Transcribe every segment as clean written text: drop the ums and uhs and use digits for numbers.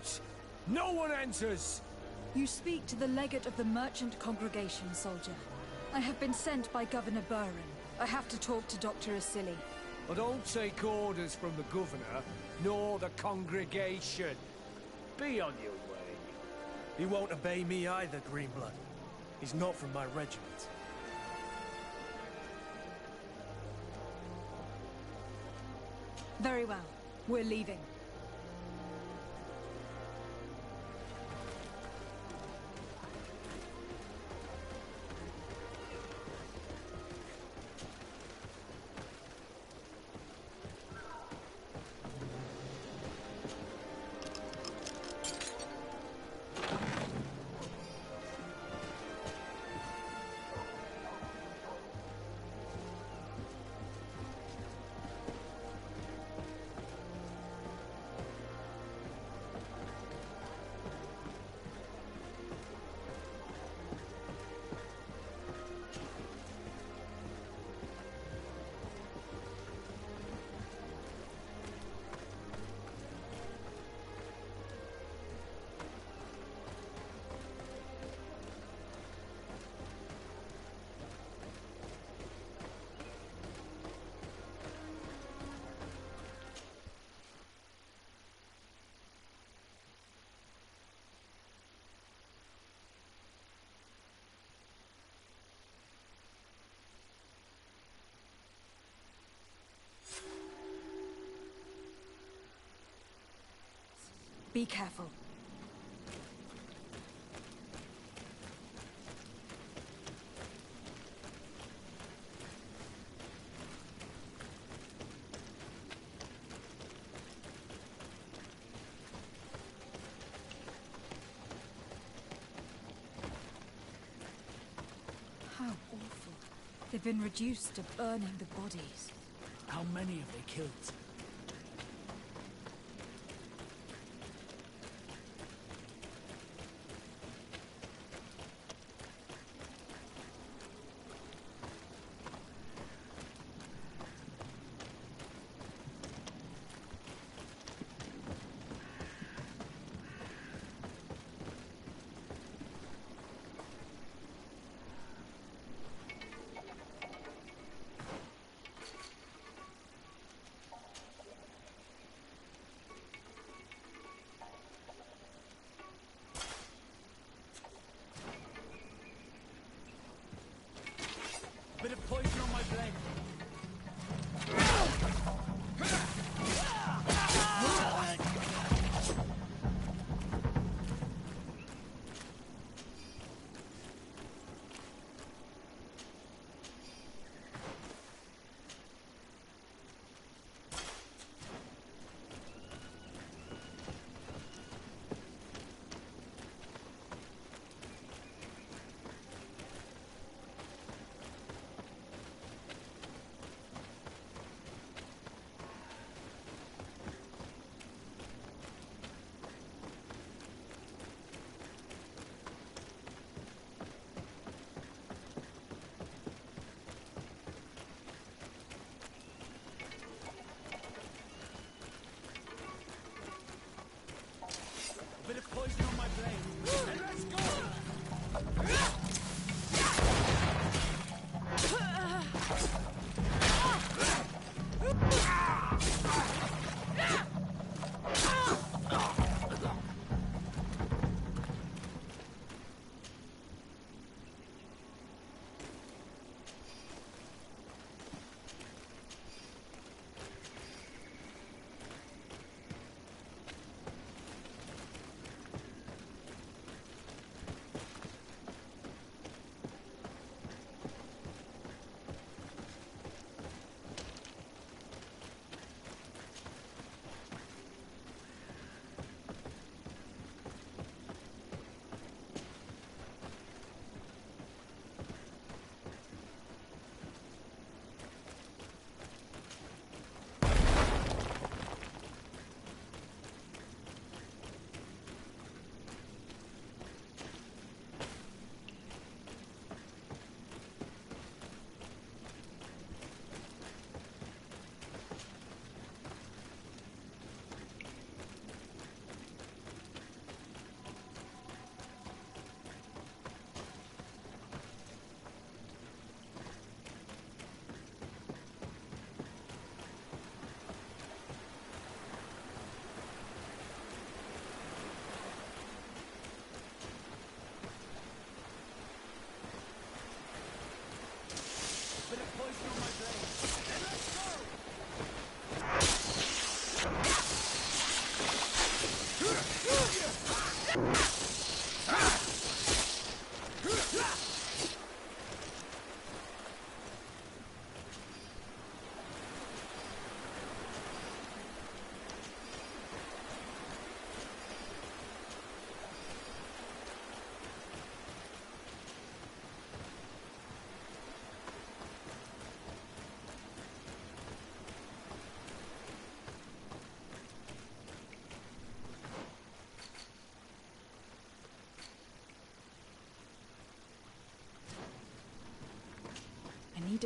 out! No one enters! You speak to the legate of the merchant congregation, soldier. I have been sent by Governor Burren. I have to talk to Dr. Asili. I don't take orders from the governor, nor the congregation. Be on your way. He won't obey me either, Greenblood. He's not from my regiment. Very well. We're leaving. Be careful. How awful. They've been reduced to burning the bodies. How many have they killed? Bit of poison on my blade. Bit of poison on my blade. And let's go!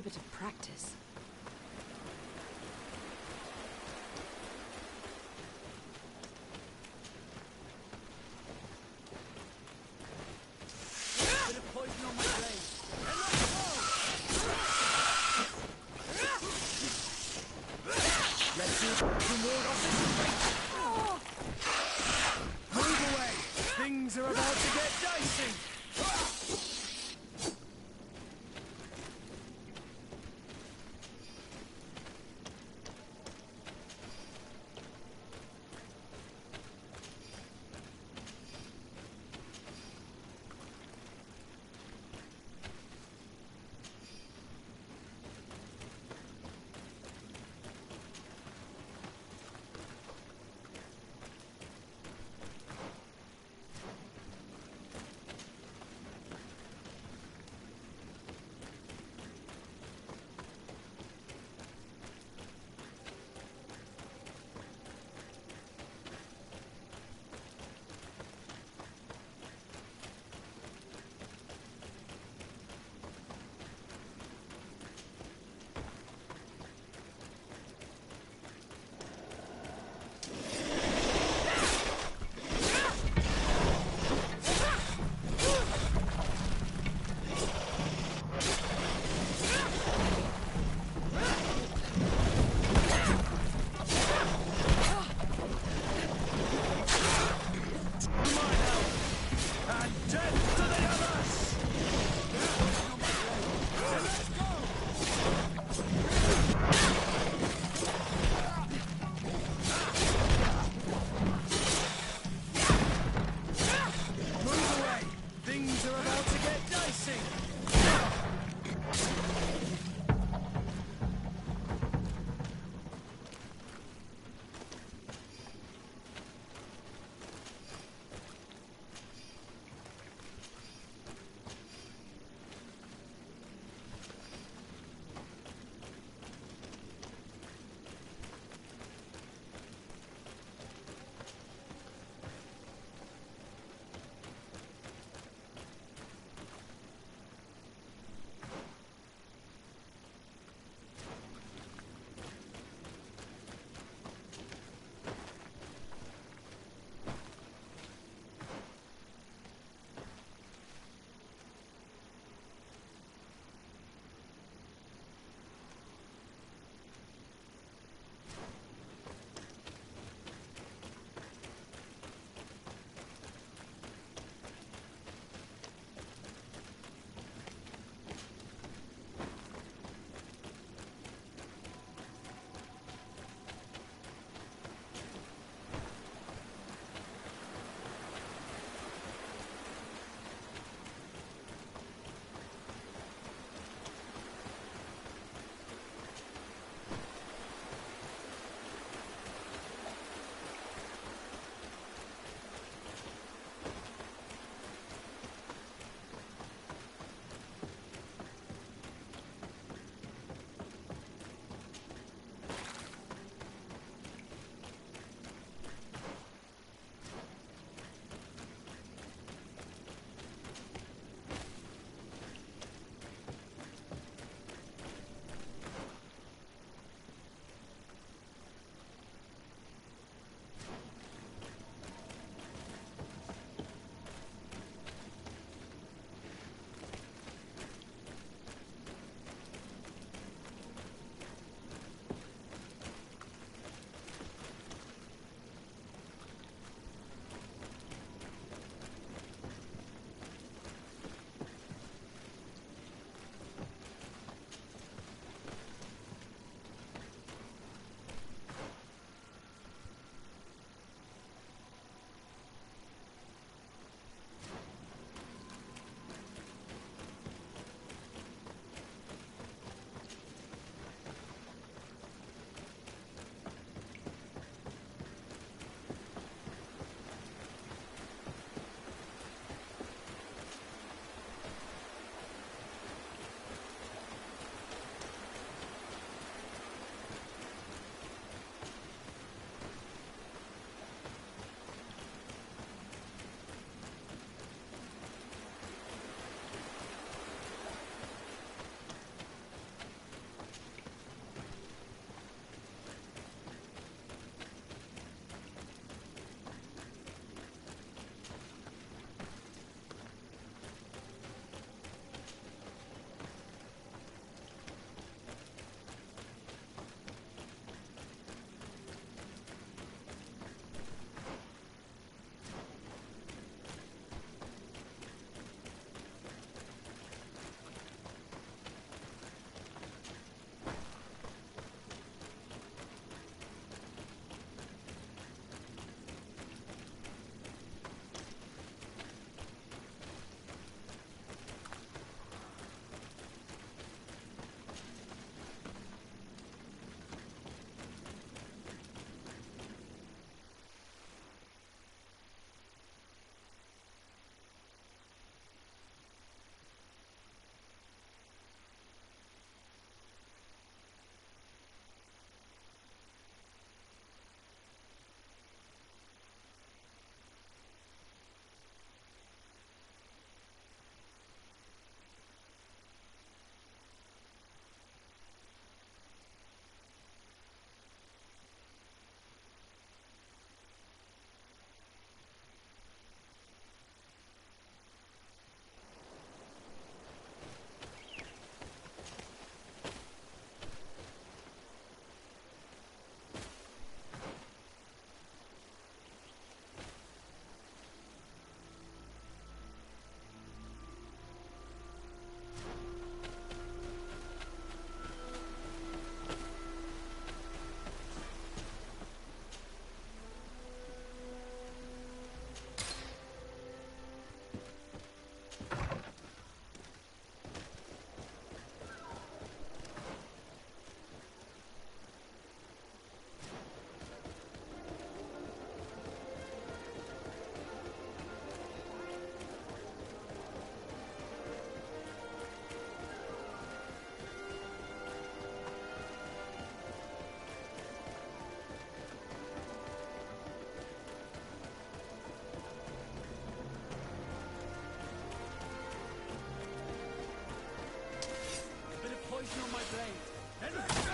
bit of practice. Bit of poison on my blade. And let's go! Let's see if we can ward off this. Move away! Things are about to get dicey! my blade. Then let's go!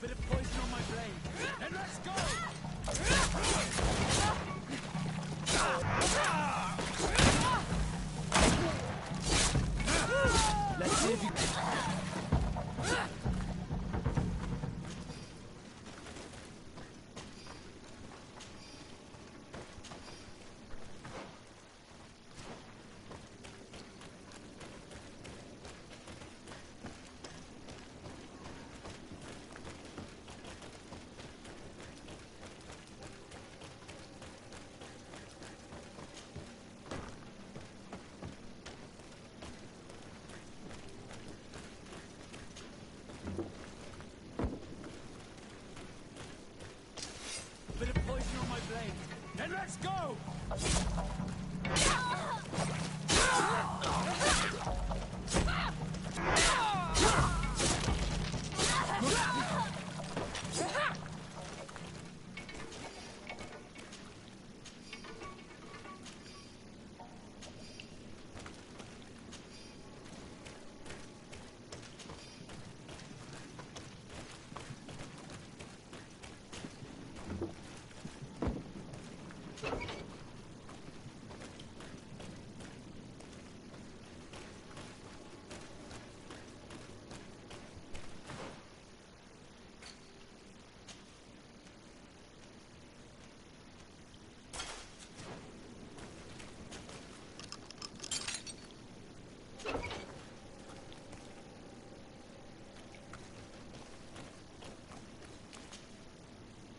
Bit of poison on my blade. Then let's go! Let's see if you... Bit of poison on my blade. Then let's go!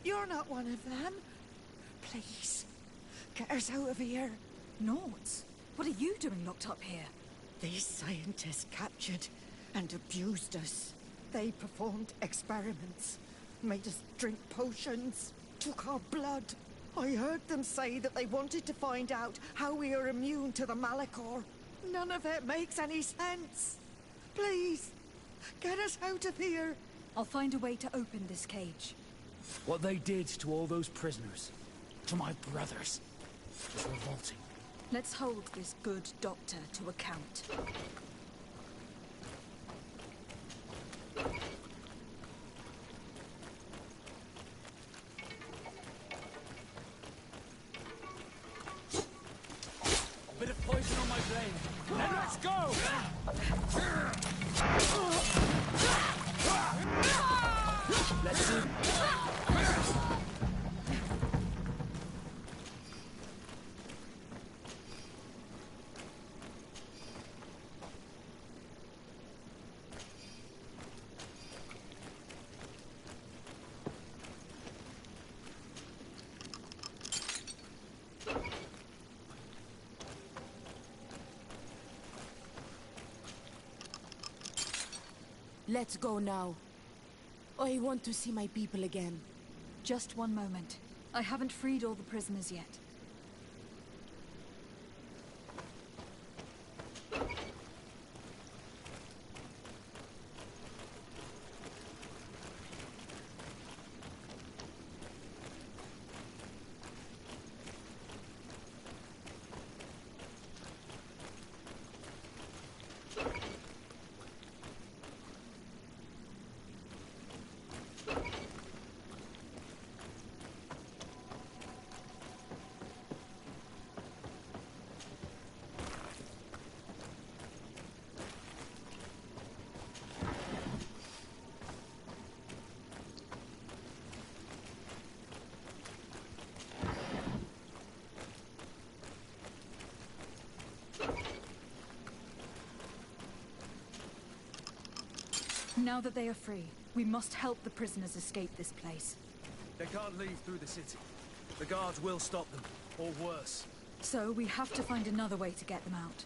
You're not one of them. Please, get us out of here. Noughts, what are you doing locked up here? These scientists captured and abused us. They performed experiments, made us drink potions, took our blood. I heard them say that they wanted to find out how we are immune to the Malachor. None of it makes any sense. Please, get us out of here. I'll find a way to open this cage. What they did to all those prisoners, to my brothers, was revolting. Let's hold this good doctor to account. Bit of poison on my blade. Then let's go! Let's see... Let's go now. I want to see my people again. Just one moment. I haven't freed all the prisoners yet. Now that they are free, we must help the prisoners escape this place. They can't leave through the city. The guards will stop them, or worse. So we have to find another way to get them out.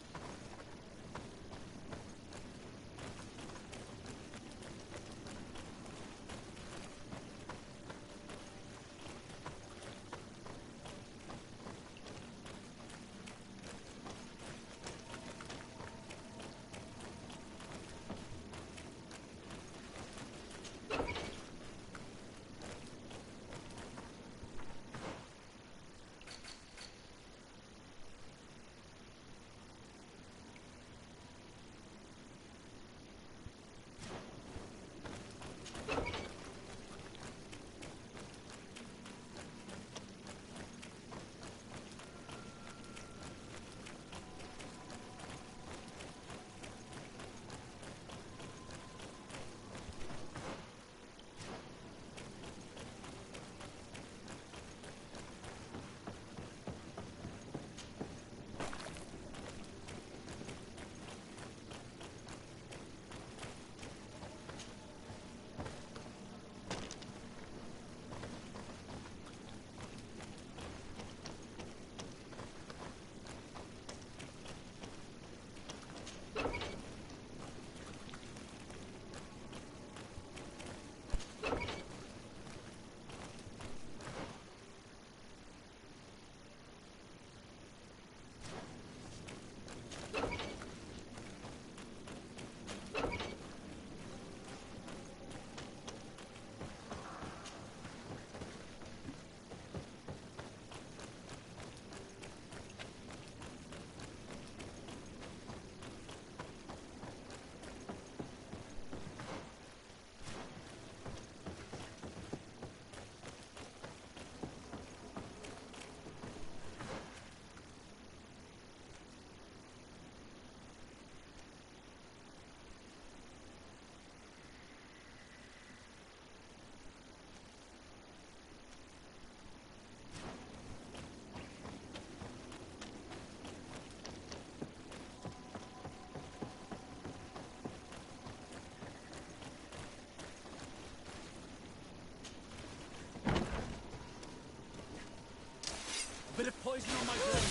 Bit of poison on my blade.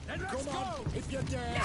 Then let's Come on, go! if you dare!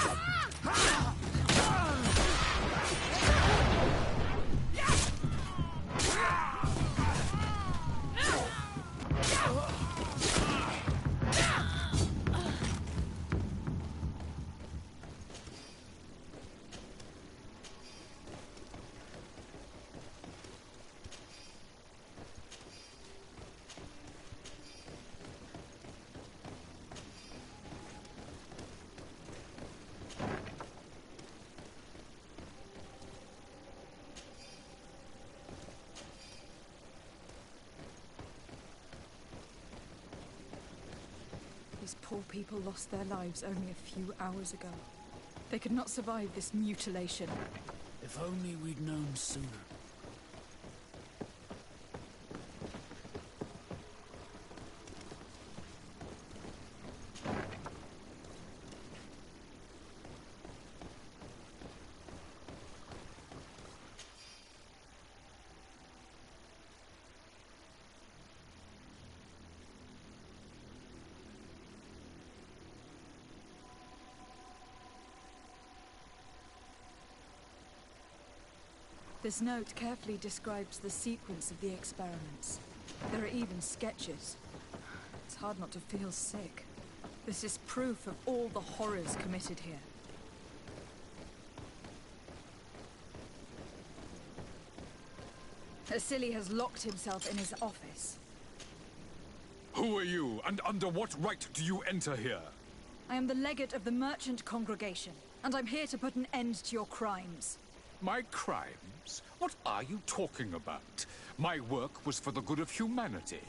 These poor people lost their lives only a few hours ago. They could not survive this mutilation. If only we'd known sooner. This note carefully describes the sequence of the experiments. There are even sketches. It's hard not to feel sick. This is proof of all the horrors committed here. Asili has locked himself in his office. Who are you, and under what right do you enter here? I am the legate of the Merchant Congregation, and I'm here to put an end to your crimes. My crimes? What are you talking about? My work was for the good of humanity.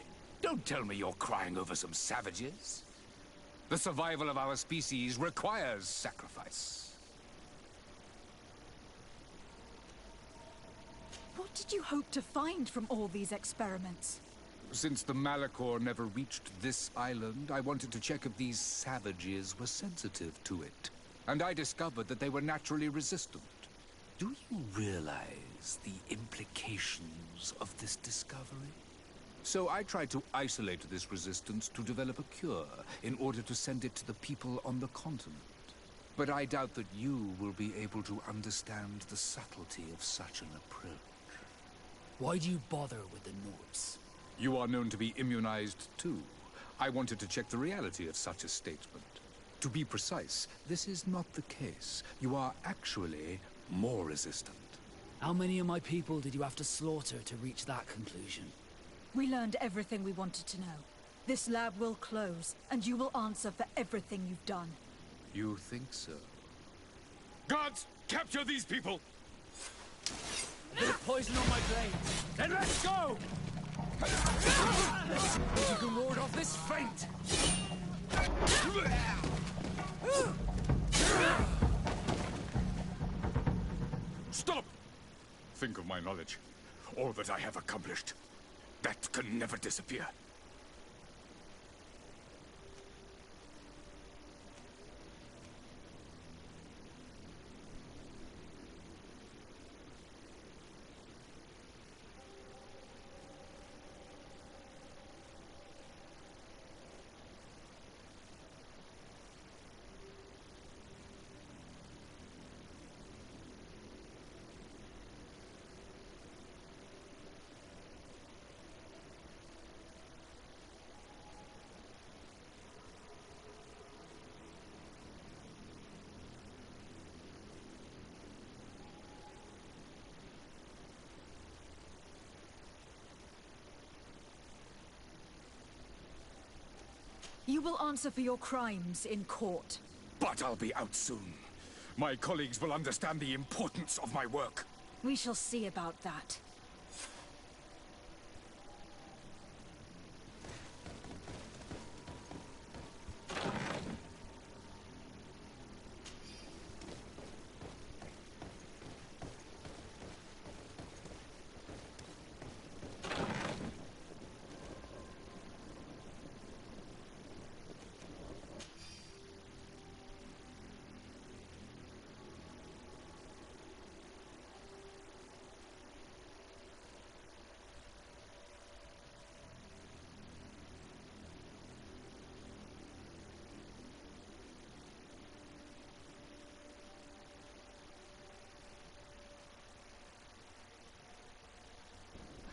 Don't tell me you're crying over some savages. The survival of our species requires sacrifice. What did you hope to find from all these experiments? Since the Malachor never reached this island, I wanted to check if these savages were sensitive to it. And I discovered that they were naturally resistant. Do you realize the implications of this discovery? So I tried to isolate this resistance to develop a cure in order to send it to the people on the continent. But I doubt that you will be able to understand the subtlety of such an approach. Why do you bother with the Norts? You are known to be immunized too. I wanted to check the reality of such a statement. To be precise, this is not the case. You are actually more resistant. How many of my people did you have to slaughter to reach that conclusion? We learned everything we wanted to know. This lab will close, and you will answer for everything you've done. You think so? Guards, capture these people! Bit of poison on my blade. Then let's go! If you can ward off this feint! Stop! Think of my knowledge. All that I have accomplished. That can never disappear. You will answer for your crimes in court. But I'll be out soon. My colleagues will understand the importance of my work. We shall see about that.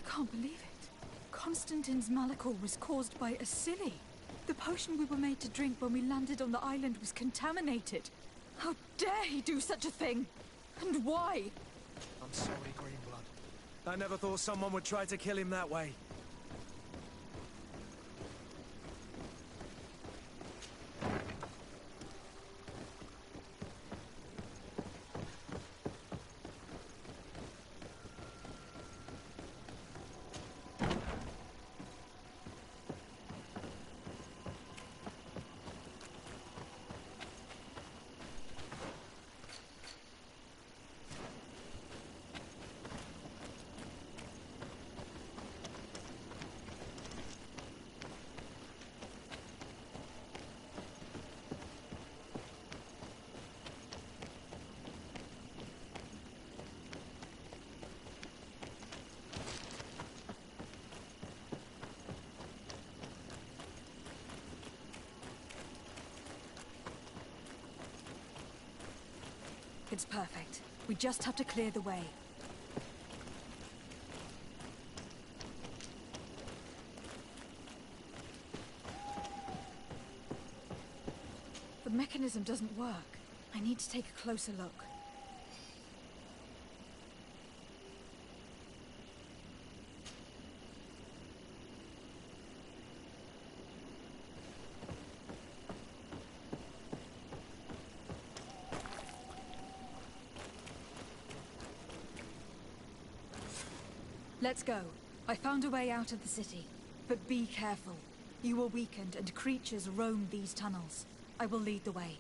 I can't believe it. Constantine's Malachor was caused by a silly. The potion we were made to drink when we landed on the island was contaminated. How dare he do such a thing? And why? I'm sorry, Greenblood. I never thought someone would try to kill him that way. It's perfect. We just have to clear the way. The mechanism doesn't work. I need to take a closer look. Let's go. I found a way out of the city. But be careful. You are weakened and creatures roam these tunnels. I will lead the way.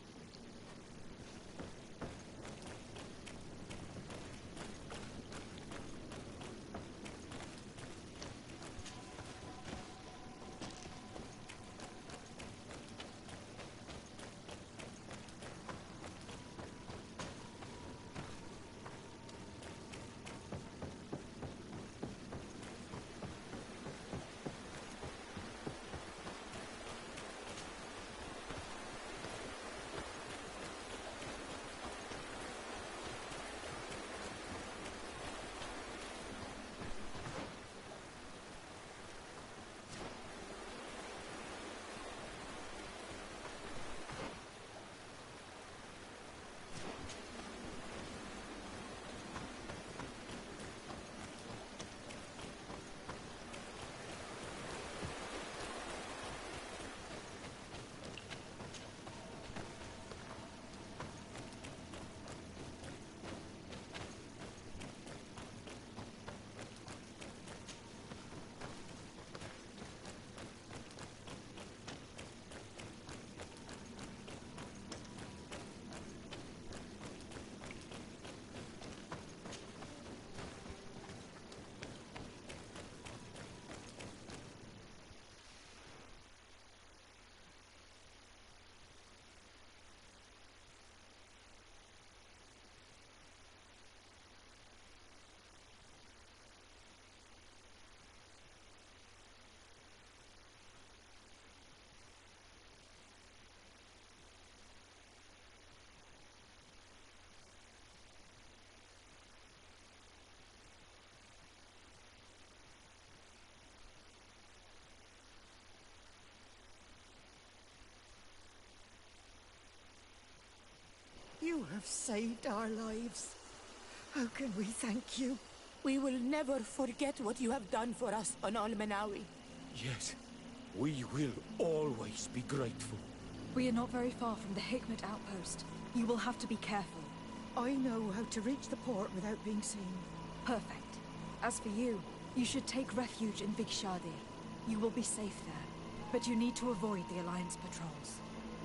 have saved our lives. How can we thank you? We will never forget what you have done for us on Almenawi. Yes, we will always be grateful. We are not very far from the Hikmet outpost. You will have to be careful. I know how to reach the port without being seen. Perfect. As for you, you should take refuge in Vikshadi. You will be safe there, but you need to avoid the Alliance patrols.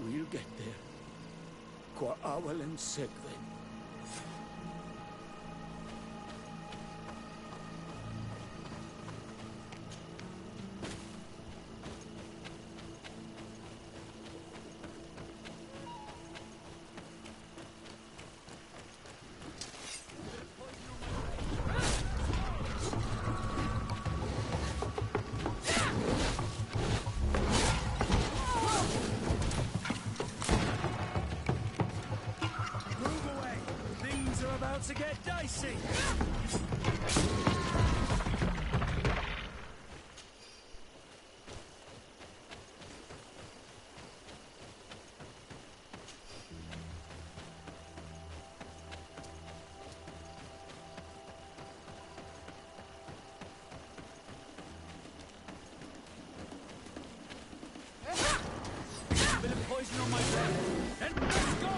We'll get there. Qua awal and Segven. To get dicey. Bit of poison on my blade. And let's go!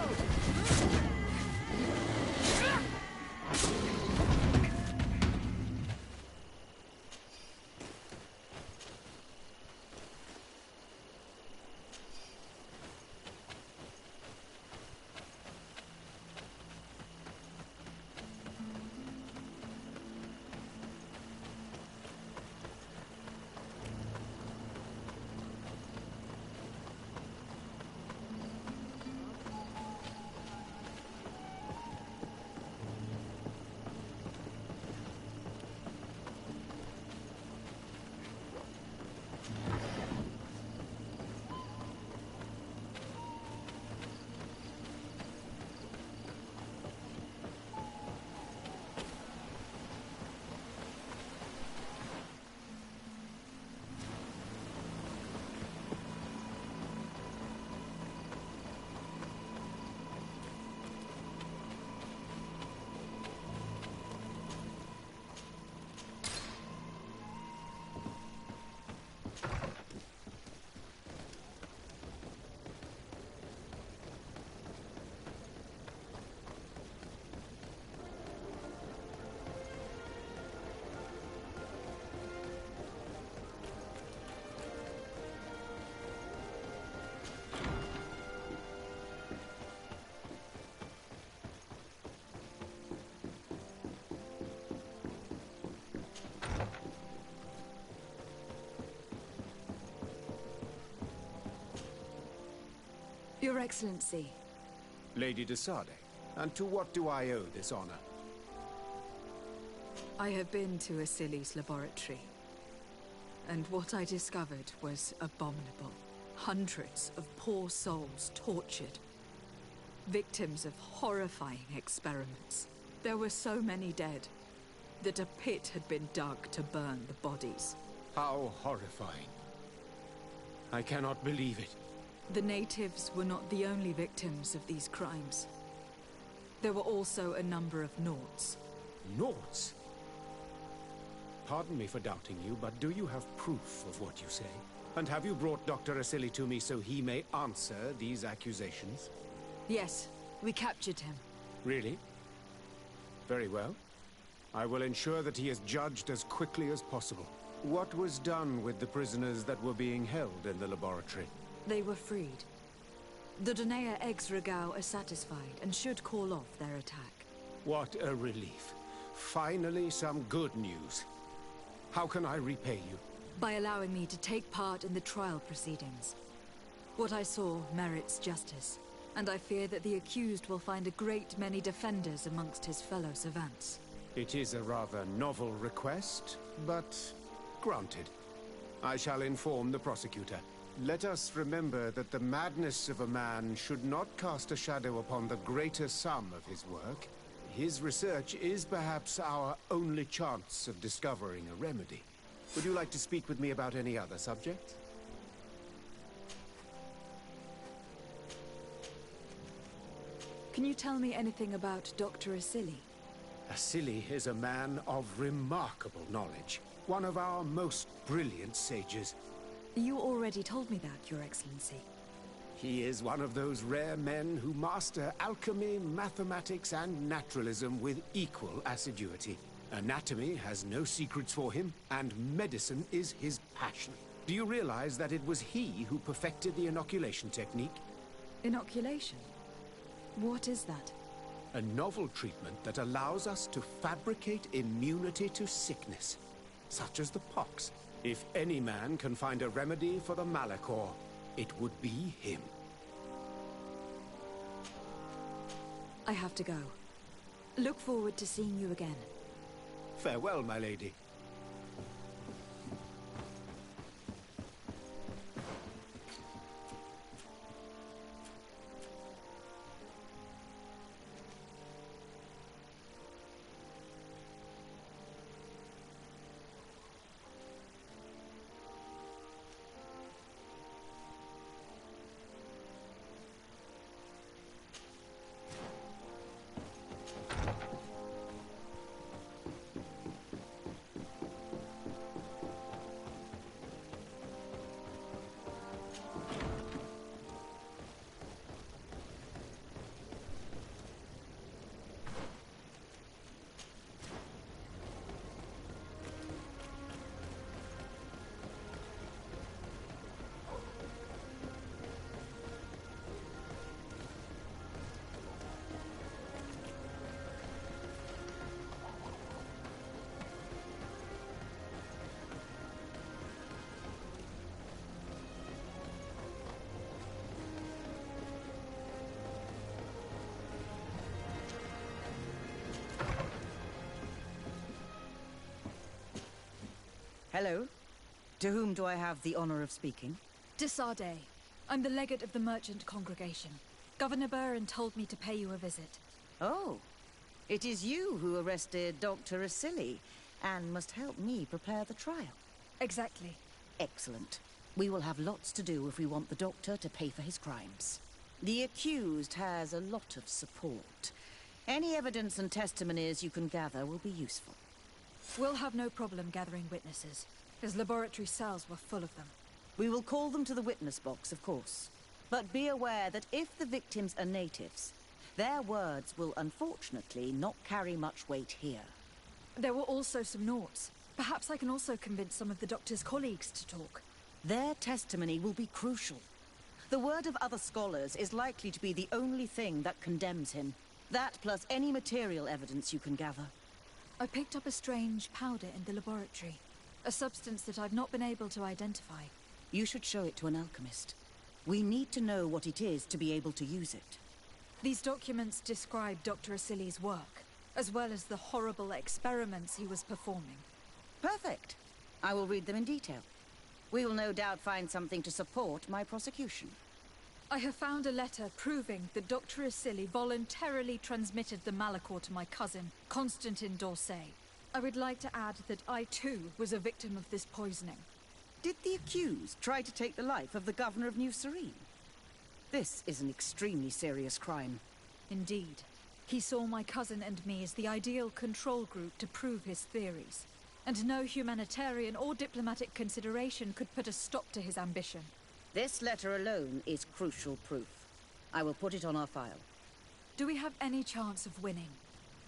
Your Excellency. Lady de Sade, and to what do I owe this honor? I have been to Asili's laboratory, and what I discovered was abominable. Hundreds of poor souls tortured. Victims of horrifying experiments. There were so many dead that a pit had been dug to burn the bodies. How horrifying. I cannot believe it. The natives were not the only victims of these crimes. There were also a number of Nauts. Nauts? Pardon me for doubting you, but do you have proof of what you say? And have you brought Dr. Asili to me so he may answer these accusations? Yes, we captured him. Really? Very well. I will ensure that he is judged as quickly as possible. What was done with the prisoners that were being held in the laboratory? They were freed. The Donea Exregao are satisfied and should call off their attack. What a relief. Finally, some good news. How can I repay you? By allowing me to take part in the trial proceedings. What I saw merits justice, and I fear that the accused will find a great many defenders amongst his fellow savants. It is a rather novel request, but granted. I shall inform the prosecutor. Let us remember that the madness of a man should not cast a shadow upon the greater sum of his work. His research is perhaps our only chance of discovering a remedy. Would you like to speak with me about any other subject? Can you tell me anything about Dr. Asili? Asili is a man of remarkable knowledge. One of our most brilliant sages. You already told me that, Your Excellency. He is one of those rare men who master alchemy, mathematics, and naturalism with equal assiduity. Anatomy has no secrets for him, and medicine is his passion. Do you realize that it was he who perfected the inoculation technique? Inoculation? What is that? A novel treatment that allows us to fabricate immunity to sickness, such as the pox. If any man can find a remedy for the Malachor, it would be him. I have to go. Look forward to seeing you again. Farewell, my lady. Hello. To whom do I have the honor of speaking? Desade. I'm the legate of the merchant congregation. Governor Burren told me to pay you a visit. Oh. It is you who arrested Dr. Asili and must help me prepare the trial. Exactly. Excellent. We will have lots to do if we want the doctor to pay for his crimes. The accused has a lot of support. Any evidence and testimonies you can gather will be useful. We'll have no problem gathering witnesses. His laboratory cells were full of them. We will call them to the witness box, of course. But be aware that if the victims are natives, their words will unfortunately not carry much weight here. There were also some Nauts. Perhaps I can also convince some of the doctor's colleagues to talk. Their testimony will be crucial. The word of other scholars is likely to be the only thing that condemns him. That plus any material evidence you can gather. I picked up a strange powder in the laboratory. A substance that I've not been able to identify. You should show it to an alchemist. We need to know what it is to be able to use it. These documents describe Dr. Asili's work, as well as the horrible experiments he was performing. Perfect. I will read them in detail. We will no doubt find something to support my prosecution. I have found a letter proving that Dr. Asili voluntarily transmitted the Malachor to my cousin, Constantin d'Orsay. I would like to add that I too was a victim of this poisoning. Did the accused try to take the life of the governor of New Serene? This is an extremely serious crime. Indeed. He saw my cousin and me as the ideal control group to prove his theories. And no humanitarian or diplomatic consideration could put a stop to his ambition. This letter alone is crucial proof. I will put it on our file. Do we have any chance of winning?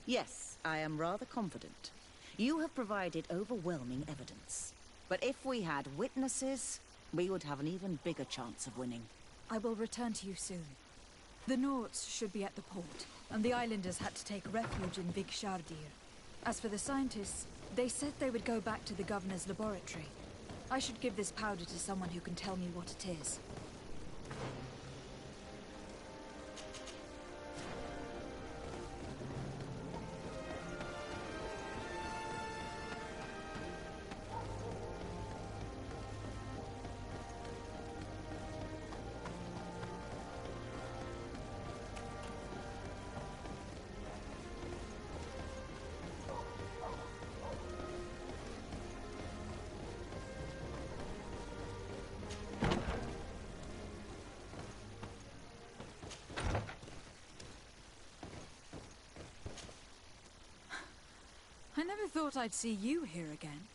Yes, I am rather confident. You have provided overwhelming evidence. But if we had witnesses, we would have an even bigger chance of winning. I will return to you soon. The Nauts should be at the port, and the islanders had to take refuge in Vig Shardir. As for the scientists, they said they would go back to the governor's laboratory. I should give this powder to someone who can tell me what it is. I never thought I'd see you here again.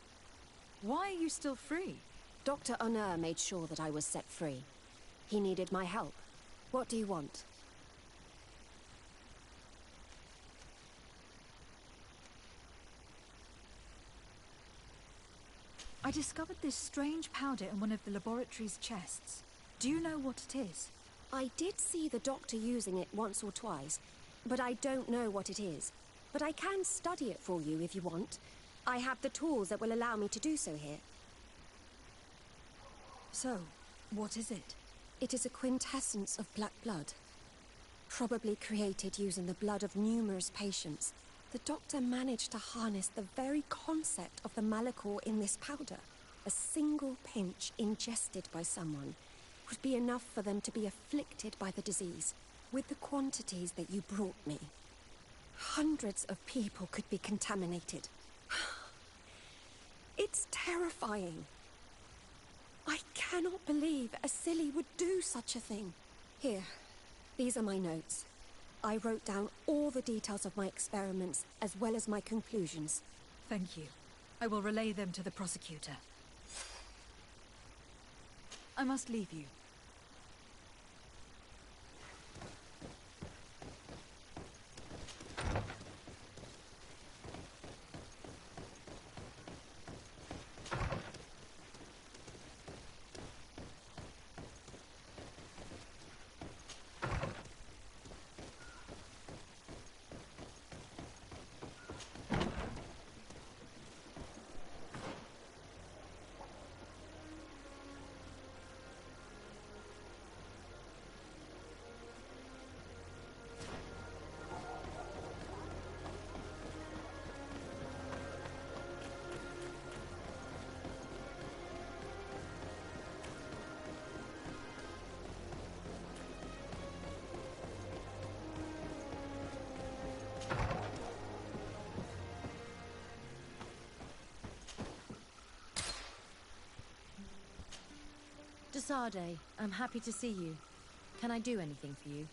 Why are you still free? Dr. Honor made sure that I was set free. He needed my help. What do you want? I discovered this strange powder in one of the laboratory's chests. Do you know what it is? I did see the doctor using it once or twice, but I don't know what it is. But I can study it for you if you want. I have the tools that will allow me to do so here. So, what is it? It is a quintessence of black blood. Probably created using the blood of numerous patients. The doctor managed to harness the very concept of the Malachor in this powder. A single pinch ingested by someone would be enough for them to be afflicted by the disease. With the quantities that you brought me, hundreds of people could be contaminated. It's terrifying. I cannot believe Asili would do such a thing. Here, these are my notes. I wrote down all the details of my experiments, as well as my conclusions. Thank you. I will relay them to the prosecutor. I must leave you. De Sardet, I'm happy to see you. Can I do anything for you?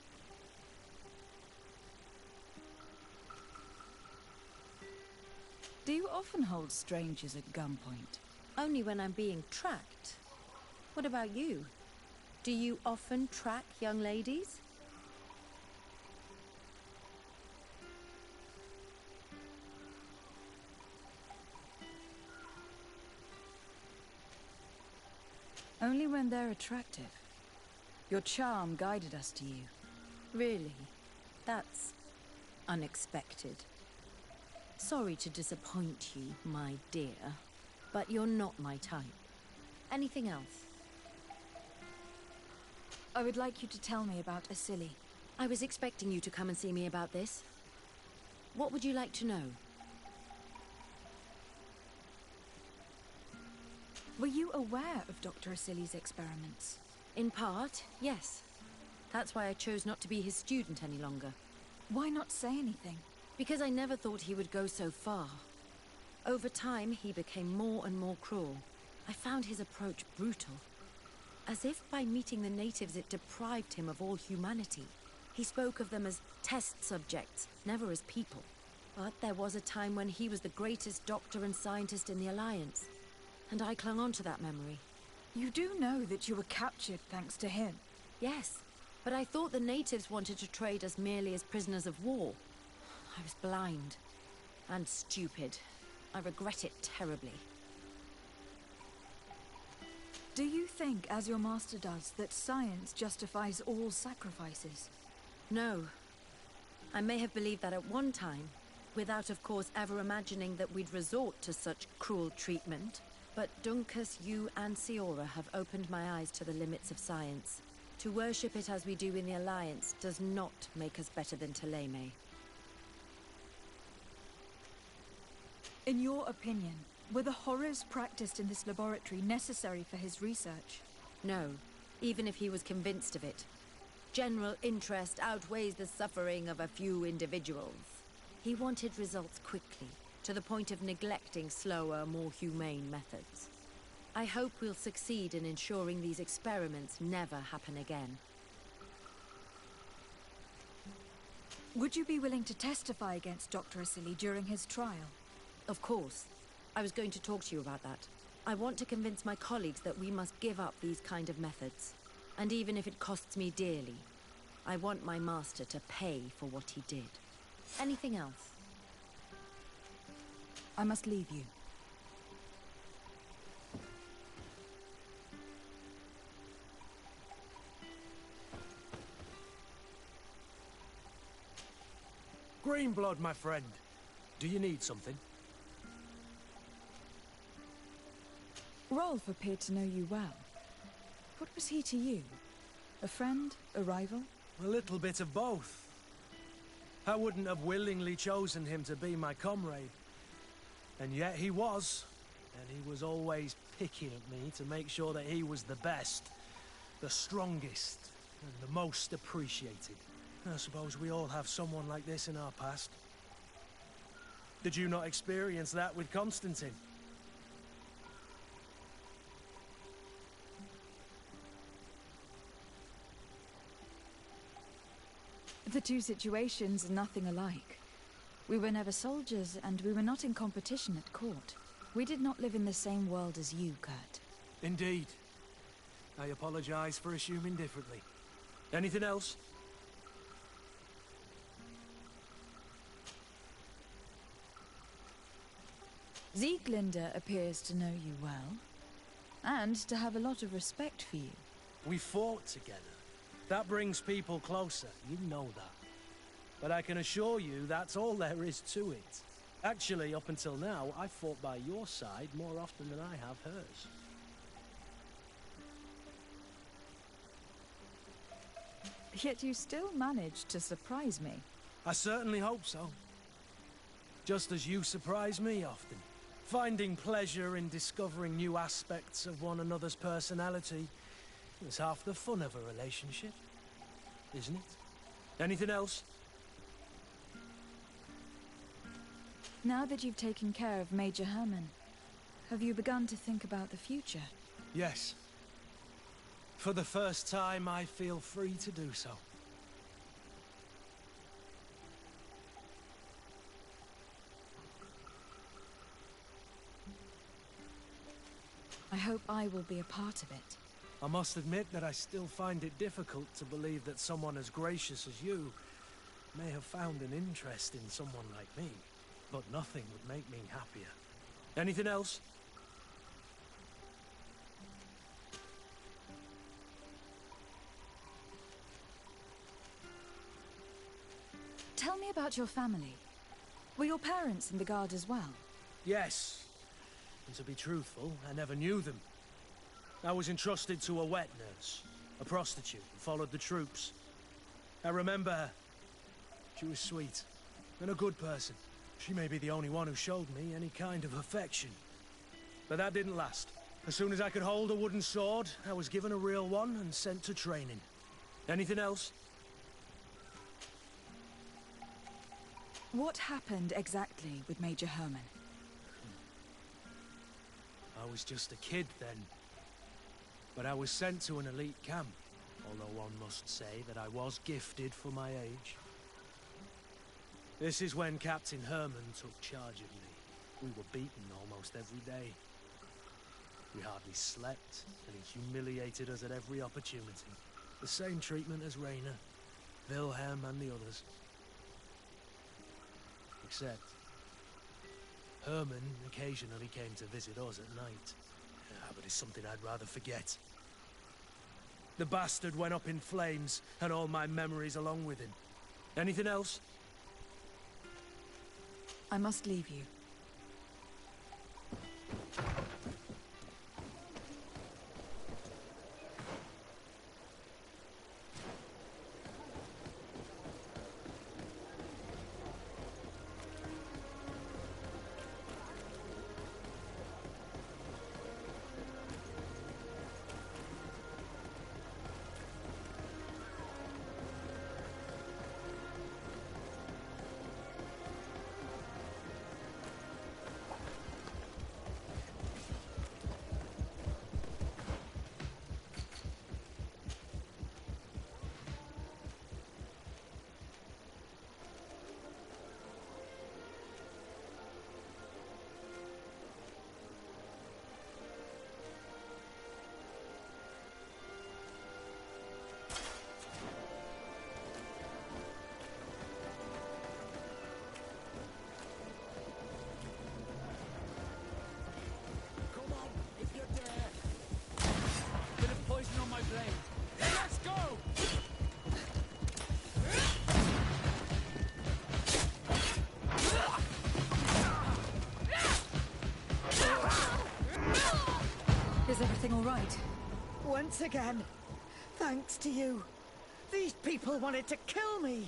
Do you often hold strangers at gunpoint? Only when I'm being tracked. What about you? Do you often track young ladies? Only when they're attractive. Your charm guided us to you. Really? That's unexpected. Sorry to disappoint you, my dear, but you're not my type. Anything else? I would like you to tell me about Asili. I was expecting you to come and see me about this. What would you like to know? Were you aware of Dr. Asili's experiments? In part, yes. That's why I chose not to be his student any longer. Why not say anything? Because I never thought he would go so far. Over time, he became more and more cruel. I found his approach brutal. As if by meeting the natives it deprived him of all humanity. He spoke of them as test subjects, never as people. But there was a time when he was the greatest doctor and scientist in the Alliance. And I clung on to that memory. You do know that you were captured thanks to him? Yes, but I thought the natives wanted to trade us merely as prisoners of war. I was blind. And stupid. I regret it terribly. Do you think, as your master does, that science justifies all sacrifices? No. I may have believed that at one time, without of course ever imagining that we'd resort to such cruel treatment. But Dunkus, you and Siora have opened my eyes to the limits of science. To worship it as we do in the Alliance does not make us better than Thélème. In your opinion, were the horrors practiced in this laboratory necessary for his research? No, even if he was convinced of it. General interest outweighs the suffering of a few individuals. He wanted results quickly, to the point of neglecting slower, more humane methods. I hope we'll succeed in ensuring these experiments never happen again. Would you be willing to testify against Dr. Asili during his trial? Of course. I was going to talk to you about that. I want to convince my colleagues that we must give up these kind of methods. And even if it costs me dearly, I want my master to pay for what he did. Anything else? I must leave you. Greenblood, my friend. Do you need something? Rolf appeared to know you well. What was he to you? A friend? A rival? A little bit of both. I wouldn't have willingly chosen him to be my comrade. And yet he was. And he was always picking at me to make sure that he was the best, the strongest, and the most appreciated. I suppose we all have someone like this in our past. Did you not experience that with Constantine? The two situations are nothing alike. We were never soldiers, and we were not in competition at court. We did not live in the same world as you, Kurt. Indeed. I apologize for assuming differently. Anything else? Sieglinde appears to know you well, and to have a lot of respect for you. We fought together. That brings people closer, you know that. But I can assure you that's all there is to it. Actually, up until now, I've fought by your side more often than I have hers. Yet you still manage to surprise me. I certainly hope so. Just as you surprise me often. Finding pleasure in discovering new aspects of one another's personality is half the fun of a relationship, isn't it? Anything else? Now that you've taken care of Major Herman, have you begun to think about the future? Yes. For the first time, I feel free to do so. I hope I will be a part of it. I must admit that I still find it difficult to believe that someone as gracious as you may have found an interest in someone like me. But nothing would make me happier. Anything else? Tell me about your family. Were your parents in the Guard as well? Yes. And to be truthful, I never knew them. I was entrusted to a wet nurse, a prostitute who followed the troops. I remember her. She was sweet and a good person. She may be the only one who showed me any kind of affection. But that didn't last. As soon as I could hold a wooden sword, I was given a real one and sent to training. Anything else? What happened exactly with Major Herman? I was just a kid then. But I was sent to an elite camp, although one must say that I was gifted for my age. This is when Captain Herman took charge of me. We were beaten almost every day. We hardly slept, and he humiliated us at every opportunity. The same treatment as Rainer, Wilhelm, and the others. Except, Herman occasionally came to visit us at night. But it's something I'd rather forget. The bastard went up in flames, and all my memories along with him. Anything else? I must leave you. once again. Thanks to you. These people wanted to kill me.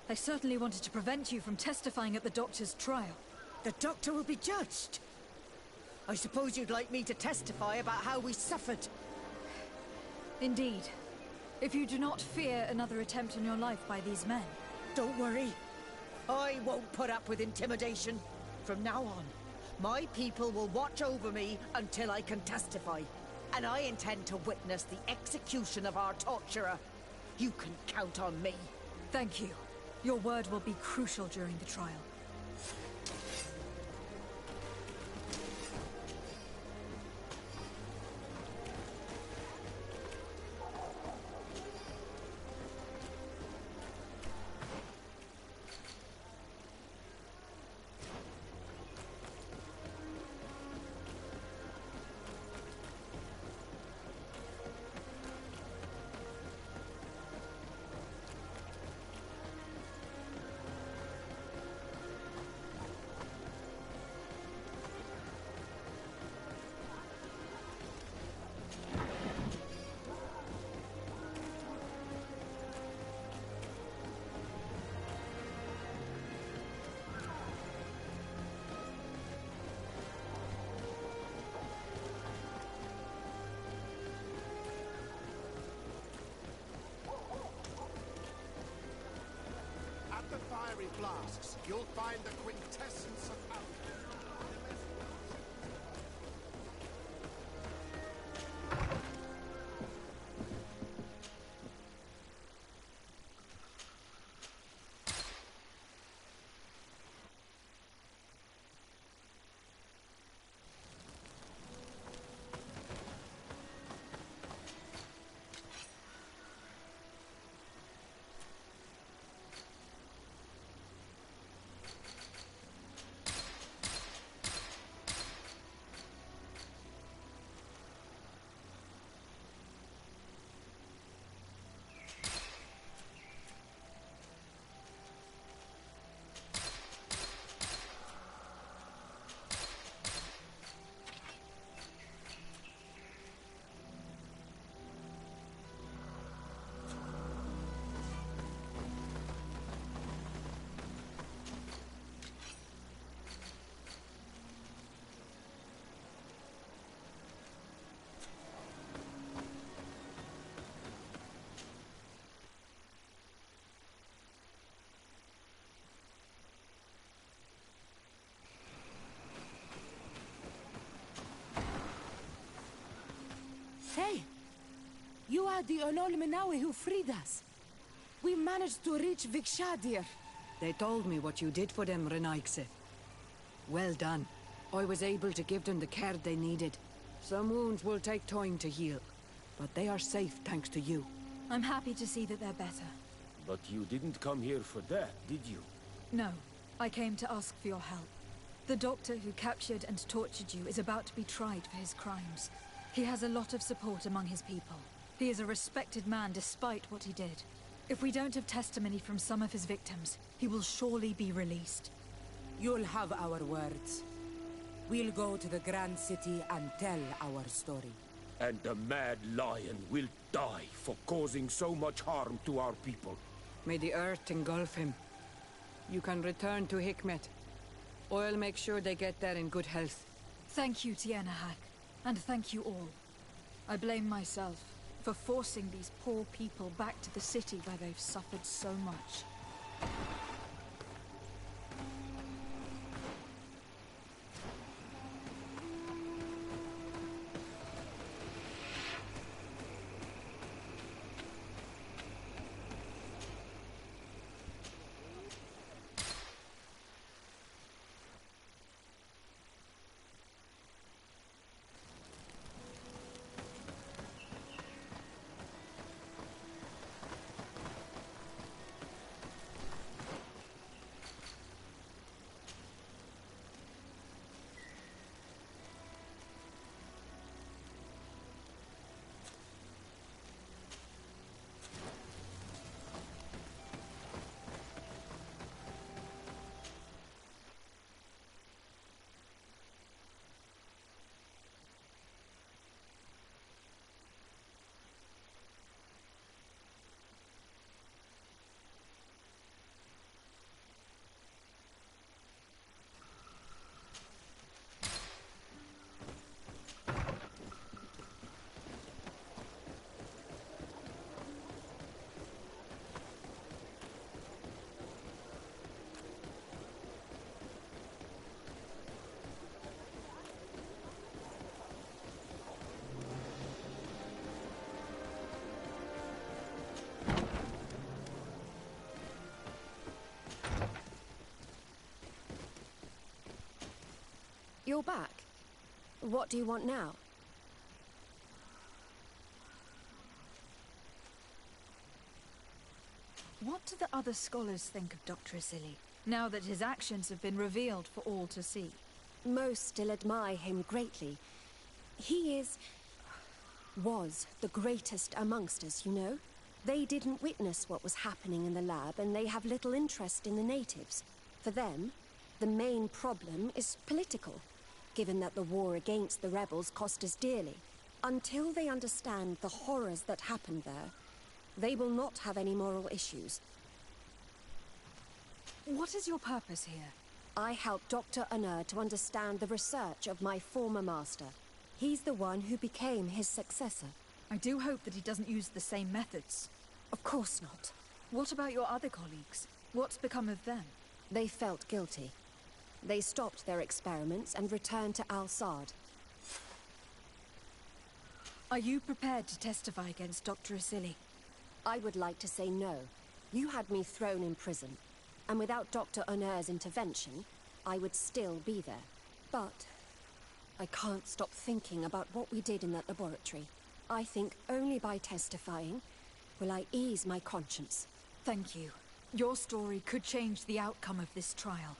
They certainly wanted to prevent you from testifying at the Doctor's trial. The Doctor will be judged. I suppose you'd like me to testify about how we suffered. Indeed. If you do not fear another attempt on your life by these men. Don't worry. I won't put up with intimidation. From now on, my people will watch over me until I can testify. And I intend to witness the execution of our torturer. You can count on me. Thank you. Your word will be crucial during the trial. Fiery flasks, you'll find the quintessence of alchemy. Hey! You are the Olol Menawi who freed us. We managed to reach Vikshadir. They told me what you did for them, Renaigse. Well done. I was able to give them the care they needed. Some wounds will take time to heal, but they are safe thanks to you. I'm happy to see that they're better. But you didn't come here for that, did you? No, I came to ask for your help. The Doctor who captured and tortured you is about to be tried for his crimes. He has a lot of support among his people. He is a respected man despite what he did. If we don't have testimony from some of his victims, he will surely be released. You'll have our words. We'll go to the Grand City and tell our story. And the Mad Lion will die for causing so much harm to our people. May the earth engulf him. You can return to Hikmet. I'll make sure they get there in good health. Thank you, Tianahak. And thank you all. I blame myself for forcing these poor people back to the city where they've suffered so much. You're back. What do you want now? What do the other scholars think of Dr. Asili, now that his actions have been revealed for all to see? Most still admire him greatly. He was the greatest amongst us, you know? They didn't witness what was happening in the lab, and they have little interest in the natives. For them, the main problem is political, given that the war against the rebels cost us dearly. Until they understand the horrors that happened there, they will not have any moral issues. What is your purpose here? I helped Dr. Unur to understand the research of my former master. He's the one who became his successor. I do hope that he doesn't use the same methods. Of course not. What about your other colleagues? What's become of them? They felt guilty. They stopped their experiments and returned to Al-Sad. Are you prepared to testify against Dr. Asili? I would like to say no. You had me thrown in prison, and without Dr. Unur's intervention, I would still be there. But I can't stop thinking about what we did in that laboratory. I think only by testifying will I ease my conscience. Thank you. Your story could change the outcome of this trial.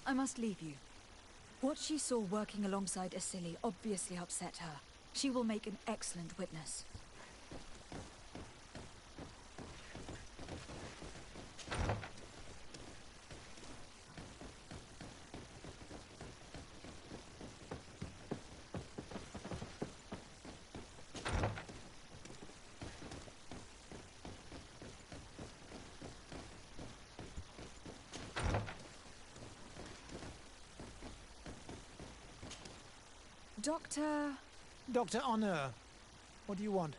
I must leave you. What she saw working alongside Asili obviously upset her. She will make an excellent witness. Dr. Unur, what do you want?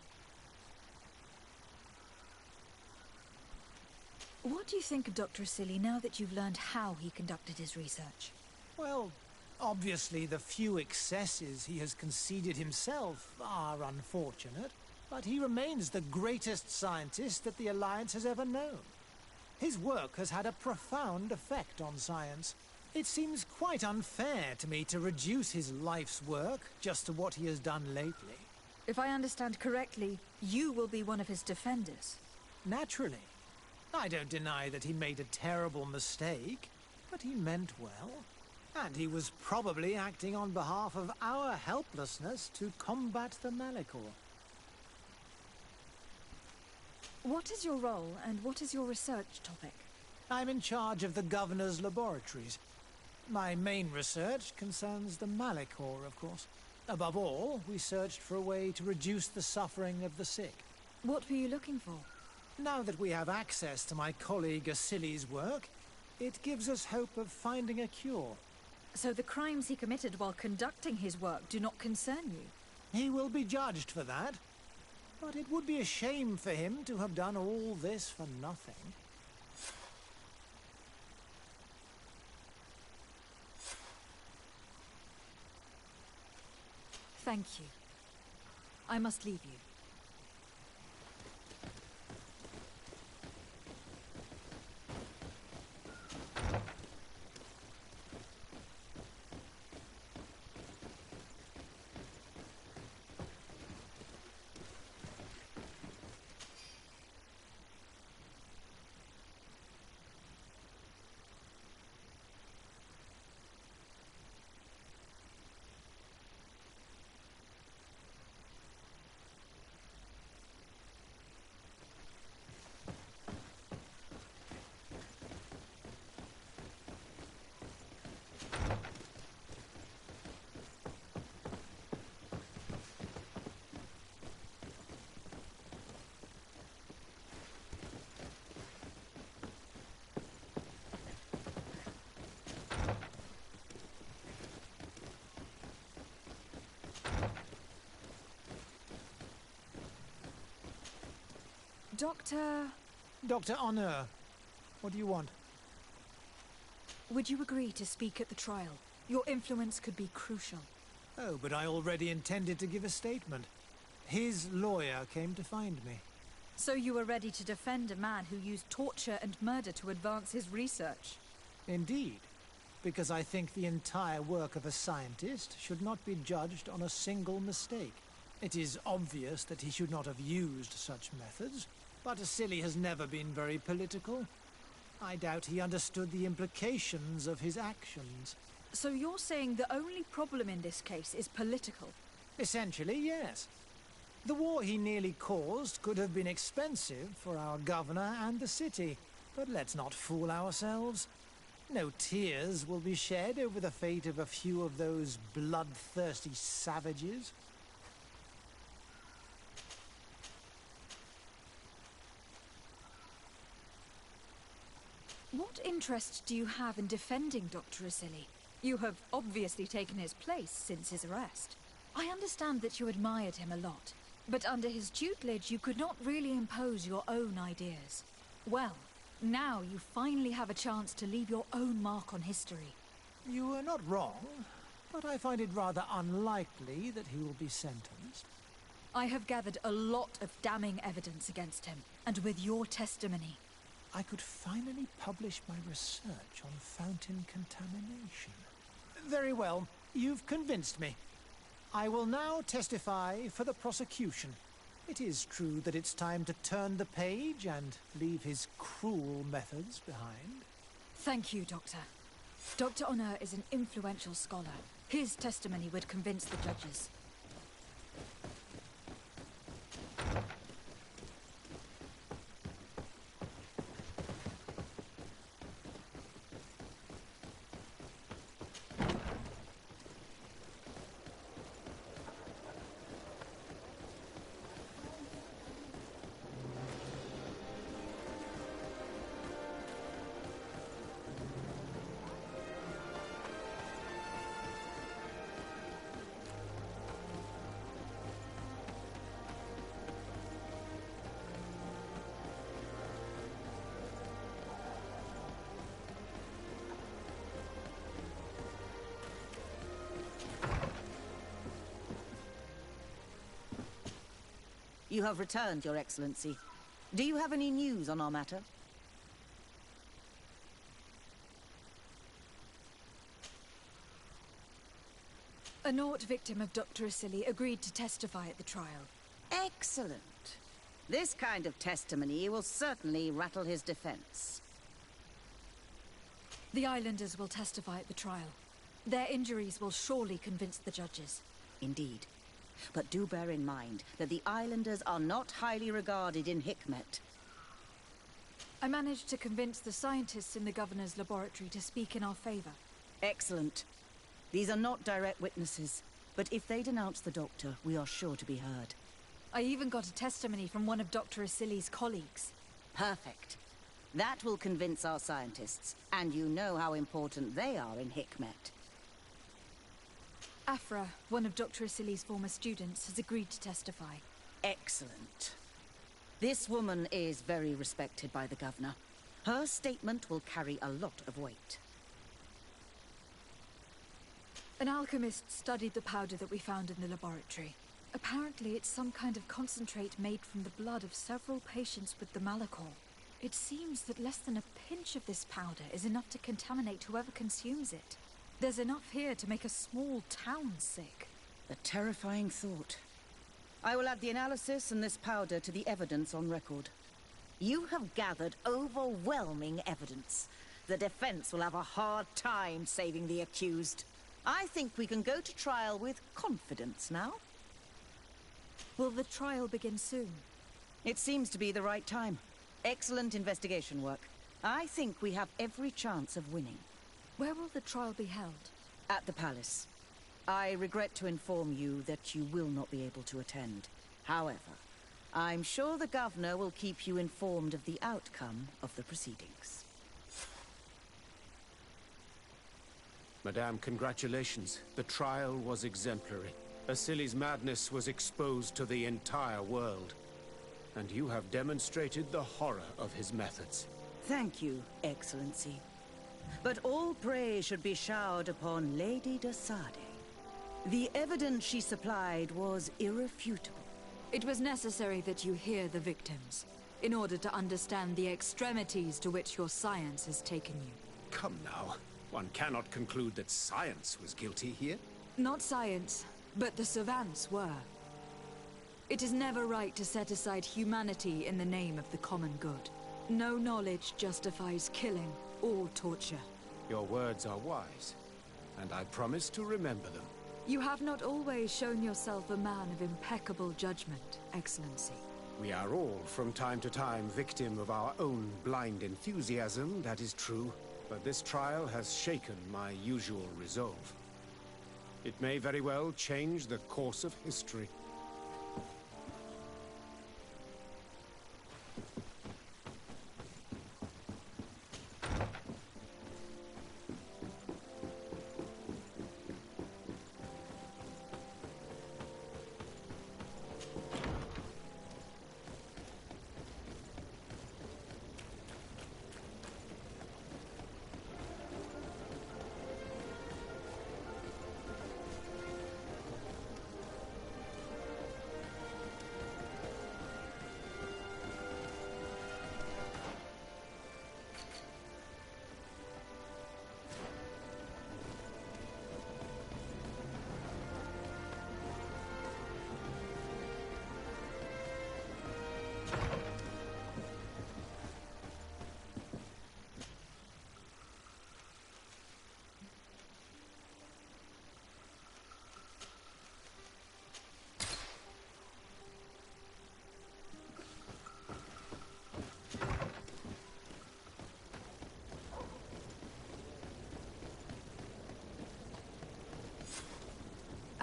What do you think of Dr. Asili now that you've learned how he conducted his research? Well, obviously the few excesses he has conceded himself are unfortunate, but he remains the greatest scientist that the Alliance has ever known. His work has had a profound effect on science. It seems quite unfair to me to reduce his life's work just to what he has done lately. If I understand correctly, you will be one of his defenders. Naturally. I don't deny that he made a terrible mistake, but he meant well. And he was probably acting on behalf of our helplessness to combat the Malachor. What is your role, and what is your research topic? I'm in charge of the Governor's laboratories. My main research concerns the Malachor, of course. Above all, we searched for a way to reduce the suffering of the sick. What were you looking for? Now that we have access to my colleague Asili's work, it gives us hope of finding a cure. So the crimes he committed while conducting his work do not concern you? He will be judged for that. But it would be a shame for him to have done all this for nothing. Thank you. I must leave you. Dr. Unur, what do you want? Would you agree to speak at the trial? Your influence could be crucial. Oh, but I already intended to give a statement. His lawyer came to find me. So you were ready to defend a man who used torture and murder to advance his research? Indeed, because I think the entire work of a scientist should not be judged on a single mistake. It is obvious that he should not have used such methods, but Asili has never been very political. I doubt he understood the implications of his actions. So you're saying the only problem in this case is political? Essentially, yes. The war he nearly caused could have been expensive for our governor and the city, but let's not fool ourselves. No tears will be shed over the fate of a few of those bloodthirsty savages. What interest do you have in defending Dr. Asili? You have obviously taken his place since his arrest. I understand that you admired him a lot, but under his tutelage you could not really impose your own ideas. Well, now you finally have a chance to leave your own mark on history. You are not wrong, but I find it rather unlikely that he will be sentenced. I have gathered a lot of damning evidence against him, and with your testimony, I could finally publish my research on fountain contamination. Very well, you've convinced me. I will now testify for the prosecution. It is true that it's time to turn the page and leave his cruel methods behind. Thank you, Doctor. Dr. Honor is an influential scholar. His testimony would convince the judges. You have returned, Your Excellency. Do you have any news on our matter? A Nort victim of Dr. Asili agreed to testify at the trial. Excellent. This kind of testimony will certainly rattle his defense. The islanders will testify at the trial. Their injuries will surely convince the judges. Indeed. But do bear in mind that the islanders are not highly regarded in Hikmet. I managed to convince the scientists in the governor's laboratory to speak in our favor. Excellent. These are not direct witnesses, but if they denounce the doctor, we are sure to be heard. I even got a testimony from one of Dr. Asili's colleagues. Perfect. That will convince our scientists, and you know how important they are in Hikmet. Afra, one of Dr. Asili's former students, has agreed to testify. Excellent. This woman is very respected by the governor. Her statement will carry a lot of weight. An alchemist studied the powder that we found in the laboratory. Apparently, it's some kind of concentrate made from the blood of several patients with the Malachor. It seems that less than a pinch of this powder is enough to contaminate whoever consumes it. There's enough here to make a small town sick. A terrifying thought. I will add the analysis and this powder to the evidence on record. You have gathered overwhelming evidence. The defense will have a hard time saving the accused. I think we can go to trial with confidence now. Will the trial begin soon? It seems to be the right time. Excellent investigation work. I think we have every chance of winning. Where will the trial be held? At the palace. I regret to inform you that you will not be able to attend. However, I'm sure the governor will keep you informed of the outcome of the proceedings. Madame, congratulations. The trial was exemplary. Asili's madness was exposed to the entire world. And you have demonstrated the horror of his methods. Thank you, Excellency. But all praise should be showered upon Lady de Sade. The evidence she supplied was irrefutable. It was necessary that you hear the victims, in order to understand the extremities to which your science has taken you. come now. One cannot conclude that science was guilty here. Not science, but the Savants were. It is never right to set aside humanity in the name of the common good. No knowledge justifies killing or torture. Your words are wise, and I promise to remember them. You have not always shown yourself a man of impeccable judgment, Excellency. We are all, from time to time, victim of our own blind enthusiasm, that is true. But this trial has shaken my usual resolve. It may very well change the course of history.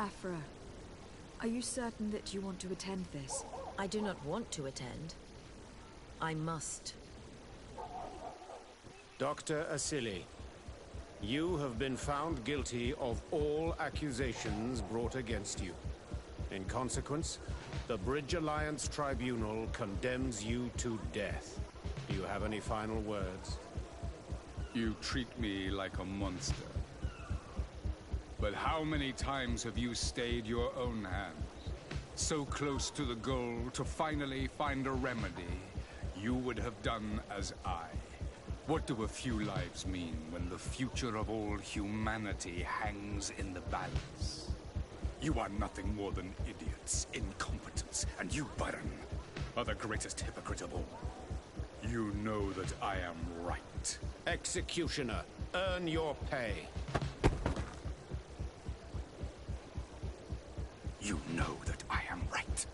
Afra, are you certain that you want to attend this? I do not want to attend. I must. Dr. Asili, you have been found guilty of all accusations brought against you. In consequence, the Bridge Alliance Tribunal condemns you to death. Do you have any final words? You treat me like a monster. But how many times have you stayed your own hand? So close to the goal to finally find a remedy, you would have done as I. What do a few lives mean when the future of all humanity hangs in the balance? You are nothing more than idiots, incompetents, and you, Byron, are the greatest hypocrite of all. You know that I am right. Executioner, earn your pay. You know that I am right.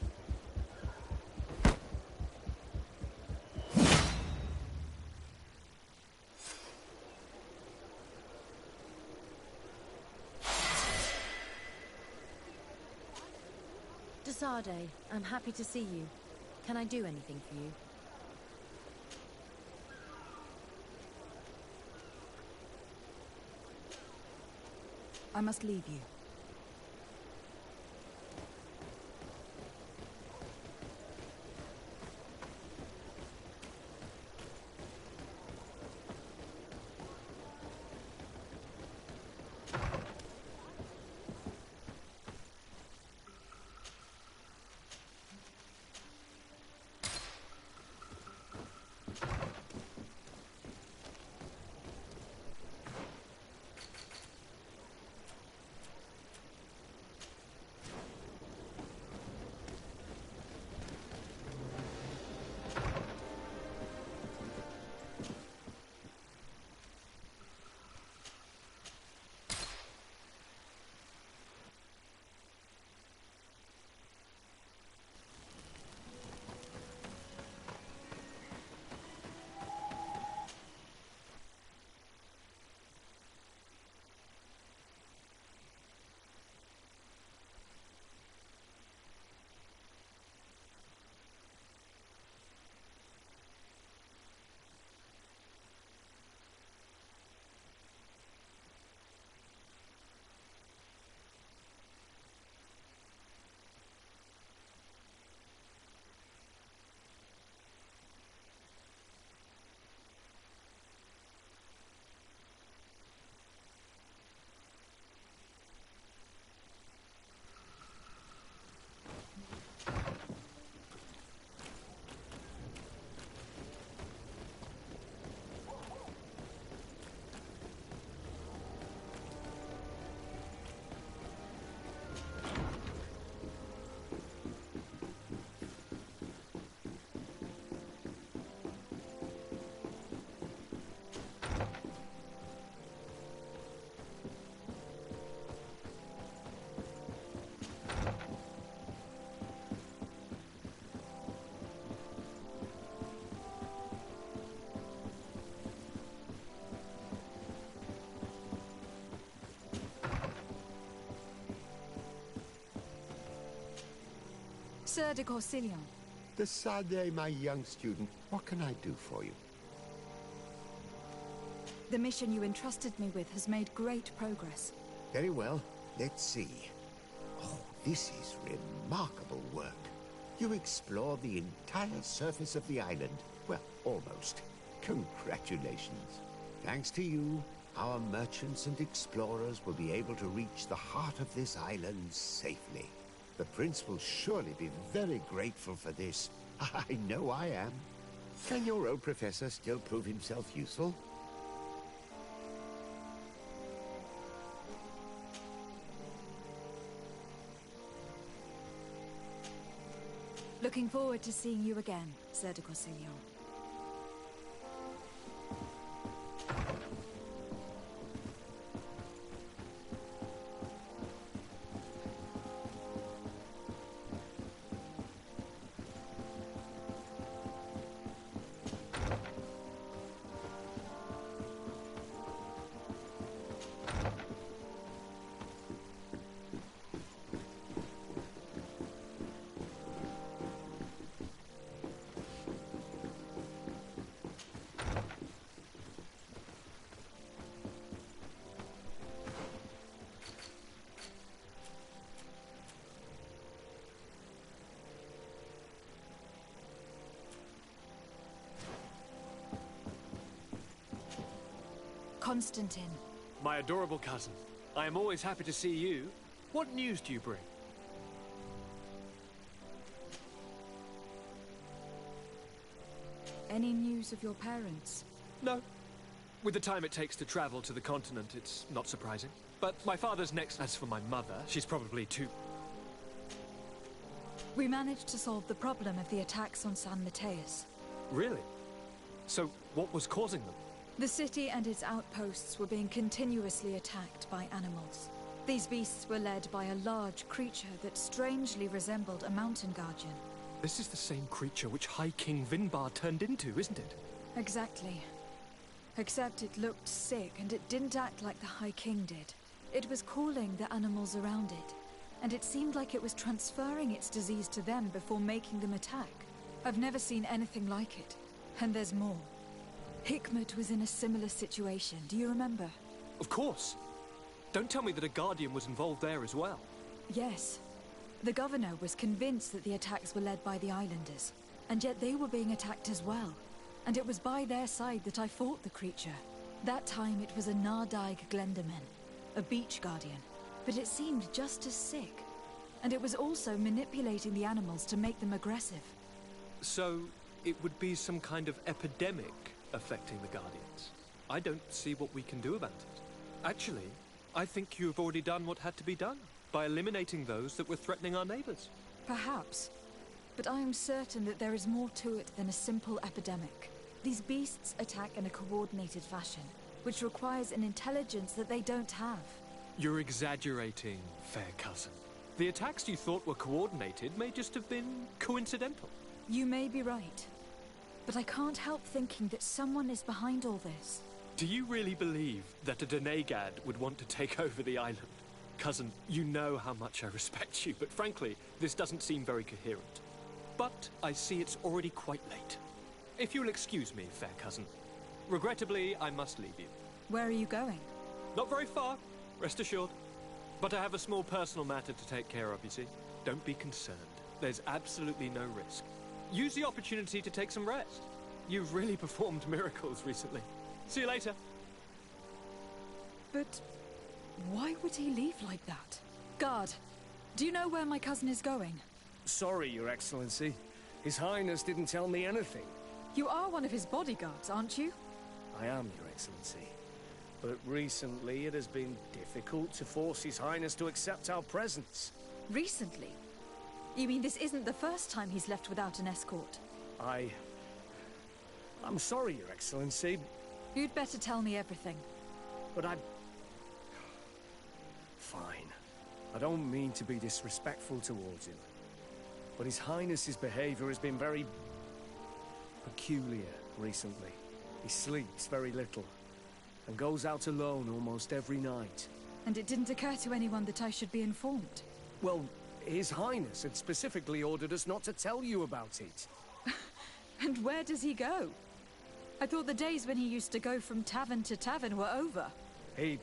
Desade, I'm happy to see you. Can I do anything for you? I must leave you. Sir de Corsilion. De Sade, my young student, what can I do for you? The mission you entrusted me with has made great progress. Very well. Let's see. Oh, this is remarkable work. You explored the entire surface of the island. Well, almost. Congratulations. Thanks to you, our merchants and explorers will be able to reach the heart of this island safely. The prince will surely be very grateful for this. I know I am. Can your old professor still prove himself useful? Looking forward to seeing you again, Sir de Corsilion. Constantine. My adorable cousin. I am always happy to see you. What news do you bring? Any news of your parents? No. With the time it takes to travel to the continent, it's not surprising. But my father's next. As for my mother, she's probably too... We managed to solve the problem of the attacks on San Mateus. Really? So, what was causing them? The city and its outposts were being continuously attacked by animals. These beasts were led by a large creature that strangely resembled a mountain guardian. This is the same creature which High King Vinbar turned into, isn't it? Exactly. Except it looked sick and it didn't act like the High King did. It was calling the animals around it, and it seemed like it was transferring its disease to them before making them attack. I've never seen anything like it. And there's more. Hikmet was in a similar situation, do you remember? Of course. Don't tell me that a Guardian was involved there as well. Yes. The governor was convinced that the attacks were led by the islanders, and yet they were being attacked as well. And it was by their side that I fought the creature. That time it was a Nardaig Glenderman, a beach guardian, but it seemed just as sick. And it was also manipulating the animals to make them aggressive. So, it would be some kind of epidemic affecting the Guardians. I don't see what we can do about it. Actually, I think you've already done what had to be done, by eliminating those that were threatening our neighbors. Perhaps. But I am certain that there is more to it than a simple epidemic. These beasts attack in a coordinated fashion, which requires an intelligence that they don't have. You're exaggerating, fair cousin. The attacks you thought were coordinated may just have been coincidental. You may be right. But I can't help thinking that someone is behind all this. Do you really believe that a Denegad would want to take over the island? Cousin, you know how much I respect you, but frankly, this doesn't seem very coherent. But I see it's already quite late. If you'll excuse me, fair cousin. Regrettably, I must leave you. Where are you going? Not very far, rest assured. But I have a small personal matter to take care of, you see. Don't be concerned. There's absolutely no risk. Use the opportunity to take some rest. You've really performed miracles recently. See you later. But why would he leave like that? Guard, do you know where my cousin is going? Sorry, Your Excellency. His Highness didn't tell me anything. You are one of his bodyguards, aren't you? I am, Your Excellency. But recently it has been difficult to force His Highness to accept our presence. Recently? You mean this isn't the first time he's left without an escort? I'm sorry, Your Excellency. You'd better tell me everything. But Fine. I don't mean to be disrespectful towards him. But His Highness's behavior has been very peculiar recently. He sleeps very little and goes out alone almost every night. And it didn't occur to anyone that I should be informed? Well, His Highness had specifically ordered us not to tell you about it. And where does he go? I thought the days when he used to go from tavern to tavern were over. He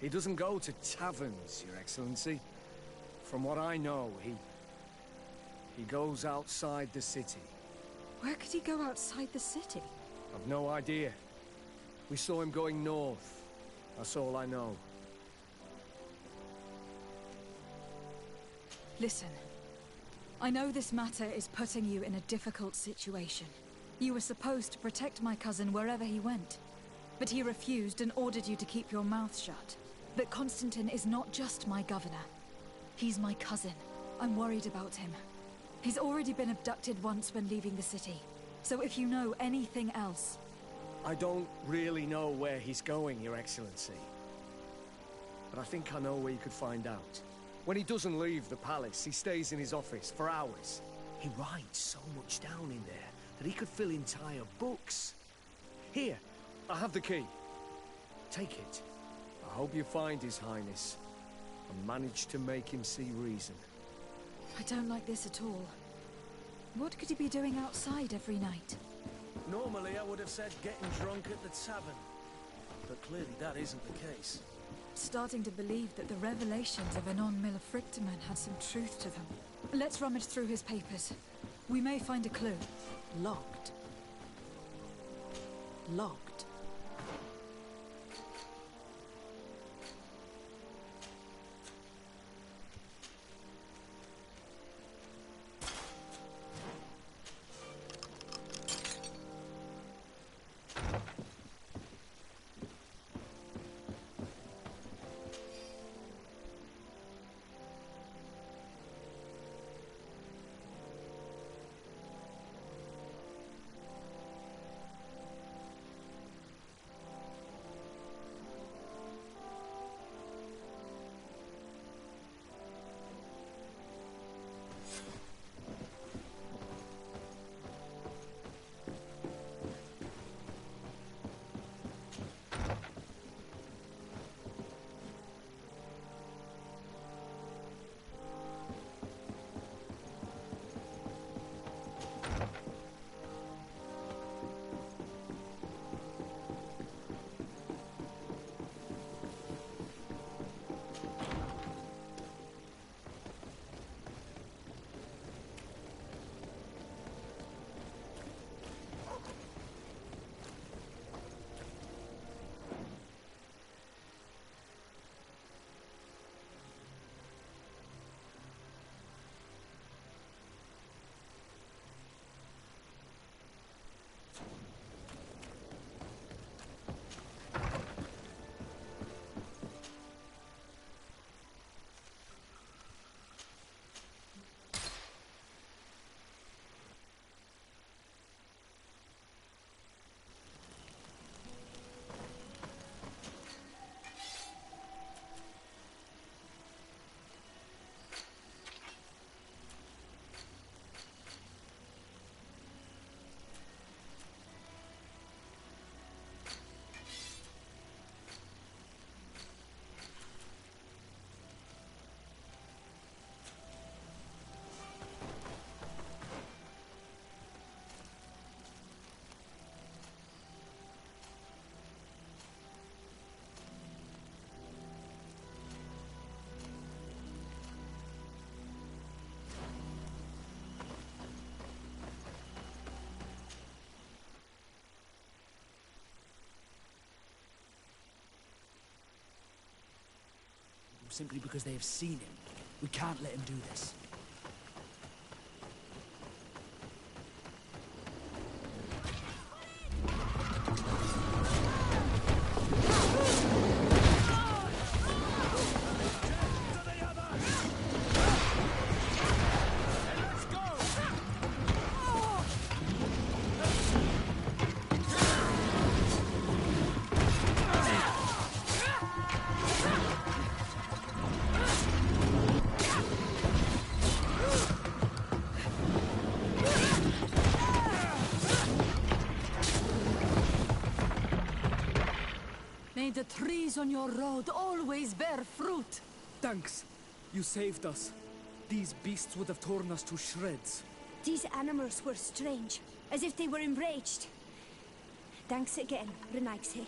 doesn't go to taverns, Your Excellency. From what I know, he goes outside the city. Where could he go outside the city? I've no idea. We saw him going north. That's all I know. Listen. I know this matter is putting you in a difficult situation. You were supposed to protect my cousin wherever he went. But he refused and ordered you to keep your mouth shut. But Constantine is not just my governor. He's my cousin. I'm worried about him. He's already been abducted once when leaving the city. So if you know anything else... I don't really know where he's going, Your Excellency. But I think I know where you could find out. When he doesn't leave the palace, he stays in his office for hours. He writes so much down in there that he could fill entire books. Here, I have the key. Take it. I hope you find His Highness and manage to make him see reason. I don't like this at all. What could he be doing outside every night? Normally I would have said getting drunk at the tavern. But clearly that isn't the case. Starting to believe that the revelations of Anon Millefrictaman had some truth to them. Let's rummage through his papers. We may find a clue. Locked. Locked. Simply because they have seen him. We can't let him do this. May the trees on your road always bear fruit. Thanks. You saved us. these beasts would have torn us to shreds. These animals were strange, as if they were enraged. Thanks again, Renaigse.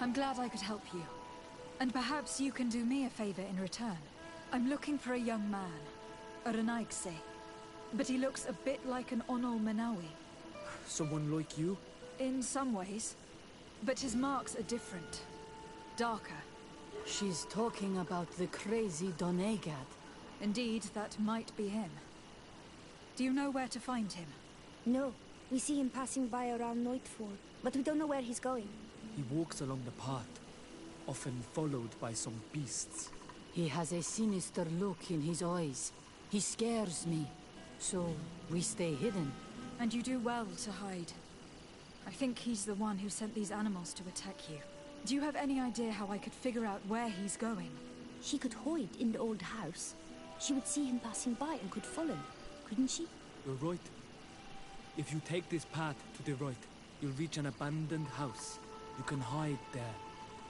I'm glad I could help you. And perhaps you can do me a favor in return. I'm looking for a young man, a Renaigse. But he looks a bit like an Onol Manawi. Someone like you? In some ways. But his marks are different. Darker. She's talking about the crazy Doneigad. Indeed, that might be him. Do you know where to find him? No. We see him passing by around nightfall, but we don't know where he's going. He walks along the path, often followed by some beasts. He has a sinister look in his eyes. He scares me. So, we stay hidden. And you do well to hide. I think he's the one who sent these animals to attack you. Do you have any idea how I could figure out where he's going? She could hide in the old house. She would see him passing by and could follow, couldn't she? You're right. If you take this path to the right, you'll reach an abandoned house. You can hide there.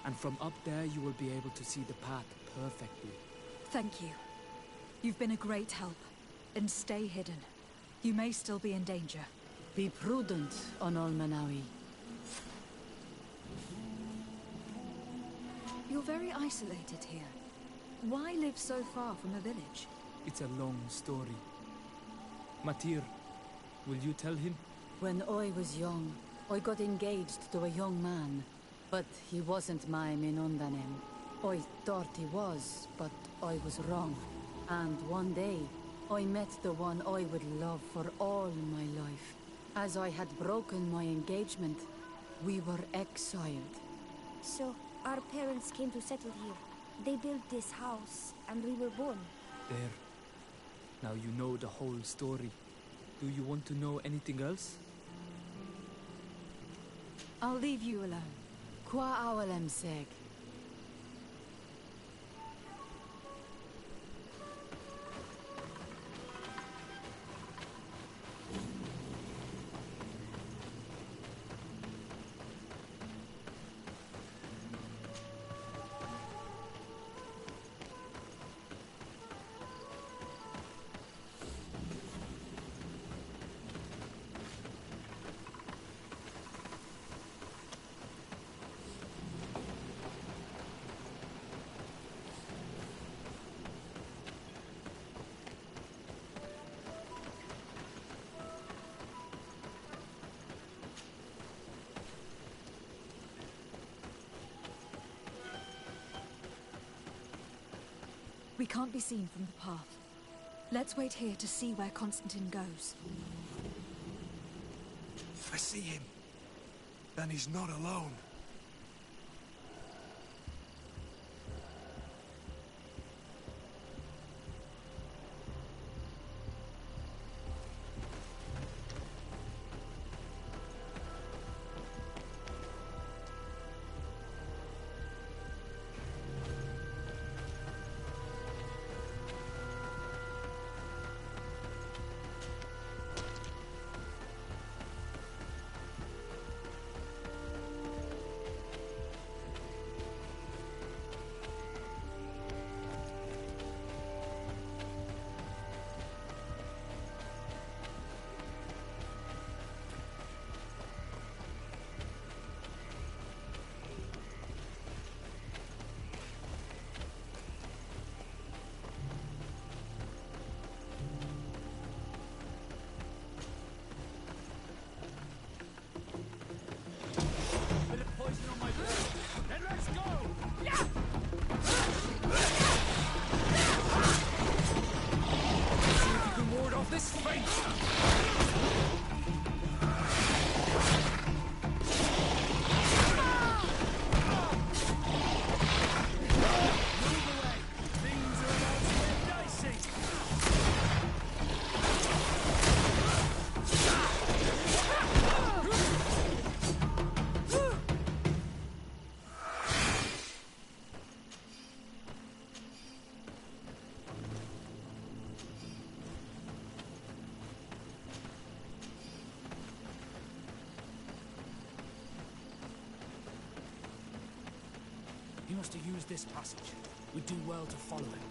And from up there, you will be able to see the path perfectly. Thank you. You've been a great help. And stay hidden. You may still be in danger. Be prudent, Onol Manawi. You're very isolated here. Why live so far from a village? It's a long story. Matir, will you tell him? When I was young, I got engaged to a young man. But he wasn't my Minundanem. I thought he was, but I was wrong. And one day, I met the one I would love for all my life. As I had broken my engagement, we were exiled. So, our parents came to settle here. They built this house, and we were born. There. Now you know the whole story. Do you want to know anything else? I'll leave you alone. Qua awalem seg. We can't be seen from the path. Let's wait here to see where Constantine goes. I see him. Then he's not alone. He must have used this passage. We do well to follow him.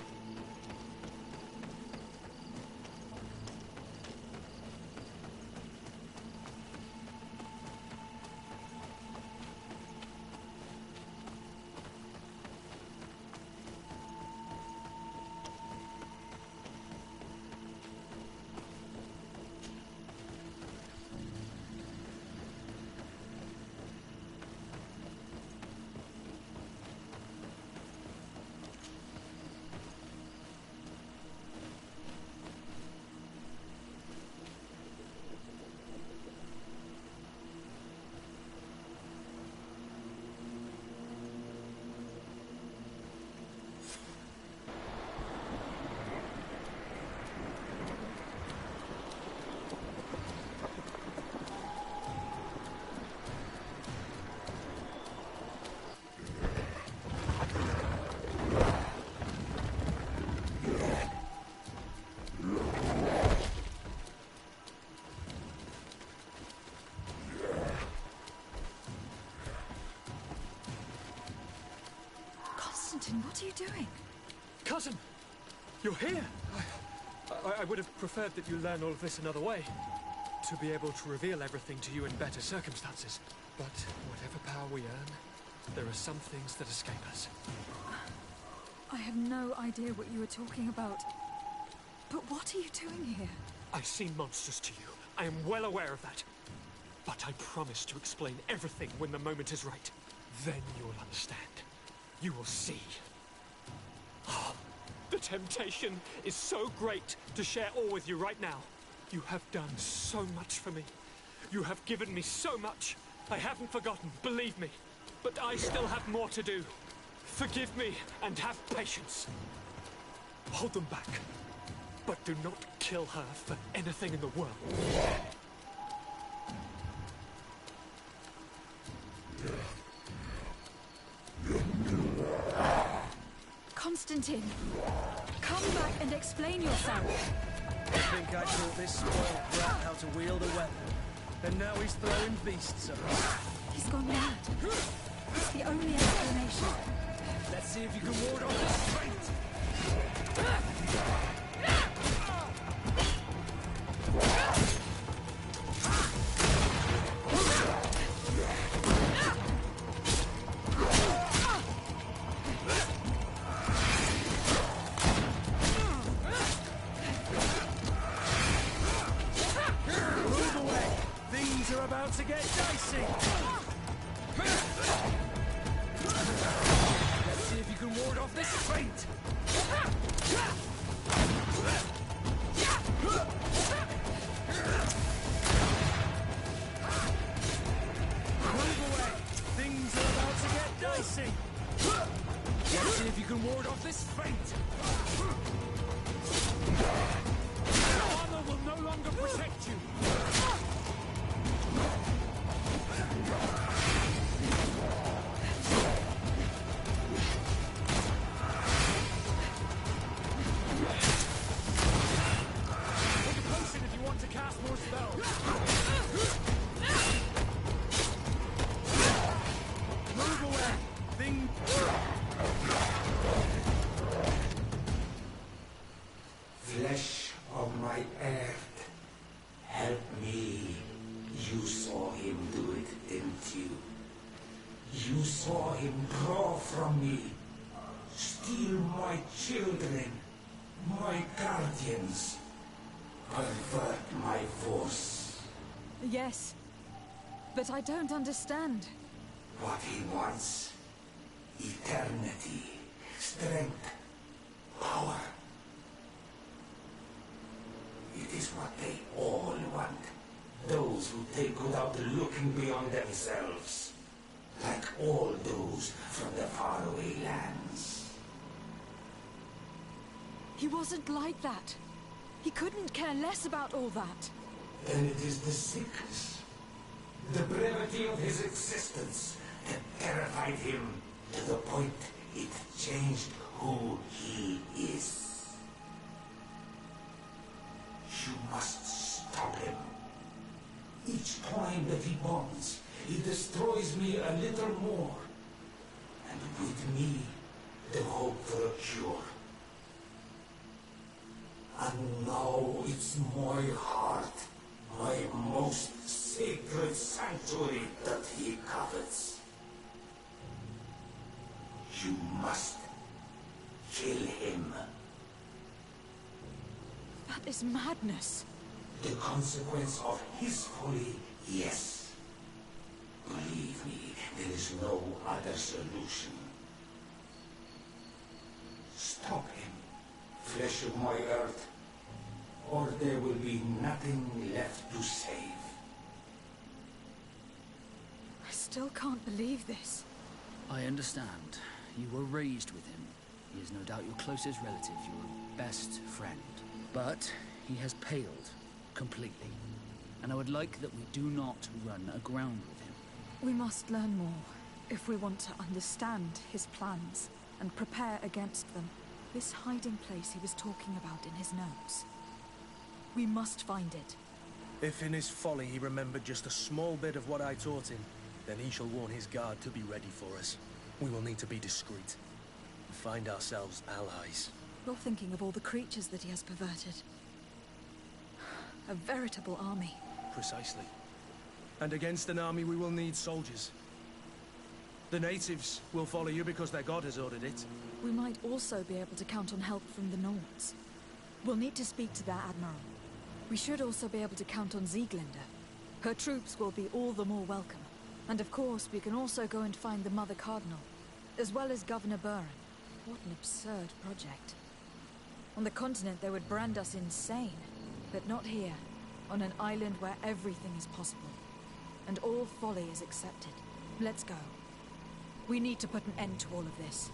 Constantine, what are you doing? Cousin! You're here! I would have preferred that you learn all of this another way. To be able to reveal everything to you in better circumstances. But whatever power we earn, there are some things that escape us. I have no idea what you were talking about. But what are you doing here? I seem monstrous to you. I am well aware of that. But I promise to explain everything when the moment is right. Then you will understand. You will see. Oh, the temptation is so great to share all with you right now. You have done so much for me. You have given me so much. I haven't forgotten, believe me. But I still have more to do. Forgive me and have patience. Hold them back. But do not kill her for anything in the world. Constantine, come back and explain yourself. I think I taught this spoiled brat how to wield a weapon. And now he's throwing beasts at us. He's gone mad. It's the only explanation. Let's see if you can ward off this fate. To get dicey. Let's see if you can ward off this fate. Move away. Things are about to get dicey. Let's see if you can ward off this fate. Your armor will no longer protect you. Flesh of my earth, help me. You saw him do it, didn't you? You saw him draw from me, steal my children, my guardians, pervert my force. Yes, but I don't understand. What he wants, eternity, strength, power. It is what they all want. Those who take without looking beyond themselves. Like all those from the faraway lands. He wasn't like that. He couldn't care less about all that. Then it is the sickness, the brevity of his existence that terrified him to the point it changed who he is. You must stop him. Each time that he bonds, he destroys me a little more. And with me, the hope for a cure. And now it's my heart, my most sacred sanctuary that he covets. You must kill him. That is madness. The consequence of his folly, yes. Believe me, there is no other solution. Stop him, flesh of my earth, or there will be nothing left to save. I still can't believe this. I understand. You were raised with him. He is no doubt your closest relative, your best friend. But he has paled completely. And I would like that we do not run aground with him. We must learn more if we want to understand his plans and prepare against them. This hiding place he was talking about in his notes. We must find it. If in his folly he remembered just a small bit of what I taught him, then he shall warn his guard to be ready for us. We will need to be discreet. find ourselves allies. You're thinking of all the creatures that he has perverted. A veritable army. Precisely. And against an army we will need soldiers. The natives will follow you because their god has ordered it. We might also be able to count on help from the Nords. We'll need to speak to their admiral. We should also be able to count on Sieglinde. Her troops will be all the more welcome. And of course, we can also go and find the Mother Cardinal, as well as Governor Buren. What an absurd project. On the continent, they would brand us insane. But not here, on an island where everything is possible. And all folly is accepted. Let's go. We need to put an end to all of this.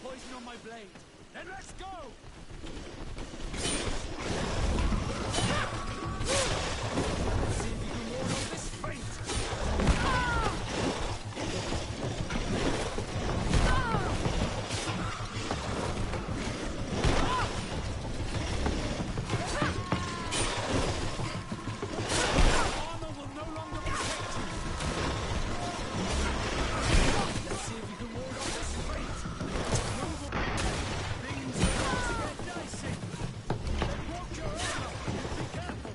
Poison on my blade. Then let's go! See if you can ward off this fate! Armor will no longer protect you! Let's see if you can ward off this fate! Dicey! They broke your armor! Be careful!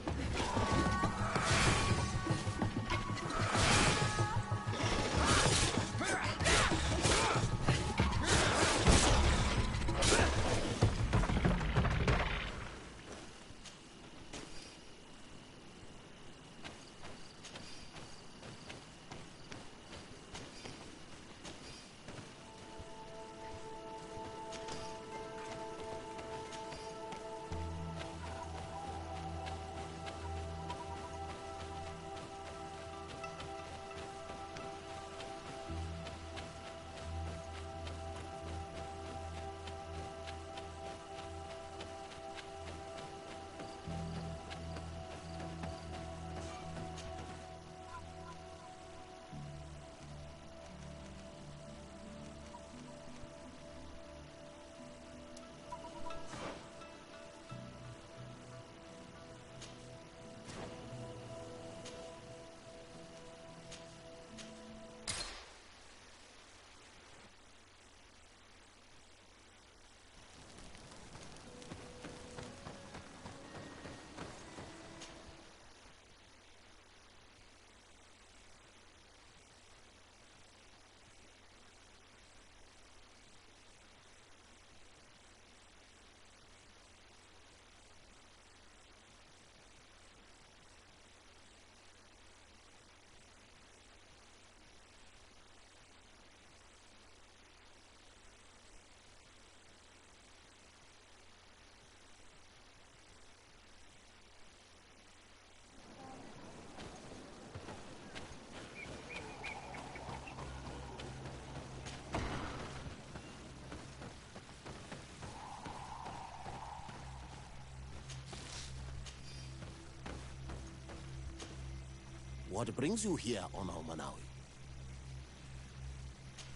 What brings you here on Manawi?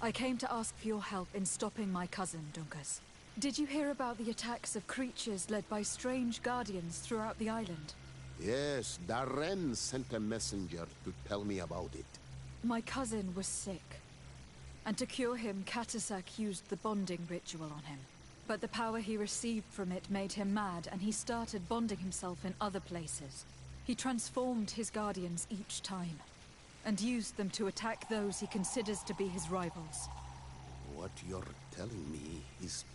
I came to ask for your help in stopping my cousin, Dunkus. Did you hear about the attacks of creatures led by strange guardians throughout the island? Yes, Darren sent a messenger to tell me about it. My cousin was sick. And to cure him, Katasak used the bonding ritual on him. But the power he received from it made him mad, and he started bonding himself in other places. He transformed his guardians each time, and used them to attack those he considers to be his rivals. What you're telling me is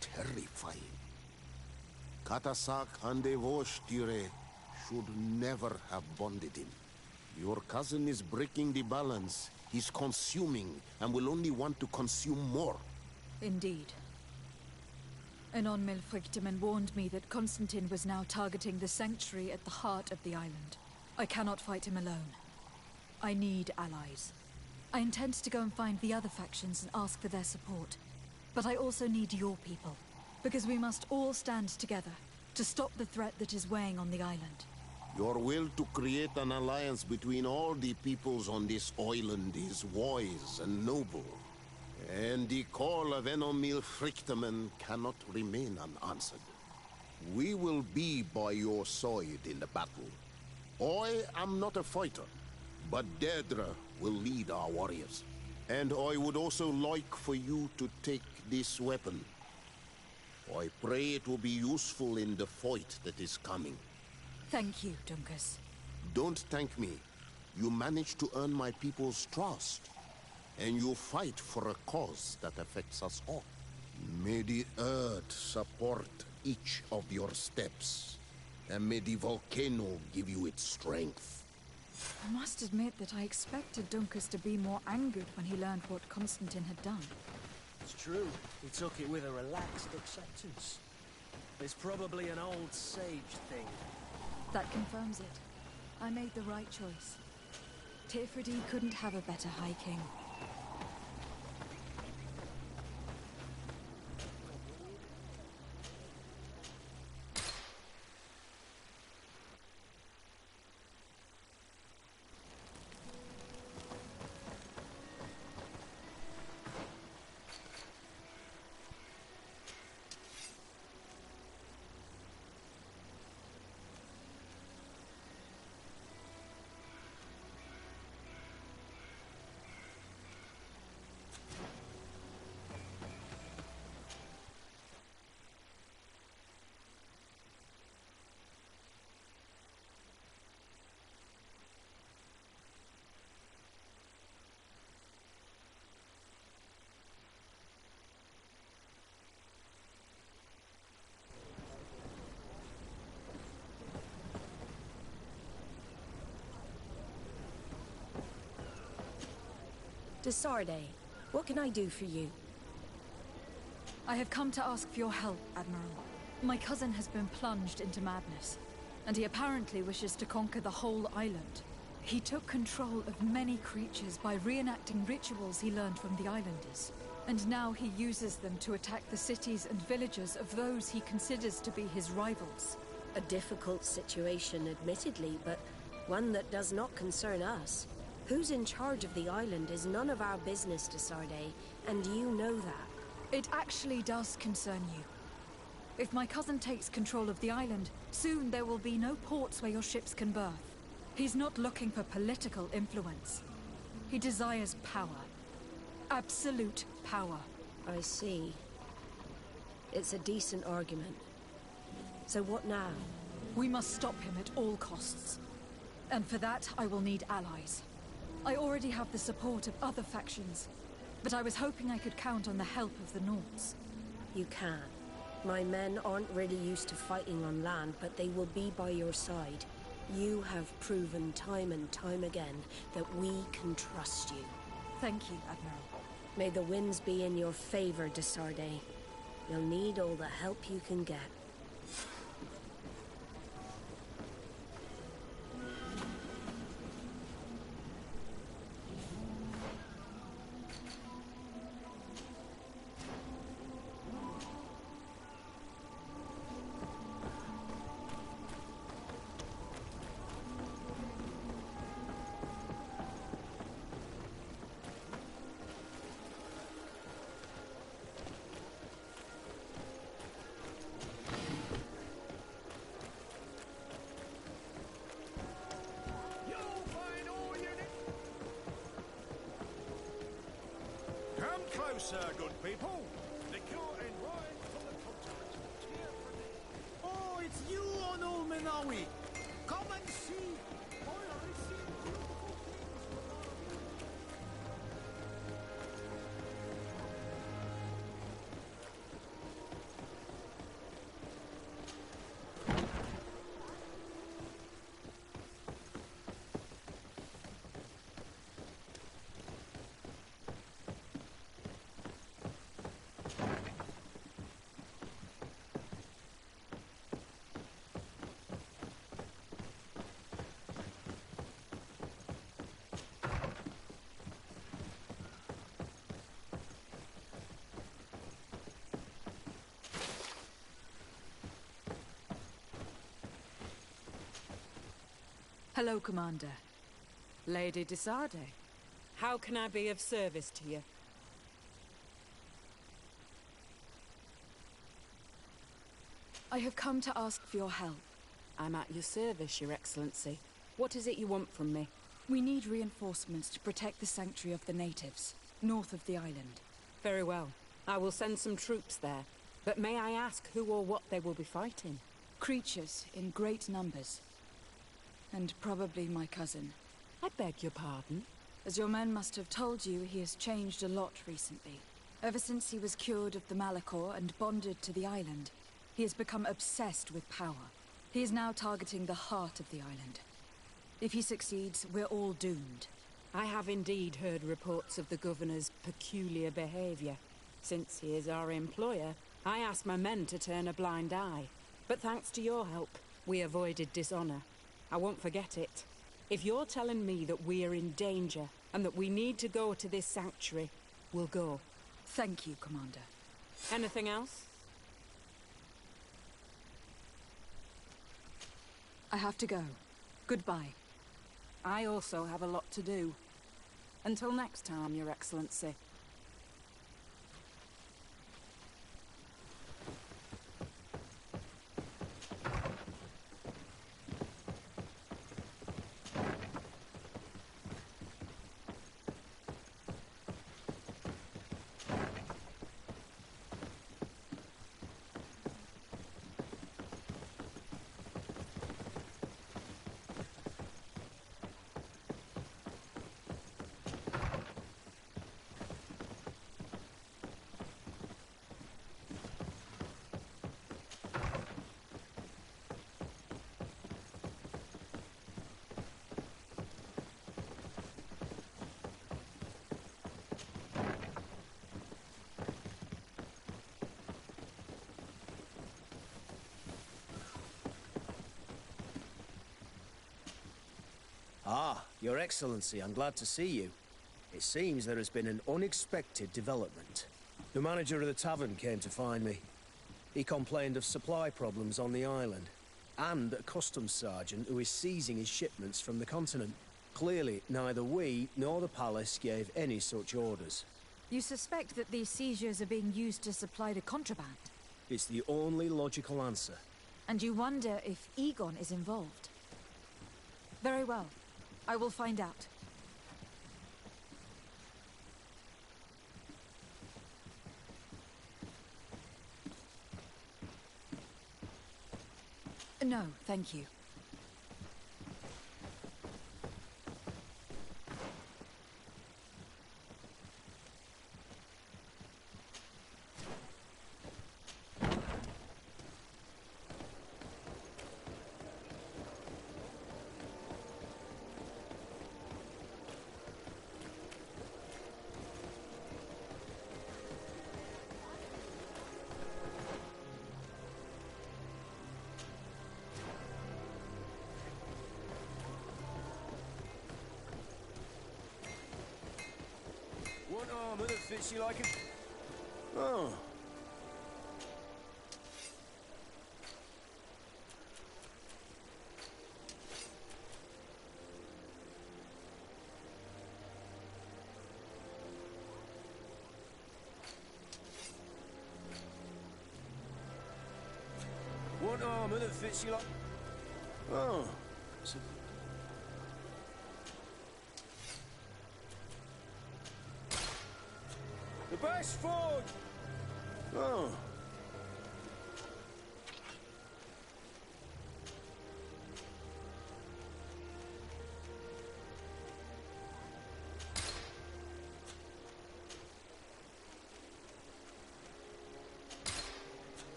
terrifying. Katasak and Devoshtire should never have bonded him. Your cousin is breaking the balance. He's consuming, and will only want to consume more. Indeed. Anon Milfrichteman warned me that Constantine was now targeting the sanctuary at the heart of the island. I cannot fight him alone. I need allies. I intend to go and find the other factions and ask for their support. But I also need your people, because we must all stand together to stop the threat that is weighing on the island. Your will to create an alliance between all the peoples on this island is wise and noble. And the call of Enomil Frichteman cannot remain unanswered. We will be by your side in the battle. I am not a fighter, but Deirdre will lead our warriors. And I would also like for you to take this weapon. I pray it will be useful in the fight that is coming. Thank you, Dunkus. Don't thank me. You managed to earn my people's trust. And you fight for a cause that affects us all. May the earth support each of your steps. And may the volcano give you its strength. I must admit that I expected Dunkus to be more angered when he learned what Constantine had done. It's true. He took it with a relaxed acceptance. It's probably an old sage thing. That confirms it. I made the right choice. Tifridi couldn't have a better High King. Desarde, what can I do for you? I have come to ask for your help, Admiral. My cousin has been plunged into madness, and he apparently wishes to conquer the whole island. He took control of many creatures by reenacting rituals he learned from the islanders, and now he uses them to attack the cities and villages of those he considers to be his rivals. A difficult situation, admittedly, but one that does not concern us. Who's in charge of the island is none of our business, Desarde, and you know that. It actually does concern you. If my cousin takes control of the island, soon there will be no ports where your ships can berth. He's not looking for political influence. He desires power. Absolute power. I see. It's a decent argument. So what now? We must stop him at all costs. And for that, I will need allies. I already have the support of other factions, but I was hoping I could count on the help of the Nords. You can. My men aren't really used to fighting on land, but they will be by your side. You have proven time and time again that we can trust you. Thank you, Admiral. May the winds be in your favor, Desarde. You'll need all the help you can get. closer, good people. The cure and wine from the continent. Here for me. Oh, it's you, Onul Minawi. Come and see. Oh, I see beautiful things from Hello, Commander. Lady Desarde. How can I be of service to you? I have come to ask for your help. I'm at your service, Your Excellency. What is it you want from me? We need reinforcements to protect the sanctuary of the natives, north of the island. Very well. I will send some troops there. But may I ask who or what they will be fighting? Creatures in great numbers. And probably my cousin. I beg your pardon? As your men must have told you, he has changed a lot recently. Ever since he was cured of the Malachor and bonded to the island, he has become obsessed with power. He is now targeting the heart of the island. If he succeeds, we're all doomed. I have indeed heard reports of the Governor's peculiar behavior. Since he is our employer, I asked my men to turn a blind eye. But thanks to your help, we avoided dishonor. I won't forget it. If you're telling me that we are in danger and that we need to go to this sanctuary, we'll go. Thank you, Commander. Anything else? I have to go. Goodbye. I also have a lot to do. Until next time, Your Excellency. Ah, Your Excellency, I'm glad to see you. It seems there has been an unexpected development. The manager of the tavern came to find me. He complained of supply problems on the island, and a customs sergeant who is seizing his shipments from the continent. Clearly, neither we nor the palace gave any such orders. You suspect that these seizures are being used to supply the contraband? It's the only logical answer. And you wonder if Egon is involved? Very well. I will find out. No, thank you. One armor that fits you like a... Oh. One armor that fits you like... Oh. The best forge! Oh.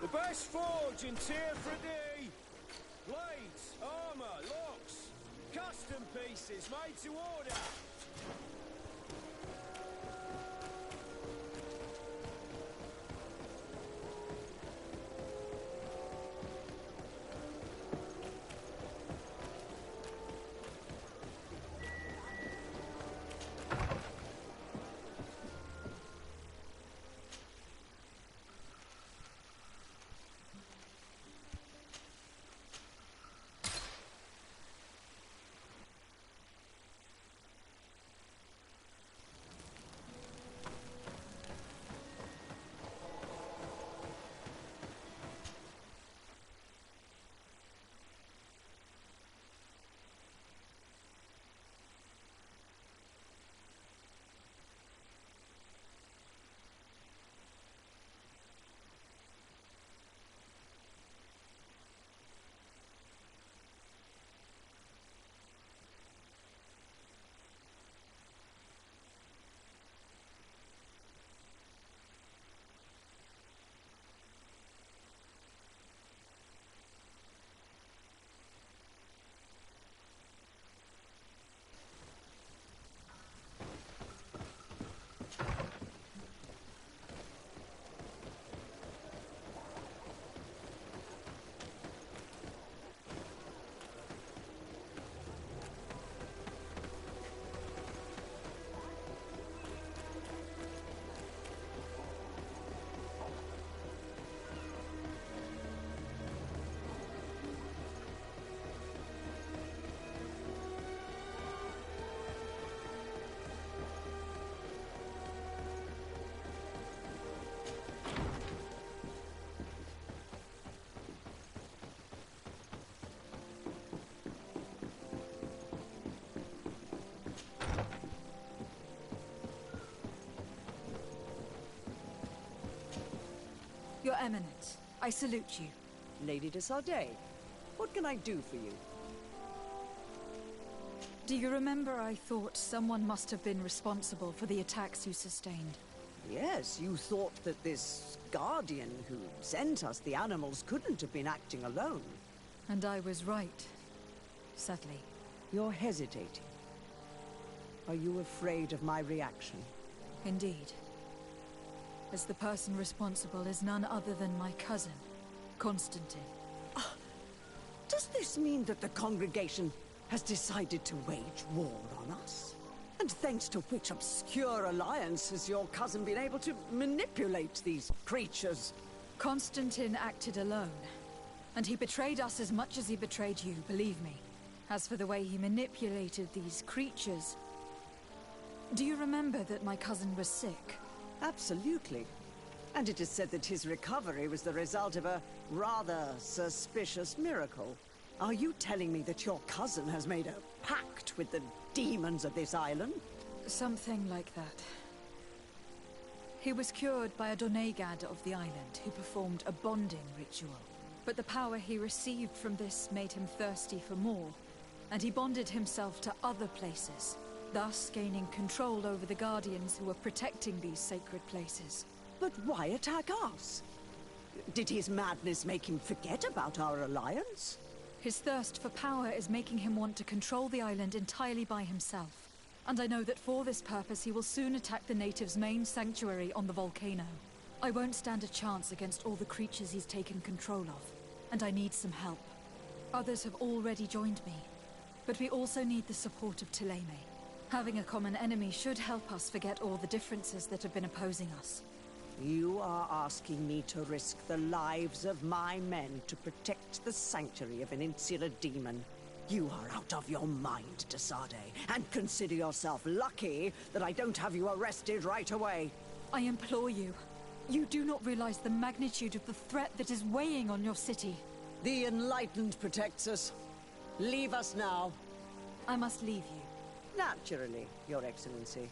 The best forge in Tyr Fradee! Blades, armour, locks, custom pieces made to order! Your Eminence, I salute you. Lady de Sardet, what can I do for you? Do you remember I thought someone must have been responsible for the attacks you sustained? Yes, you thought that this Guardian who sent us the animals couldn't have been acting alone. And I was right. Sadly. You're hesitating. Are you afraid of my reaction? Indeed. As the person responsible is none other than my cousin, Constantine. Does this mean that the congregation has decided to wage war on us? And thanks to which obscure alliance has your cousin been able to manipulate these creatures? Constantine acted alone. And he betrayed us as much as he betrayed you, believe me. As for the way he manipulated these creatures... Do you remember that my cousin was sick? Absolutely. And it is said that his recovery was the result of a rather suspicious miracle. Are you telling me that your cousin has made a pact with the demons of this island? Something like that. He was cured by a Donegad of the island who performed a bonding ritual. But the power he received from this made him thirsty for more, and he bonded himself to other places, thus gaining control over the Guardians who were protecting these sacred places. But why attack us? Did his madness make him forget about our alliance? His thirst for power is making him want to control the island entirely by himself. And I know that for this purpose he will soon attack the natives' main sanctuary on the volcano. I won't stand a chance against all the creatures he's taken control of, and I need some help. Others have already joined me, but we also need the support of Thélème. Having a common enemy should help us forget all the differences that have been opposing us. You are asking me to risk the lives of my men to protect the sanctuary of an insular demon. You are out of your mind, de Sade, and consider yourself lucky that I don't have you arrested right away. I implore you. You do not realize the magnitude of the threat that is weighing on your city. The Enlightened protects us. Leave us now. I must leave you. Naturally, Your Excellency.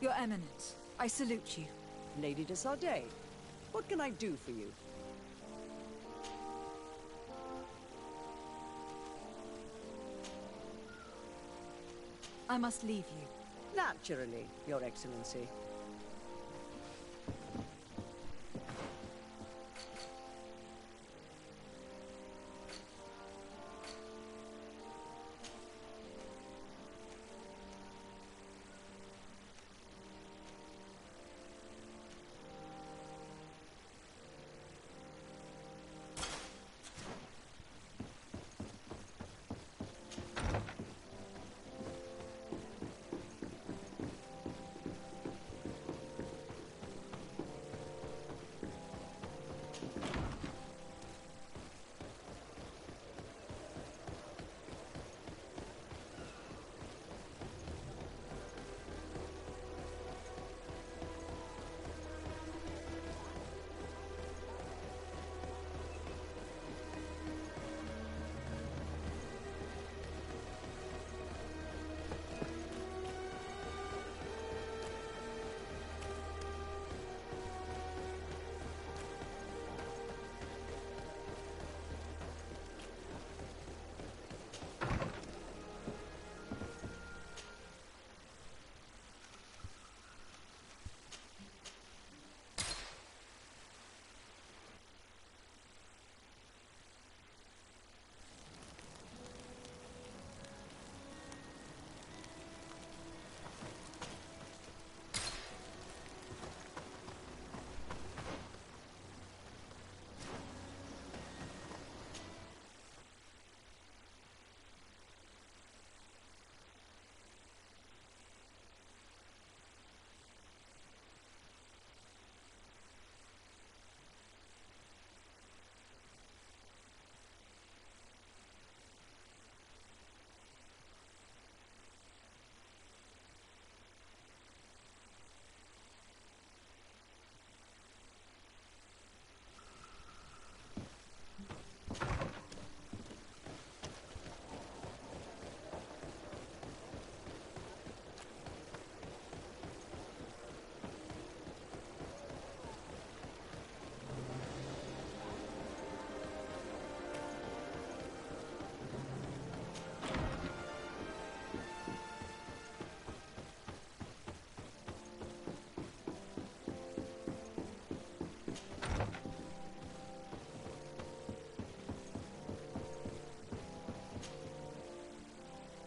Your Eminence, I salute you. Lady de Sade, what can I do for you? I must leave you. Naturally, Your Excellency.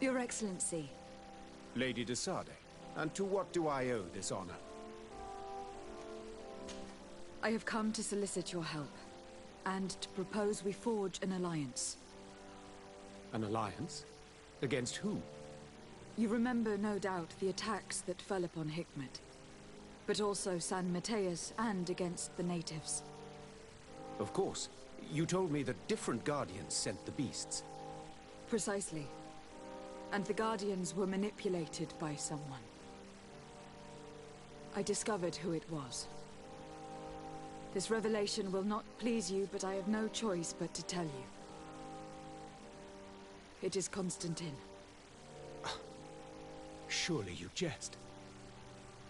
Your Excellency. Lady de Sade, and to what do I owe this honor? I have come to solicit your help, and to propose we forge an alliance. An alliance? Against who? You remember, no doubt, the attacks that fell upon Hikmet, but also San Mateus and against the natives. Of course. You told me that different Guardians sent the beasts. Precisely. And the Guardians were manipulated by someone. I discovered who it was. This revelation will not please you, but I have no choice but to tell you. It is Constantine. Surely you jest.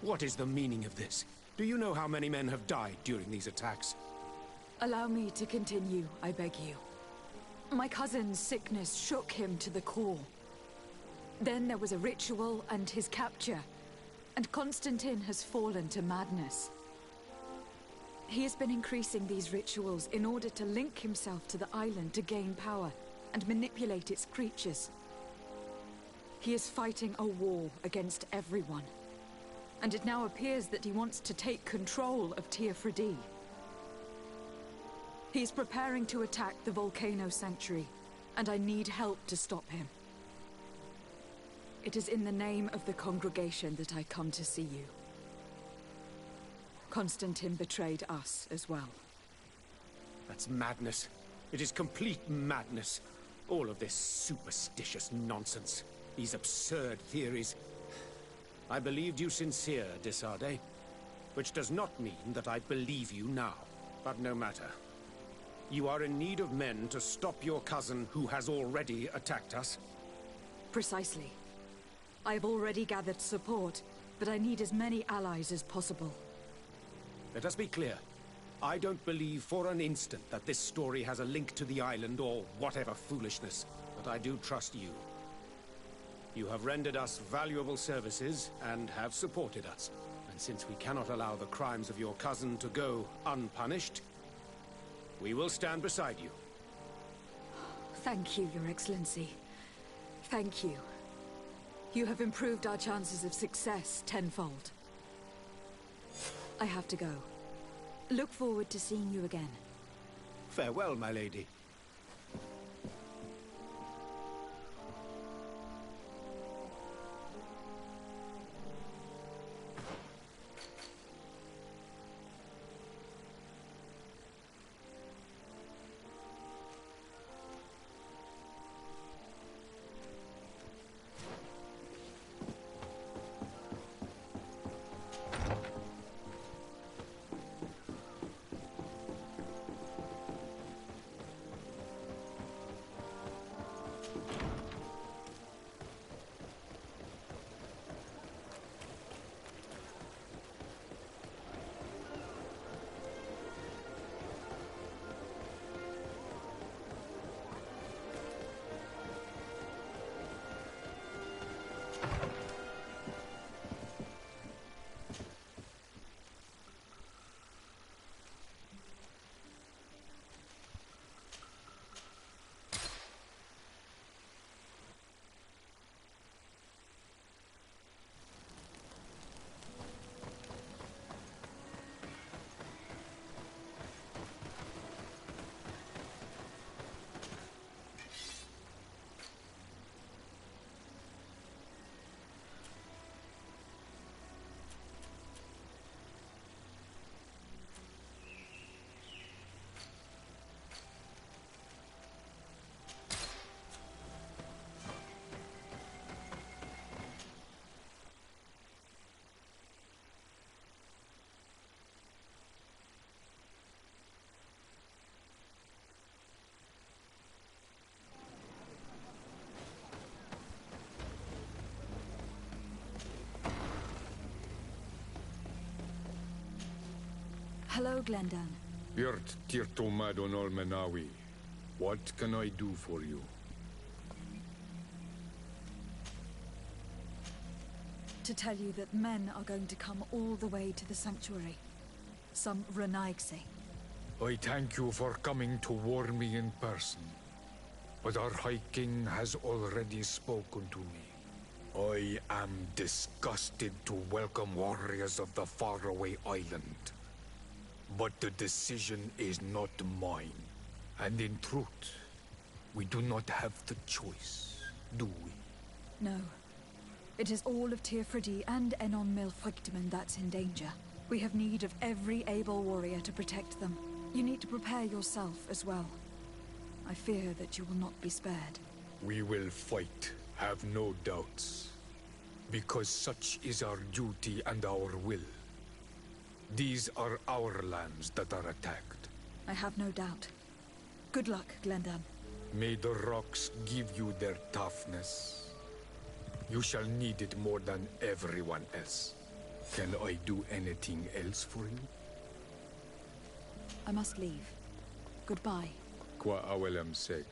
What is the meaning of this? Do you know how many men have died during these attacks? Allow me to continue, I beg you. My cousin's sickness shook him to the core. Then there was a ritual and his capture, and Constantine has fallen to madness. He has been increasing these rituals in order to link himself to the island to gain power. and manipulate its creatures. He is fighting a war against everyone. And it now appears that he wants to take control of Teofredi. He's preparing to attack the Volcano Sanctuary, and I need help to stop him. It is in the name of the congregation that I come to see you. Constantine betrayed us as well. That's madness. It is complete madness. All of this superstitious nonsense. These absurd theories. I believed you sincere, de Sardet, which does not mean that I believe you now. But no matter. You are in need of men to stop your cousin who has already attacked us. Precisely. I have already gathered support, but I need as many allies as possible. Let us be clear. I don't believe for an instant that this story has a link to the island or whatever foolishness, but I do trust you. You have rendered us valuable services and have supported us. And since we cannot allow the crimes of your cousin to go unpunished, we will stand beside you. Thank you, Your Excellency. Thank you. You have improved our chances of success tenfold. I have to go. Look forward to seeing you again. Farewell, my lady. Hello, Glendan. Yurt Tirtomadon Olmenawi. What can I do for you? To tell you that men are going to come all the way to the sanctuary. Some Renaigse. I thank you for coming to warn me in person. But our High King has already spoken to me. I am disgusted to welcome warriors of the faraway island. But the decision is not mine. And in truth, we do not have the choice, do we? No. It is all of Teofredi and Enon Milfrictimen that's in danger. We have need of every able warrior to protect them. You need to prepare yourself as well. I fear that you will not be spared. We will fight, have no doubts. Because such is our duty and our will. These are our lands that are attacked. I have no doubt. Good luck, Glendan. May the rocks give you their toughness. You shall need it more than everyone else. Can I do anything else for you? I must leave. Goodbye. Qua awelem seg.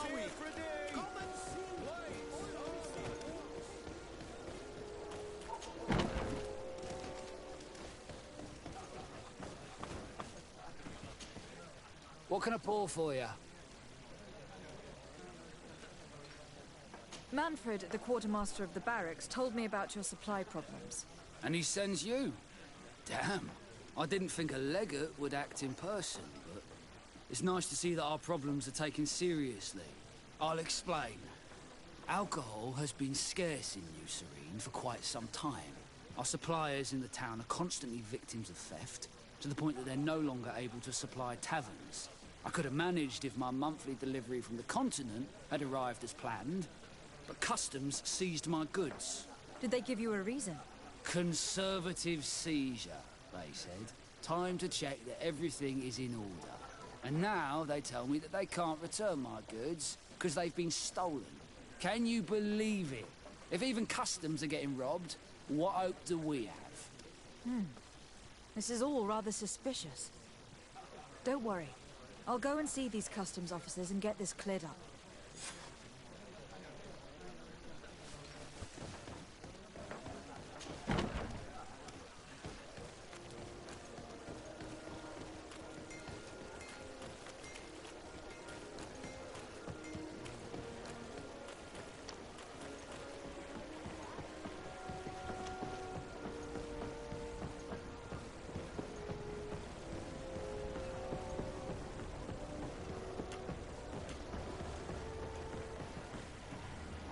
are we? Come and see. What can I pour for you? Manfred, the quartermaster of the barracks, told me about your supply problems. And he sends you? Damn. I didn't think a legate would act in person, but it's nice to see that our problems are taken seriously. I'll explain. Alcohol has been scarce in New Serene for quite some time. Our suppliers in the town are constantly victims of theft, to the point that they're no longer able to supply taverns. I could have managed if my monthly delivery from the continent had arrived as planned, but customs seized my goods. Did they give you a reason? Conservative seizure, they said. Time to check that everything is in order. And now they tell me that they can't return my goods because they've been stolen. Can you believe it? If even customs are getting robbed, what hope do we have? This is all rather suspicious. Don't worry. I'll go and see these customs officers and get this cleared up.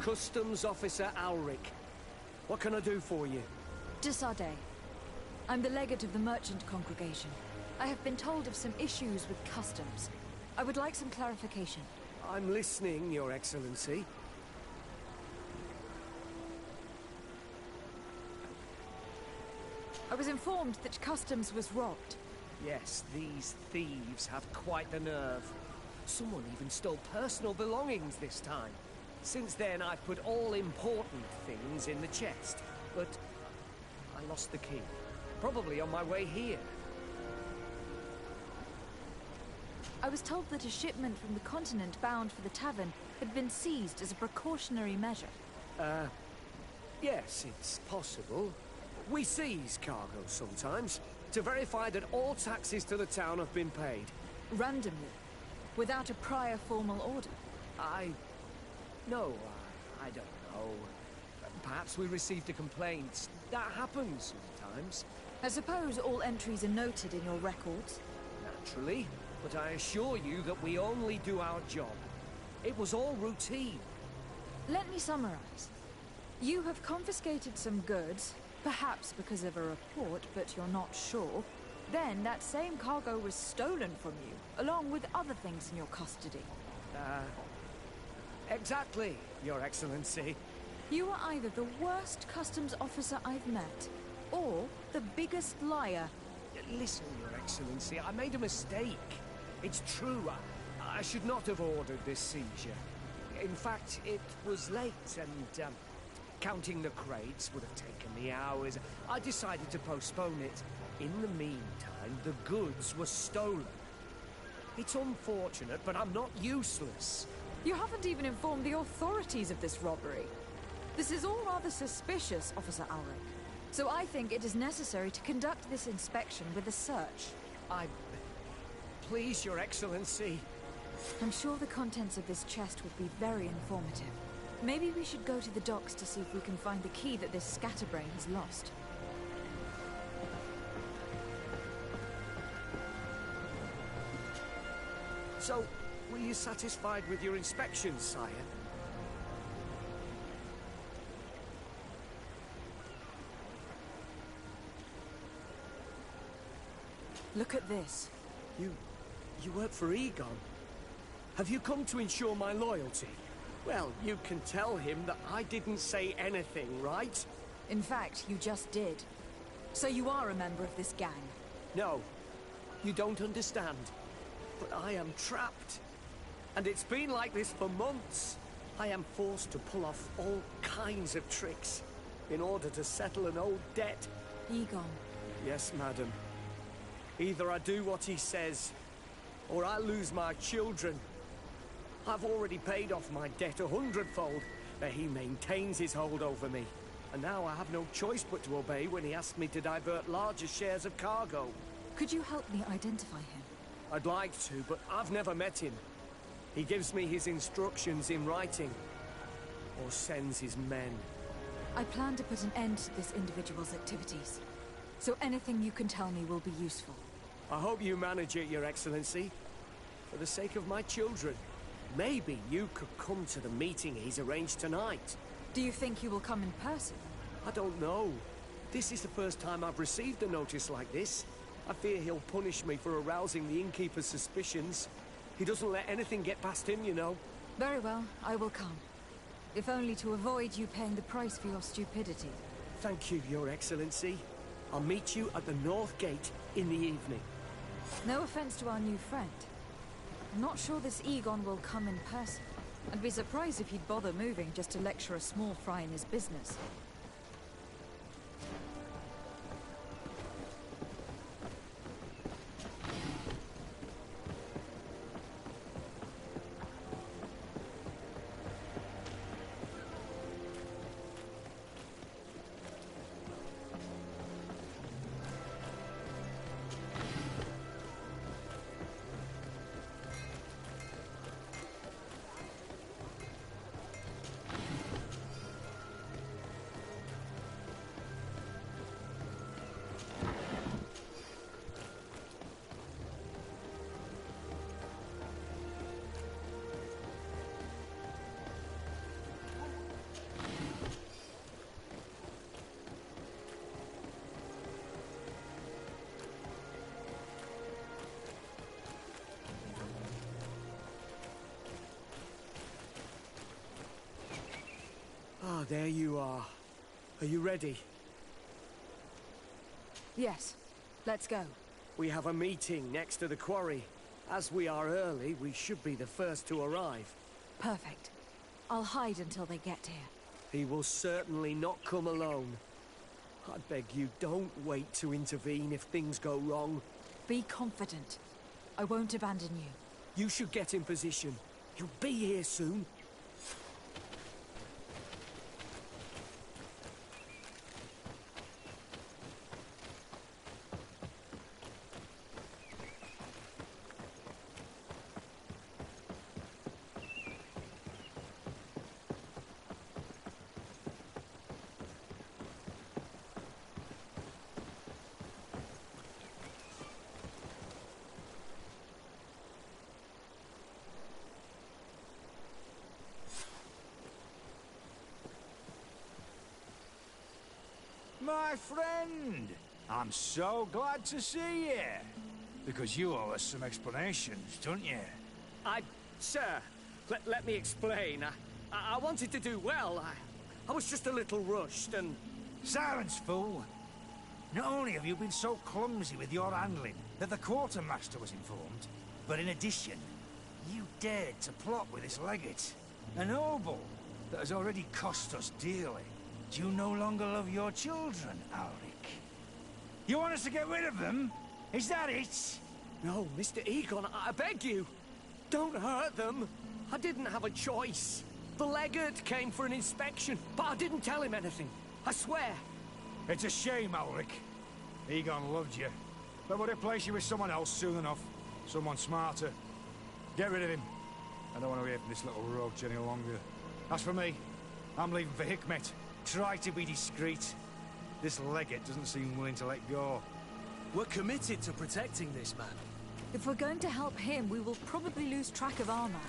Customs Officer Alric. What can I do for you? De Sardet. I'm the legate of the merchant congregation. I have been told of some issues with customs. I would like some clarification. I'm listening, Your Excellency. I was informed that customs was robbed. Yes, these thieves have quite the nerve. Someone even stole personal belongings this time. Since then, I've put all important things in the chest, but I lost the key. Probably on my way here. I was told that a shipment from the continent bound for the tavern had been seized as a precautionary measure. Yes, it's possible. We seize cargo sometimes, to verify that all taxes to the town have been paid. Randomly, without a prior formal order. No, I don't know. Perhaps we received a complaint. That happens sometimes. I suppose all entries are noted in your records? Naturally, but I assure you that we only do our job. It was all routine. Let me summarize. You have confiscated some goods, perhaps because of a report, but you're not sure. Then that same cargo was stolen from you, along with other things in your custody. Exactly, Your Excellency. You are either the worst customs officer I've met, or the biggest liar. Listen, Your Excellency, I made a mistake. It's true, I should not have ordered this seizure. In fact, it was late, and counting the crates would have taken me hours. I decided to postpone it. In the meantime, the goods were stolen. It's unfortunate, but I'm not useless. You haven't even informed the authorities of this robbery. This is all rather suspicious, Officer Alric. So I think it is necessary to conduct this inspection with a search. Please, Your Excellency. I'm sure the contents of this chest would be very informative. Maybe we should go to the docks to see if we can find the key that this scatterbrain has lost. So, were you satisfied with your inspection, sire? Look at this. You work for Egon. Have you come to ensure my loyalty? Well, you can tell him that I didn't say anything, right? In fact, you just did. So you are a member of this gang? No, you don't understand. But I am trapped. And it's been like this for months. I am forced to pull off all kinds of tricks in order to settle an old debt. Egon. Yes, madam. Either I do what he says, or I lose my children. I've already paid off my debt 100-fold, but he maintains his hold over me. And now I have no choice but to obey when he asks me to divert larger shares of cargo. Could you help me identify him? I'd like to, but I've never met him. He gives me his instructions in writing, or sends his men. I plan to put an end to this individual's activities, so anything you can tell me will be useful. I hope you manage it, Your Excellency. For the sake of my children, maybe you could come to the meeting he's arranged tonight. Do you think he will come in person? I don't know. This is the first time I've received a notice like this. I fear he'll punish me for arousing the innkeeper's suspicions. He doesn't let anything get past him, you know. Very well, I will come. If only to avoid you paying the price for your stupidity. Thank you, Your Excellency. I'll meet you at the North Gate in the evening. No offense to our new friend. I'm not sure this Egon will come in person. I'd be surprised if he'd bother moving just to lecture a small fry in his business. Ah, there you are. Are you ready? Yes. Let's go. We have a meeting next to the quarry. As we are early, we should be the first to arrive. Perfect. I'll hide until they get here. He will certainly not come alone. I beg you, don't wait to intervene if things go wrong. Be confident. I won't abandon you. You should get in position. He'll be here soon. My friend, I'm so glad to see you. Because you owe us some explanations, don't you? Sir, let me explain. I wanted to do well. I was just a little rushed and... Silence, fool. Not only have you been so clumsy with your handling that the quartermaster was informed, but in addition, you dared to plot with this legate. A noble that has already cost us dearly. Do you no longer love your children, Alric? You want us to get rid of them? Is that it? No, Mr. Egon, I beg you. Don't hurt them. I didn't have a choice. The legate came for an inspection, but I didn't tell him anything. I swear. It's a shame, Alric. Egon loved you, but would have placed you with someone else soon enough. Someone smarter. Get rid of him. I don't want to hear from this little roach any longer. As for me, I'm leaving for Hikmet. Try to be discreet. This legate doesn't seem willing to let go. We're committed to protecting this man. If we're going to help him, we will probably lose track of our man.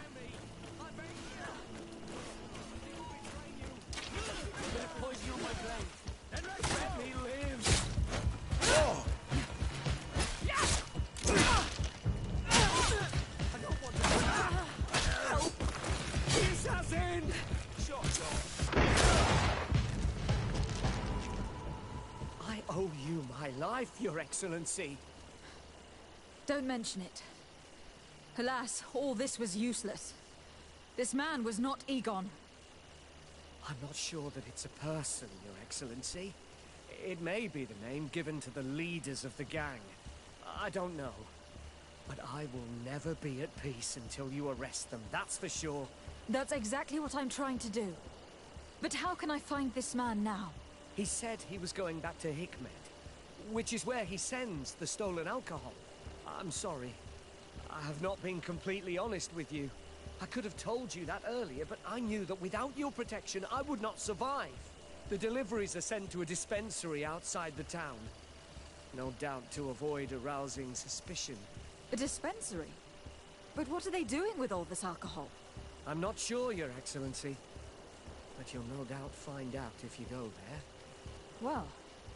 Poison on my blade. And let me live. Oh! I don't want to help. Assassin! Shot off. I owe you my life, Your Excellency. Don't mention it. Alas, all this was useless. This man was not Egon. I'm not sure that it's a person, Your Excellency. It may be the name given to the leaders of the gang. I don't know. But I will never be at peace until you arrest them, that's for sure. That's exactly what I'm trying to do. But how can I find this man now? He said he was going back to Hikmet, which is where he sends the stolen alcohol. I'm sorry. I have not been completely honest with you. I could have told you that earlier, but I knew that without your protection, I would not survive. The deliveries are sent to a dispensary outside the town. No doubt to avoid arousing suspicion. A dispensary? But what are they doing with all this alcohol? I'm not sure, Your Excellency. But you'll no doubt find out if you go there. Well,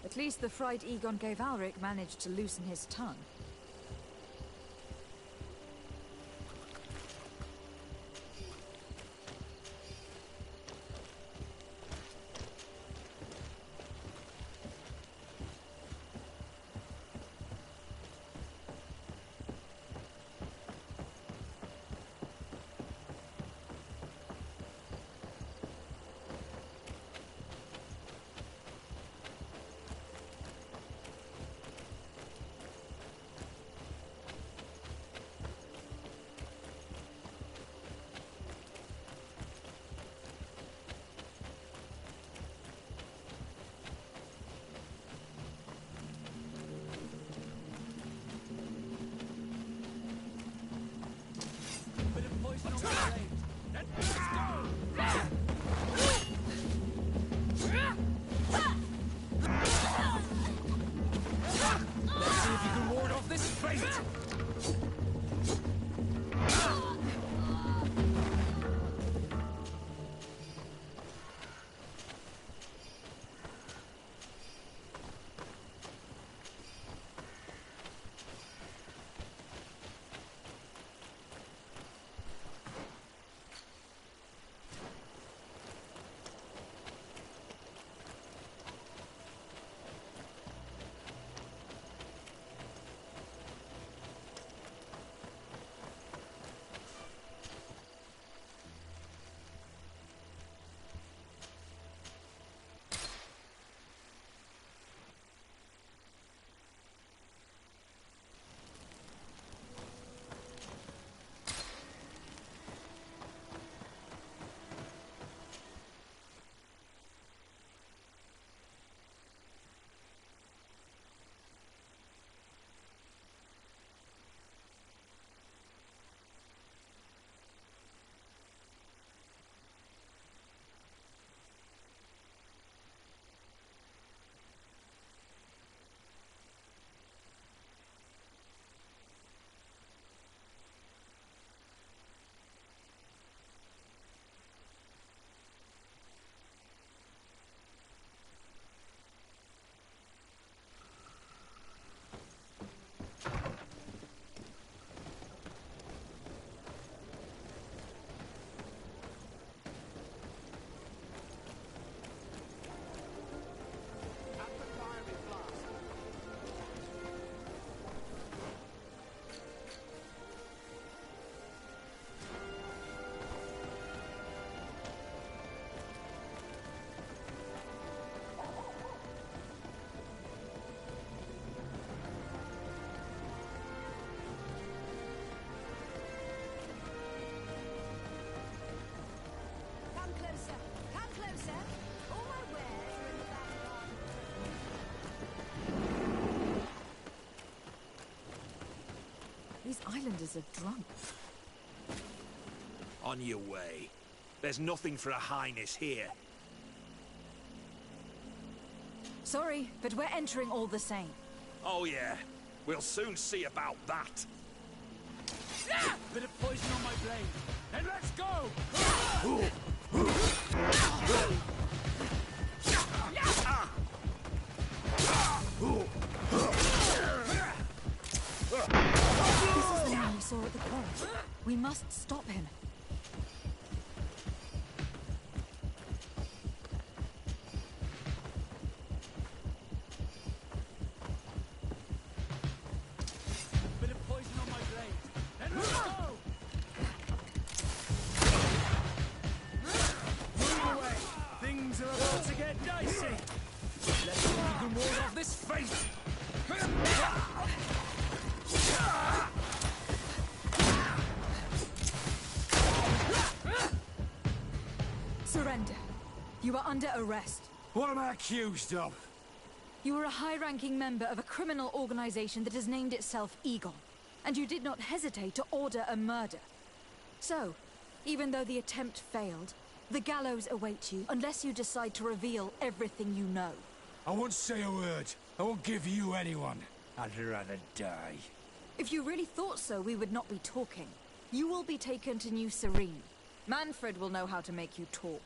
at least the fright Egon gave Alric managed to loosen his tongue. These islanders are drunk. On your way. There's nothing for a highness here. Sorry, but we're entering all the same. Oh yeah, we'll soon see about that. Bit of poison on my blade. And let's go! This is the man we saw at the quarry. We must stop him. Bit of poison on my blade. And let's go! Move away! You are under arrest. What am I accused of? You are a high-ranking member of a criminal organization that has named itself Egon, and you did not hesitate to order a murder. So, even though the attempt failed, the gallows awaits you unless you decide to reveal everything you know. I won't say a word. I won't give you anyone. I'd rather die. If you really thought so, we would not be talking. You will be taken to New Serene. Manfred will know how to make you talk.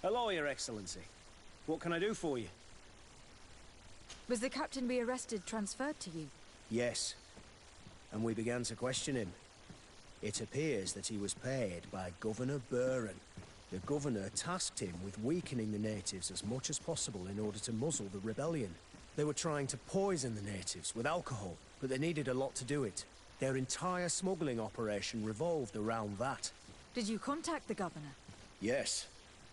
Hello, Your Excellency. What can I do for you? Was the captain we arrested transferred to you? Yes. And we began to question him. It appears that he was paid by Governor Buren. The governor tasked him with weakening the natives as much as possible in order to muzzle the rebellion. They were trying to poison the natives with alcohol, but they needed a lot to do it. Their entire smuggling operation revolved around that. Did you contact the governor? Yes.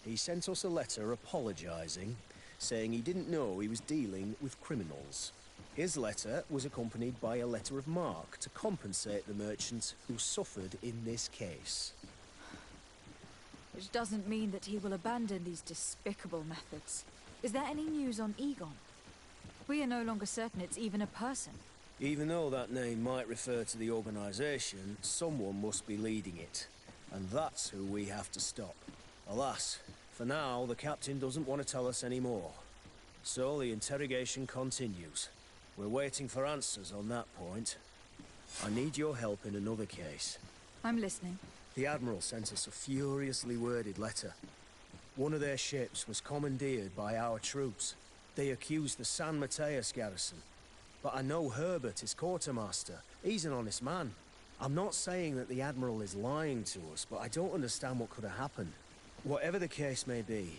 He sent us a letter apologizing, saying he didn't know he was dealing with criminals. His letter was accompanied by a letter of marque to compensate the merchants who suffered in this case. Which doesn't mean that he will abandon these despicable methods. Is there any news on Egon? We are no longer certain it's even a person. Even though that name might refer to the organization, someone must be leading it. And that's who we have to stop. Alas, for now, the captain doesn't want to tell us any more. So the interrogation continues. We're waiting for answers on that point. I need your help in another case. I'm listening. The Admiral sent us a furiously worded letter. One of their ships was commandeered by our troops. They accused the San Mateus garrison. But I know Herbert is quartermaster. He's an honest man. I'm not saying that the Admiral is lying to us, but I don't understand what could have happened. Whatever the case may be,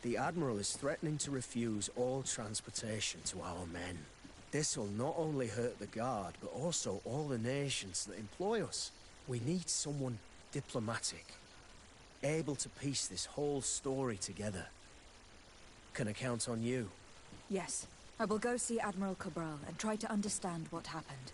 the Admiral is threatening to refuse all transportation to our men. This will not only hurt the Guard, but also all the nations that employ us. We need someone diplomatic, able to piece this whole story together. Can I count on you? Yes. I will go see Admiral Cabral and try to understand what happened.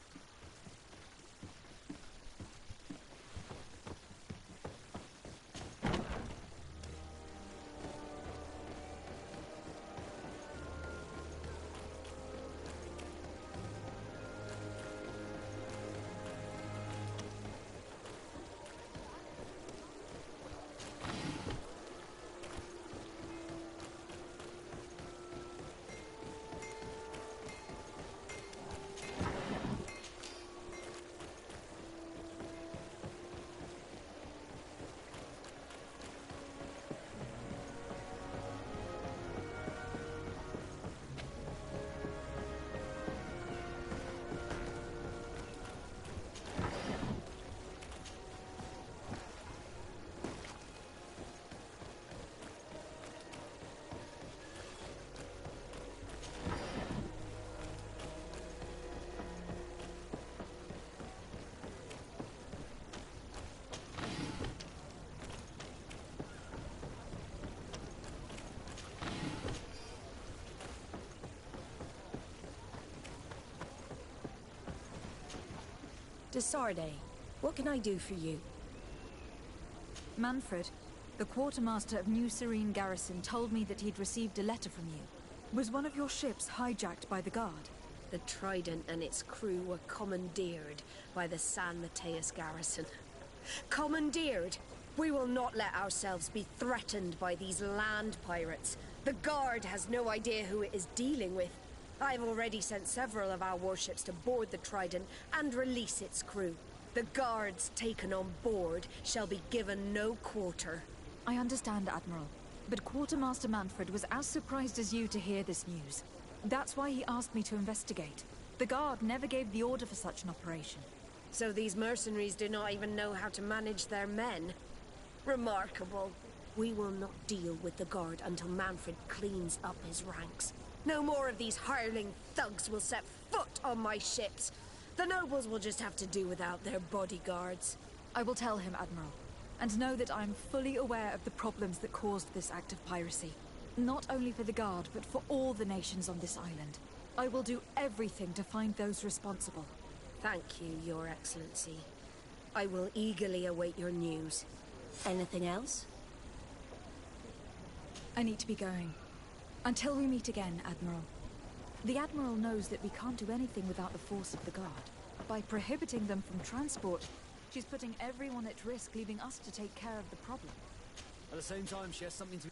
De Sardet, what can I do for you? Manfred, the quartermaster of New Serene Garrison told me that he'd received a letter from you. Was one of your ships hijacked by the Guard? The Trident and its crew were commandeered by the San Mateus Garrison. Commandeered? We will not let ourselves be threatened by these land pirates. The Guard has no idea who it is dealing with. I've already sent several of our warships to board the Trident and release its crew. The Guards taken on board shall be given no quarter. I understand, Admiral. But Quartermaster Manfred was as surprised as you to hear this news. That's why he asked me to investigate. The Guard never gave the order for such an operation. So these mercenaries do not even know how to manage their men? Remarkable. We will not deal with the Guard until Manfred cleans up his ranks. No more of these hireling thugs will set foot on my ships. The nobles will just have to do without their bodyguards. I will tell him, Admiral. And know that I am fully aware of the problems that caused this act of piracy. Not only for the Guard, but for all the nations on this island. I will do everything to find those responsible. Thank you, Your Excellency. I will eagerly await your news. Anything else? I need to be going. Until we meet again, Admiral. The Admiral knows that we can't do anything without the force of the Guard. By prohibiting them from transport, she's putting everyone at risk, leaving us to take care of the problem. At the same time, she has something to...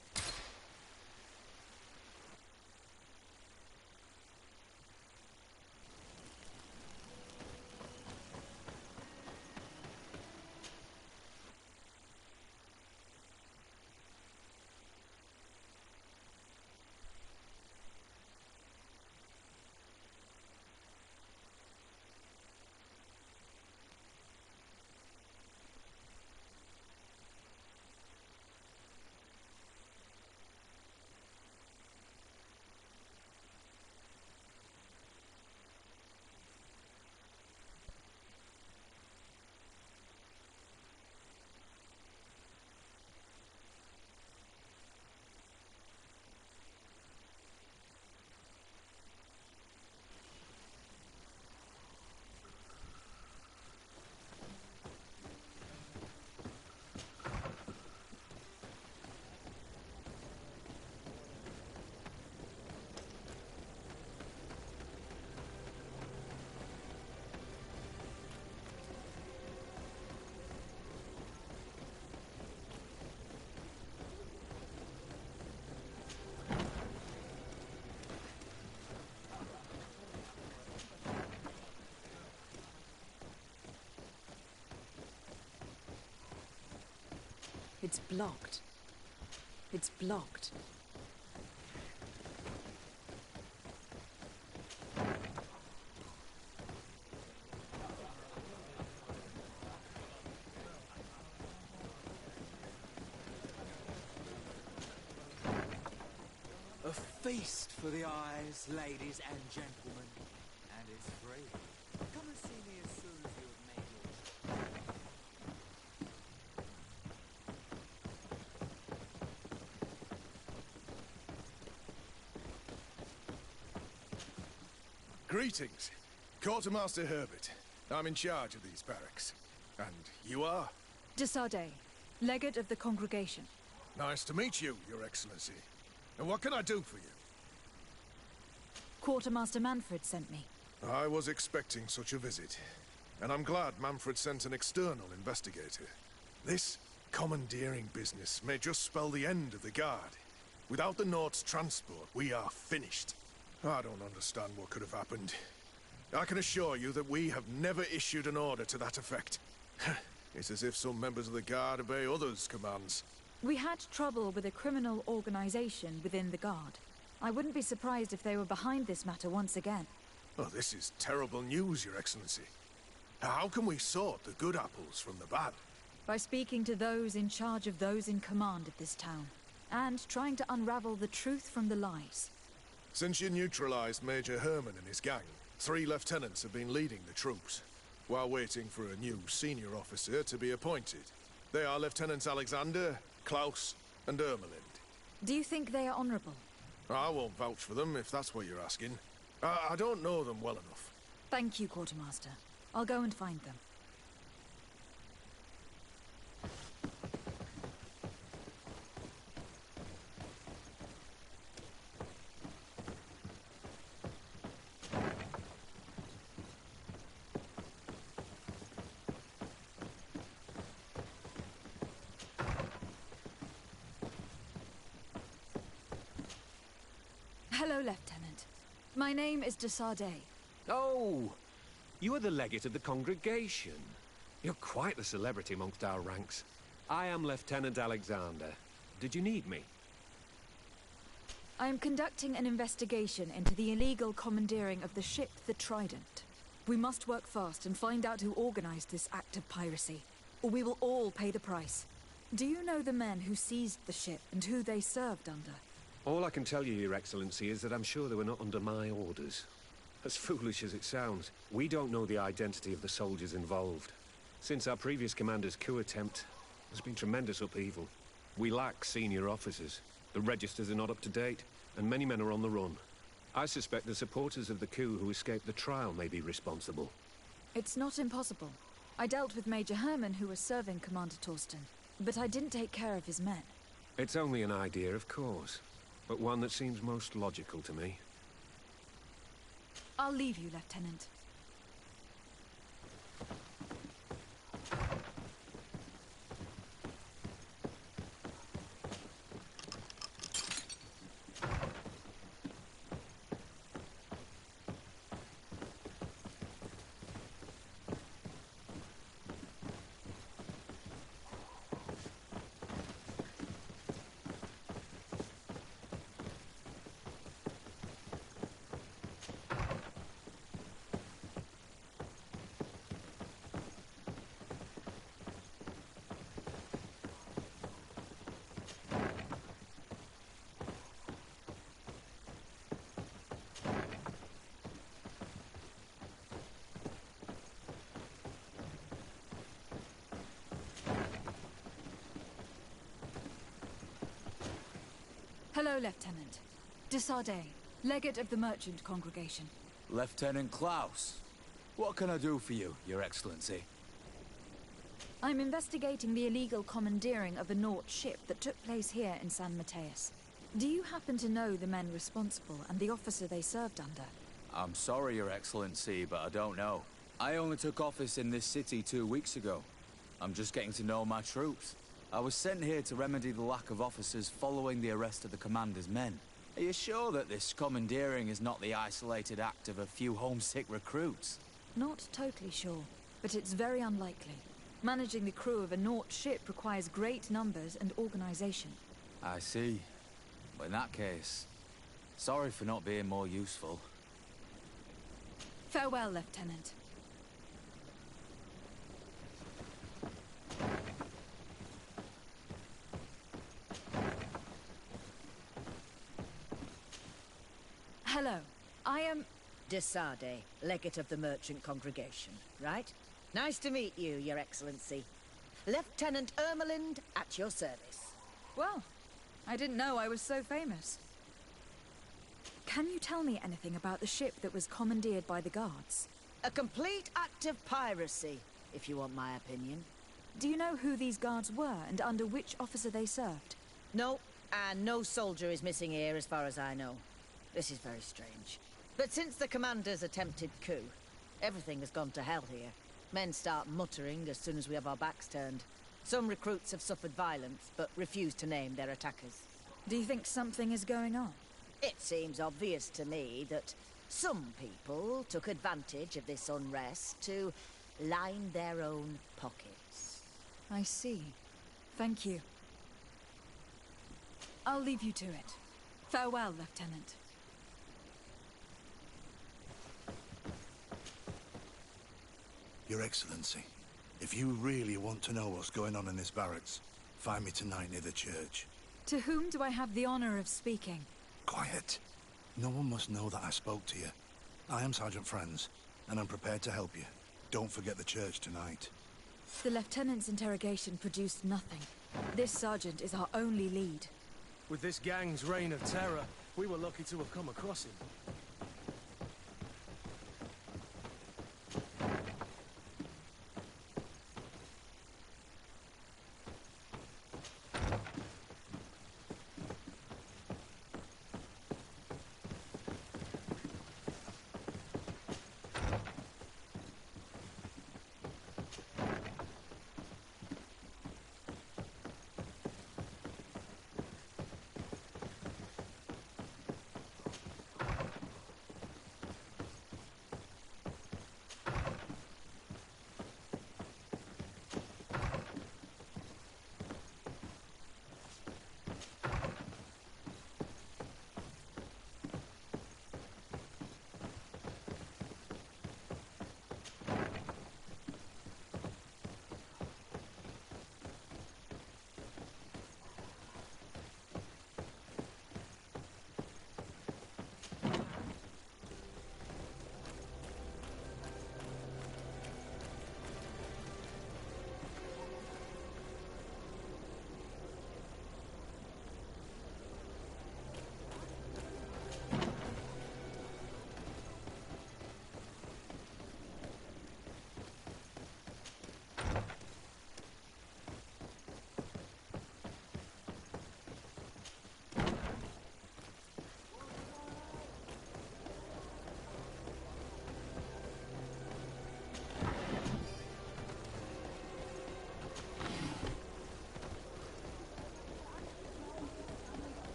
It's blocked. It's blocked. A feast for the eyes, ladies and gentlemen. And it's free. Come and see me as soon as you have made your... Greetings. Quartermaster Herbert. I'm in charge of these barracks. And you are? De Sardet, Legate of the Congregation. Nice to meet you, Your Excellency. And what can I do for you? Quartermaster Manfred sent me. I was expecting such a visit. And I'm glad Manfred sent an external investigator. This commandeering business may just spell the end of the Guard. Without the Nord's transport, we are finished. I don't understand what could have happened. I can assure you that we have never issued an order to that effect. It's as if some members of the Guard obey others' commands. We had trouble with a criminal organization within the Guard. I wouldn't be surprised if they were behind this matter once again. Oh, this is terrible news, Your Excellency. How can we sort the good apples from the bad? By speaking to those in charge of those in command of this town, and trying to unravel the truth from the lies. Since you neutralized Major Herman and his gang, 3 lieutenants have been leading the troops, while waiting for a new senior officer to be appointed. They are Lieutenants Alexander, Klaus, and Ermelind. Do you think they are honorable? I won't vouch for them, if that's what you're asking. I don't know them well enough. Thank you, Quartermaster. I'll go and find them. Hello, Lieutenant. My name is de Sardet. Oh, you are the legate of the congregation. You're quite the celebrity amongst our ranks. I am Lieutenant Alexander. Did you need me? I am conducting an investigation into the illegal commandeering of the ship, the Trident. We must work fast and find out who organized this act of piracy, or we will all pay the price. Do you know the men who seized the ship and who they served under? All I can tell you, Your Excellency, is that I'm sure they were not under my orders. As foolish as it sounds, we don't know the identity of the soldiers involved. Since our previous commander's coup attempt, there's been tremendous upheaval. We lack senior officers. The registers are not up to date, and many men are on the run. I suspect the supporters of the coup who escaped the trial may be responsible. It's not impossible. I dealt with Major Herman, who was serving Commander Torsten, but I didn't take care of his men. It's only an idea, of course, but one that seems most logical to me. I'll leave you, Lieutenant. Hello, Lieutenant. De Sardet, legate of the merchant congregation. Lieutenant Klaus. What can I do for you, Your Excellency? I'm investigating the illegal commandeering of a Nort ship that took place here in San Mateus. Do you happen to know the men responsible and the officer they served under? I'm sorry, Your Excellency, but I don't know. I only took office in this city 2 weeks ago. I'm just getting to know my troops. I was sent here to remedy the lack of officers following the arrest of the commander's men. Are you sure that this commandeering is not the isolated act of a few homesick recruits? Not totally sure, but it's very unlikely. Managing the crew of a Nort ship requires great numbers and organization. I see. But in that case, sorry for not being more useful. Farewell, Lieutenant. Hello. I am... de Sardet, legate of the merchant congregation, right? Nice to meet you, Your Excellency. Lieutenant Ermelind, at your service. Well, I didn't know I was so famous. Can you tell me anything about the ship that was commandeered by the guards? A complete act of piracy, if you want my opinion. Do you know who these guards were and under which officer they served? No, and no soldier is missing here as far as I know. This is very strange. But since the commander's attempted coup, everything has gone to hell here. Men start muttering as soon as we have our backs turned. Some recruits have suffered violence, but refuse to name their attackers. Do you think something is going on? It seems obvious to me that some people took advantage of this unrest to line their own pockets. I see. Thank you. I'll leave you to it. Farewell, Lieutenant. Your Excellency, if you really want to know what's going on in this barracks, find me tonight near the church. To whom do I have the honor of speaking? Quiet. No one must know that I spoke to you. I am Sergeant Franz, and I'm prepared to help you. Don't forget the church tonight. The Lieutenant's interrogation produced nothing. This sergeant is our only lead. With this gang's reign of terror, we were lucky to have come across him.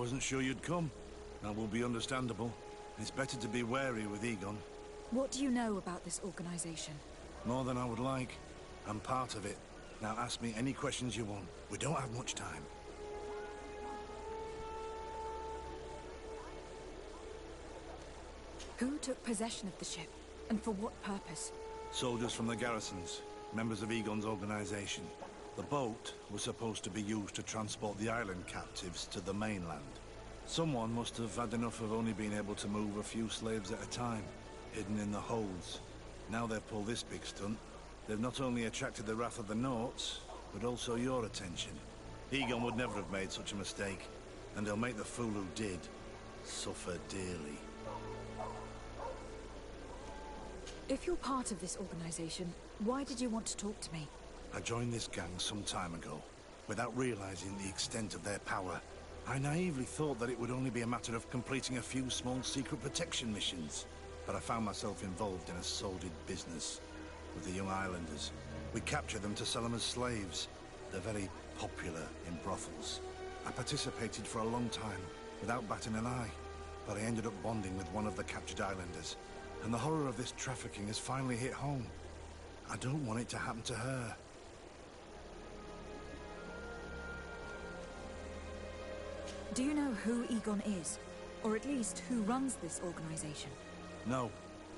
wasn't sure you'd come. That will be understandable. It's better to be wary with Egon. What do you know about this organization? More than I would like. I'm part of it. Now ask me any questions you want. We don't have much time. Who took possession of the ship? And for what purpose? Soldiers from the garrisons, members of Egon's organization. The boat was supposed to be used to transport the island captives to the mainland. Someone must have had enough of only being able to move a few slaves at a time, hidden in the holds. Now they've pulled this big stunt. They've not only attracted the wrath of the Nauts, but also your attention. Egon would never have made such a mistake, and he'll make the fool who did suffer dearly. If you're part of this organization, why did you want to talk to me? I joined this gang some time ago, without realizing the extent of their power. I naively thought that it would only be a matter of completing a few small secret protection missions, but I found myself involved in a sordid business with the young islanders. We captured them to sell them as slaves. They're very popular in brothels. I participated for a long time, without batting an eye, but I ended up bonding with one of the captured islanders, and the horror of this trafficking has finally hit home. I don't want it to happen to her. Do you know who Egon is? Or at least who runs this organization? No.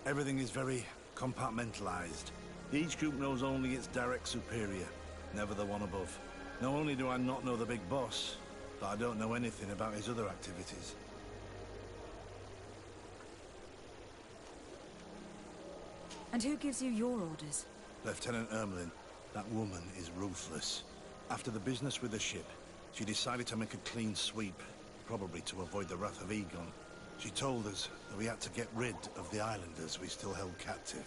Everything is very compartmentalized. Each group knows only its direct superior, never the one above. Not only do I not know the big boss, but I don't know anything about his other activities. And who gives you your orders? Lieutenant Ermelin. That woman is ruthless. After the business with the ship, she decided to make a clean sweep, probably to avoid the wrath of Egon. She told us that we had to get rid of the islanders we still held captive.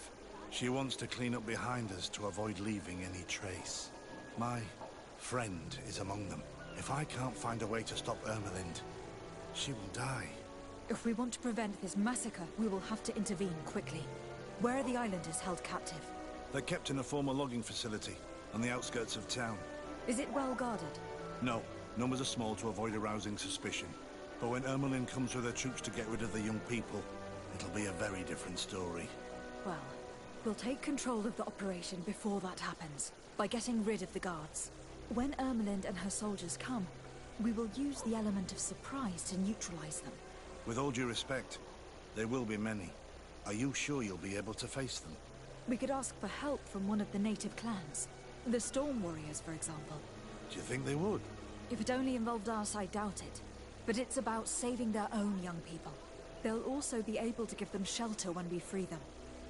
She wants to clean up behind us to avoid leaving any trace. My friend is among them. If I can't find a way to stop Ermelind, she will die. If we want to prevent this massacre, we will have to intervene quickly. Where are the islanders held captive? They're kept in a former logging facility on the outskirts of town. Is it well guarded? No. Numbers are small to avoid arousing suspicion. But when Ermelin comes with her troops to get rid of the young people, it'll be a very different story. Well, we'll take control of the operation before that happens, by getting rid of the guards. When Ermelind and her soldiers come, we will use the element of surprise to neutralize them. With all due respect, there will be many. Are you sure you'll be able to face them? We could ask for help from one of the native clans. The Storm Warriors, for example. Do you think they would? If it only involved us, I doubt it. But it's about saving their own young people. They'll also be able to give them shelter when we free them.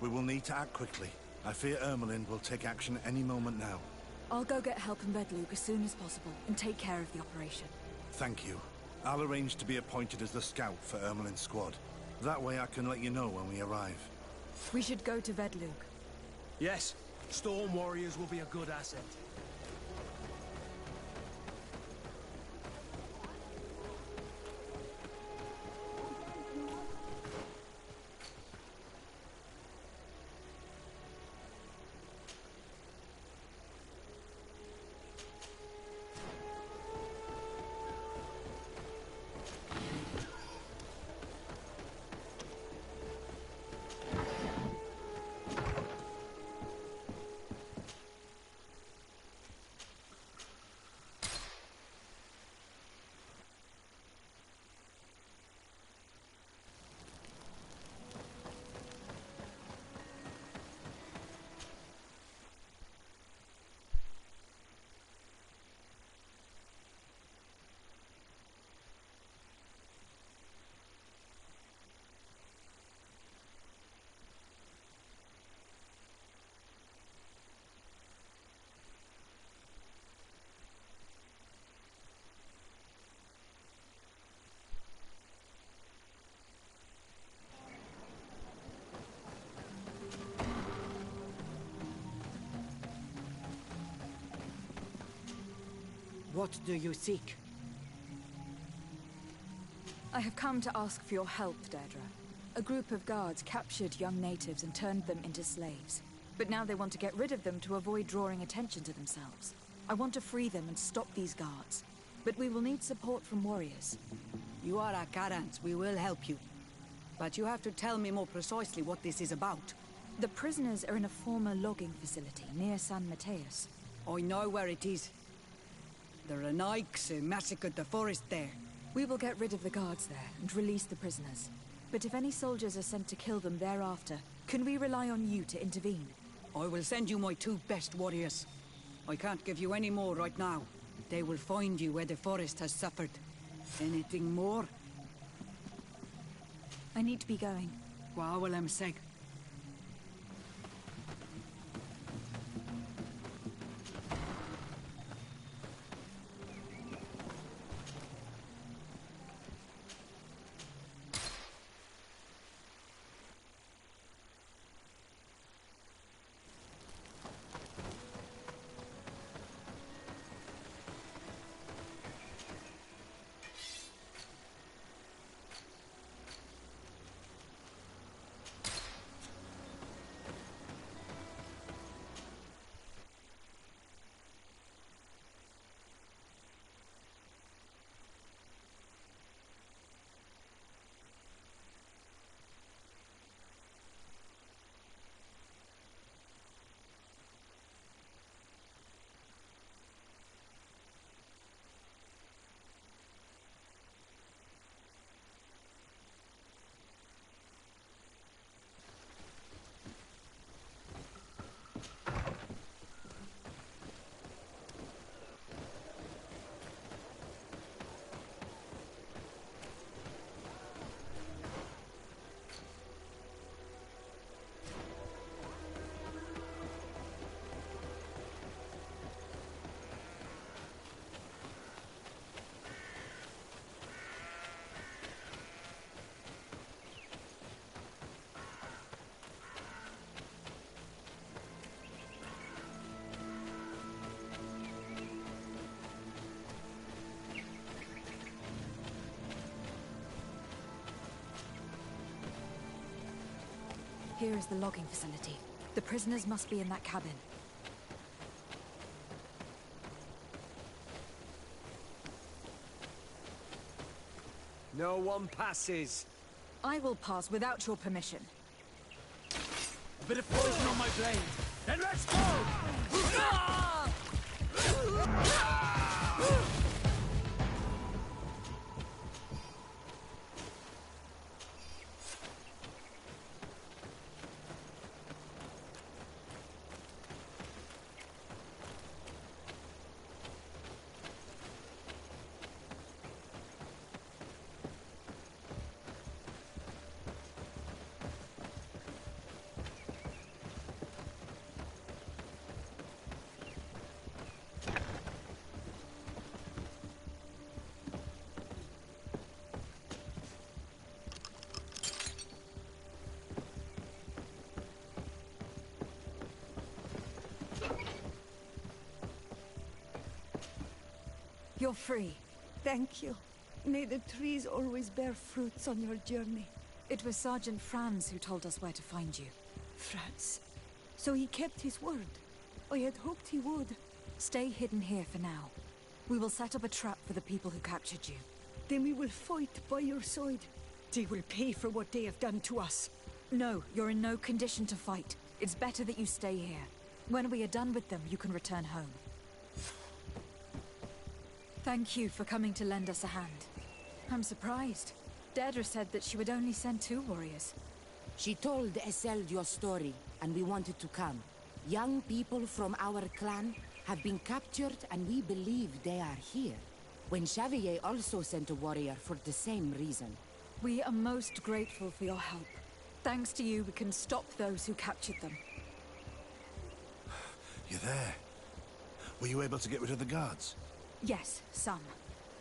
We will need to act quickly. I fear Ermelin will take action any moment now. I'll go get help in Redluke as soon as possible and take care of the operation. Thank you. I'll arrange to be appointed as the scout for Ermelin's squad. That way I can let you know when we arrive. We should go to Redluke. Yes. Storm Warriors will be a good asset. What do you seek? I have come to ask for your help, Deirdre. A group of guards captured young natives and turned them into slaves. But now they want to get rid of them to avoid drawing attention to themselves. I want to free them and stop these guards. But we will need support from warriors. You are a Garant. We will help you. But you have to tell me more precisely what this is about. The prisoners are in a former logging facility near San Mateus. I know where it is. The Renaigse massacred the forest there. We will get rid of the guards there and release the prisoners. But if any soldiers are sent to kill them thereafter, can we rely on you to intervene? I will send you my 2 best warriors. I can't give you any more right now. They will find you where the forest has suffered. Anything more? I need to be going. Wow, well, I'm sick. Here is the logging facility. The prisoners must be in that cabin. No one passes. I will pass without your permission. A bit of poison on my blade. Then let's go! You're free. Thank you. May the trees always bear fruits on your journey. It was Sergeant Franz who told us where to find you. Franz. So he kept his word. I had hoped he would. Stay hidden here for now. We will set up a trap for the people who captured you. Then we will fight by your side. They will pay for what they have done to us. No, you're in no condition to fight. It's better that you stay here. When we are done with them, you can return home. Thank you for coming to lend us a hand. I'm surprised. Deirdre said that she would only send 2 warriors. She told Esseld your story, and we wanted to come. Young people from our clan have been captured, and we believe they are here. When Xavier also sent a warrior for the same reason. We are most grateful for your help. Thanks to you, we can stop those who captured them. You're there. Were you able to get rid of the guards? Yes, some.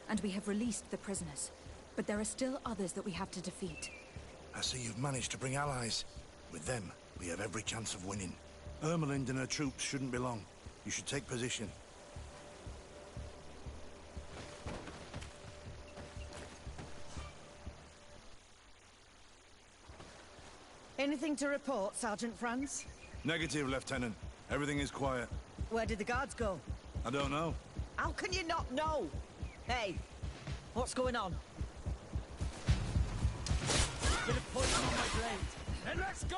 And we have released the prisoners. But there are still others that we have to defeat. I see you've managed to bring allies. With them, we have every chance of winning. Ermelind and her troops shouldn't be long. You should take position. Anything to report, Sergeant Franz? Negative, Lieutenant. Everything is quiet. Where did the guards go? I don't know. How can you not know? Hey, what's going on? Bit of poison on my blade. Then let's go!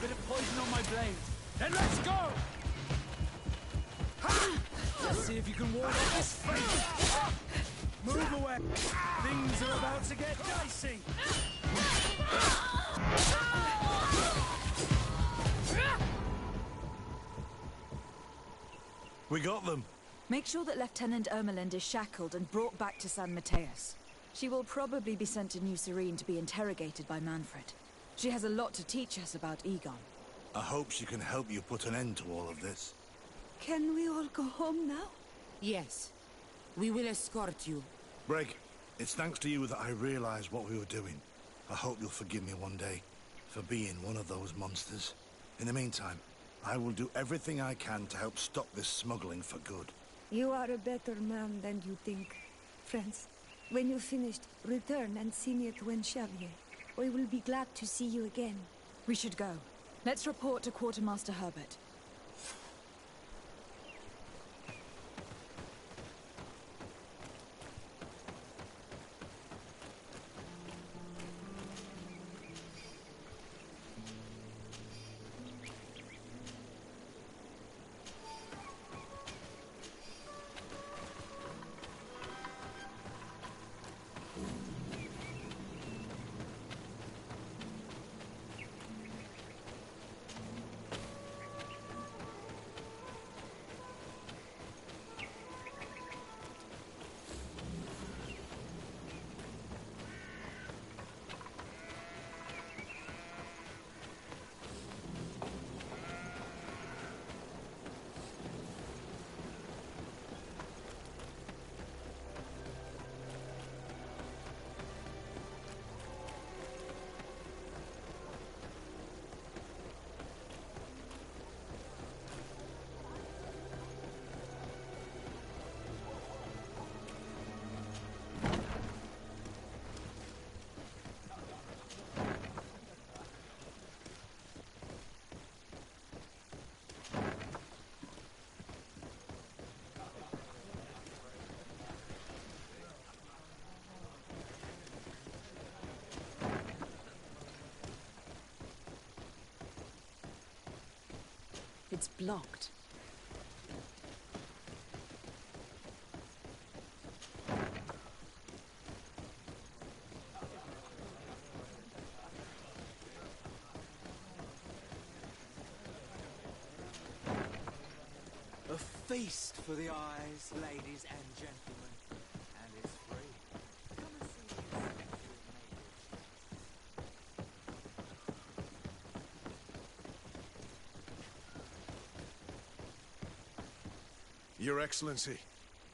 Bit of poison on my blade. Then let's go! Let's see if you can ward off this fate. Move away! Things are about to get dicey! We got them. Make sure that Lieutenant Ermelind is shackled and brought back to San Mateus. She will probably be sent to New Serene to be interrogated by Manfred. She has a lot to teach us about Egon. I hope she can help you put an end to all of this. Can we all go home now? Yes. We will escort you. Breg, it's thanks to you that I realized what we were doing. I hope you'll forgive me one day for being one of those monsters. In the meantime, I will do everything I can to help stop this smuggling for good. You are a better man than you think. Friends, when you're finished, return and see me at Wenxavier. I will be glad to see you again. We should go. Let's report to Quartermaster Herbert. It's blocked. A feast for the eyes, ladies and gentlemen. And it's free. Come and see this Your Excellency,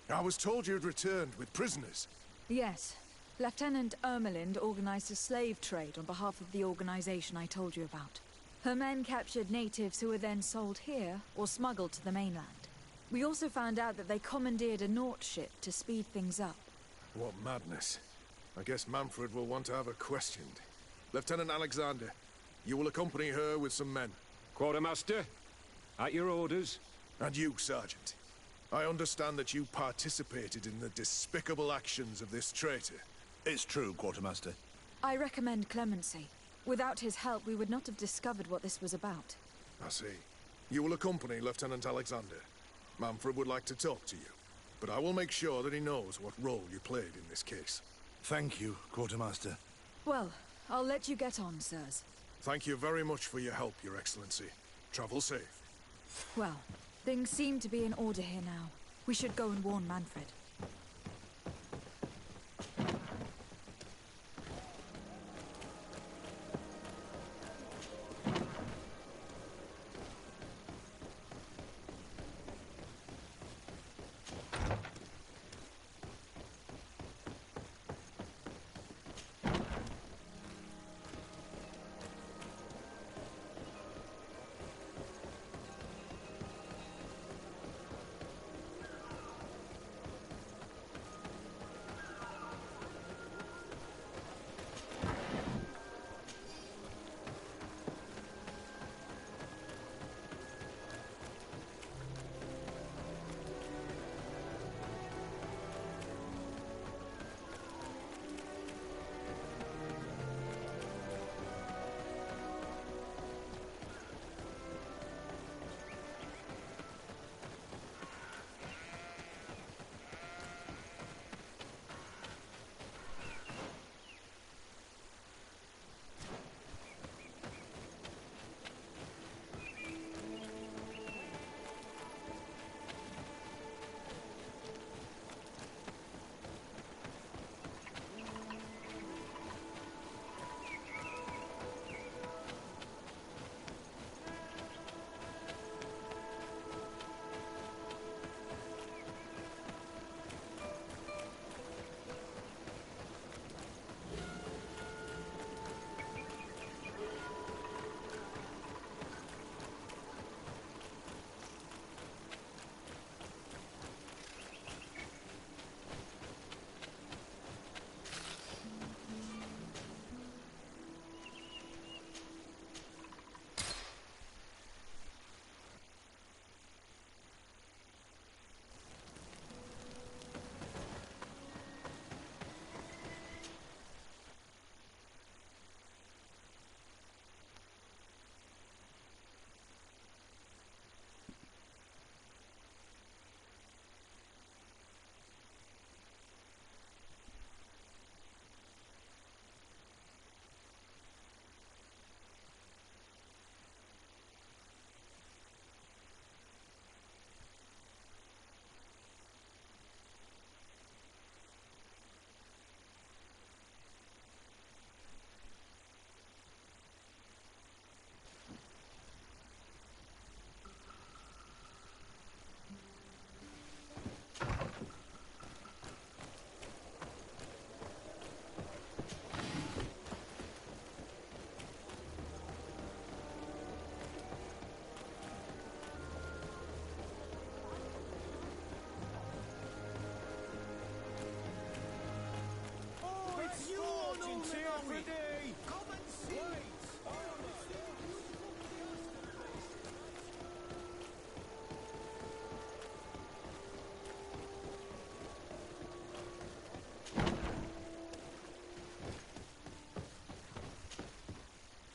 I was told you'd returned with prisoners. Yes. Lieutenant Ermelind organized a slave trade on behalf of the organization I told you about. Her men captured natives who were then sold here or smuggled to the mainland. We also found out that they commandeered a Nort ship to speed things up. What madness. I guess Manfred will want to have her questioned. Lieutenant Alexander, you will accompany her with some men. Quartermaster, at your orders. And you, Sergeant. I understand that you participated in the despicable actions of this traitor. It's true, Quartermaster. I recommend clemency. Without his help, we would not have discovered what this was about. I see. You will accompany Lieutenant Alexander. Manfred would like to talk to you, but I will make sure that he knows what role you played in this case. Thank you, Quartermaster. Well, I'll let you get on, sirs. Thank you very much for your help, Your Excellency. Travel safe. Well, things seem to be in order here now. We should go and warn Manfred.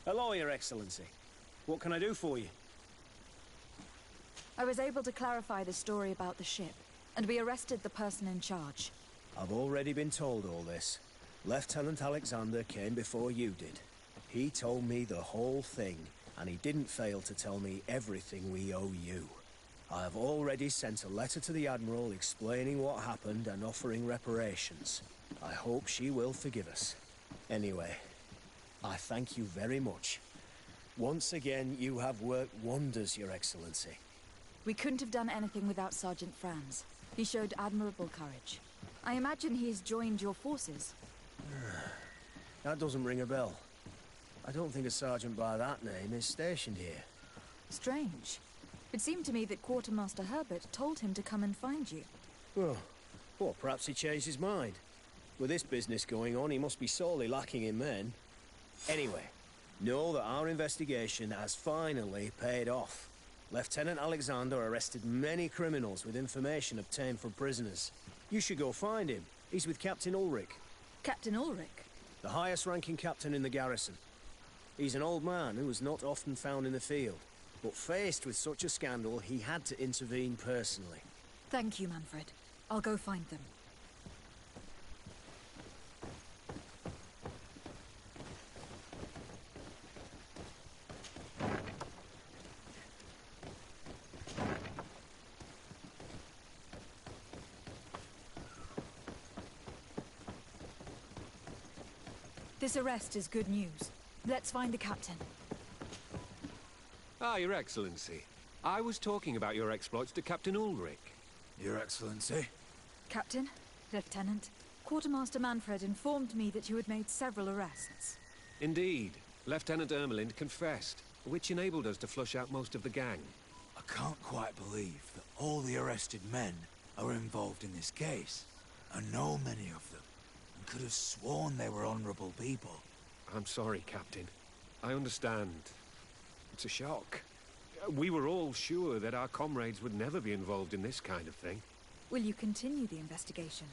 Hello, Your Excellency. What can I do for you? I was able to clarify the story about the ship, and we arrested the person in charge. I've already been told all this. Lieutenant Alexander came before you did. He told me the whole thing, and he didn't fail to tell me everything we owe you. I have already sent a letter to the Admiral explaining what happened and offering reparations. I hope she will forgive us. Anyway, I thank you very much. Once again, you have worked wonders, Your Excellency. We couldn't have done anything without Sergeant Franz. He showed admirable courage. I imagine he has joined your forces. That doesn't ring a bell. I don't think a sergeant by that name is stationed here. Strange. It seemed to me that Quartermaster Herbert told him to come and find you. Well, perhaps he changed his mind. With this business going on, he must be sorely lacking in men. Anyway, know that our investigation has finally paid off. Lieutenant Alexander arrested many criminals with information obtained from prisoners. You should go find him. He's with Captain Ulrich. Captain Ulrich? The highest-ranking captain in the garrison. He's an old man who was not often found in the field, but faced with such a scandal, he had to intervene personally. Thank you, Manfred. I'll go find them. This arrest is good news. Let's find the captain. Ah, Your Excellency. I was talking about your exploits to Captain Ulrich. Your Excellency? Captain, Lieutenant, Quartermaster Manfred informed me that you had made several arrests. Indeed. Lieutenant Ermelind confessed, which enabled us to flush out most of the gang. I can't quite believe that all the arrested men are involved in this case. I know many of them, and could have sworn they were honorable people. I'm sorry, Captain. I understand. It's a shock. We were all sure that our comrades would never be involved in this kind of thing. Will you continue the investigation?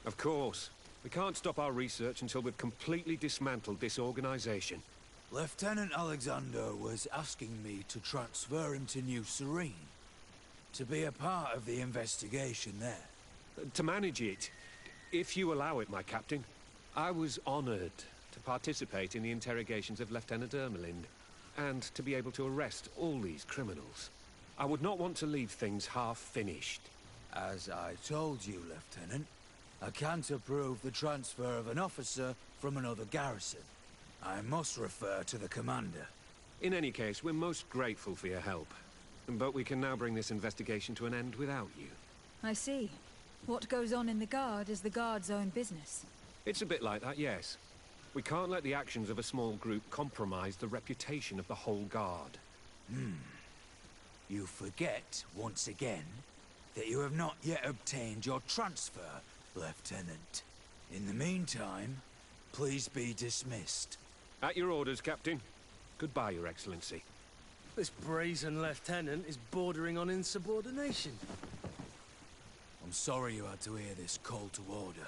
Of course. We can't stop our research until we've completely dismantled this organization. Lieutenant Alexander was asking me to transfer him to New Serene, to be a part of the investigation there. To manage it, if you allow it, my captain. I was honored to participate in the interrogations of Lieutenant Ermelind, and to be able to arrest all these criminals. I would not want to leave things half-finished. As I told you, Lieutenant, I can't approve the transfer of an officer from another garrison. I must refer to the commander. In any case, we're most grateful for your help. But we can now bring this investigation to an end without you. I see. What goes on in the Guard is the Guard's own business. It's a bit like that, yes. We can't let the actions of a small group compromise the reputation of the whole Guard. You forget, once again, that you have not yet obtained your transfer, Lieutenant. In the meantime, please be dismissed. At your orders, Captain. Goodbye, Your Excellency. This brazen lieutenant is bordering on insubordination. I'm sorry you had to hear this call to order.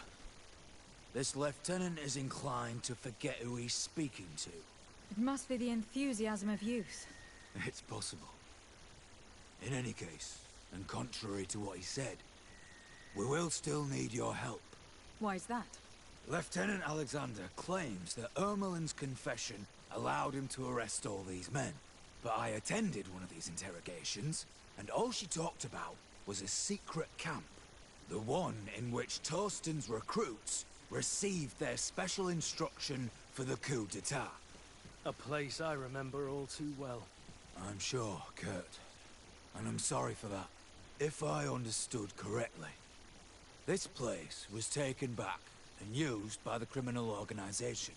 This lieutenant is inclined to forget who he's speaking to. It must be the enthusiasm of youth. It's possible. In any case, and contrary to what he said, we will still need your help. Why's that? Lieutenant Alexander claims that Ermelind's confession allowed him to arrest all these men. But I attended one of these interrogations, and all she talked about was a secret camp. The one in which Torsten's recruits received their special instruction for the coup d'etat. A place I remember all too well. I'm sure, Kurt. And I'm sorry for that. If I understood correctly, this place was taken back and used by the criminal organization.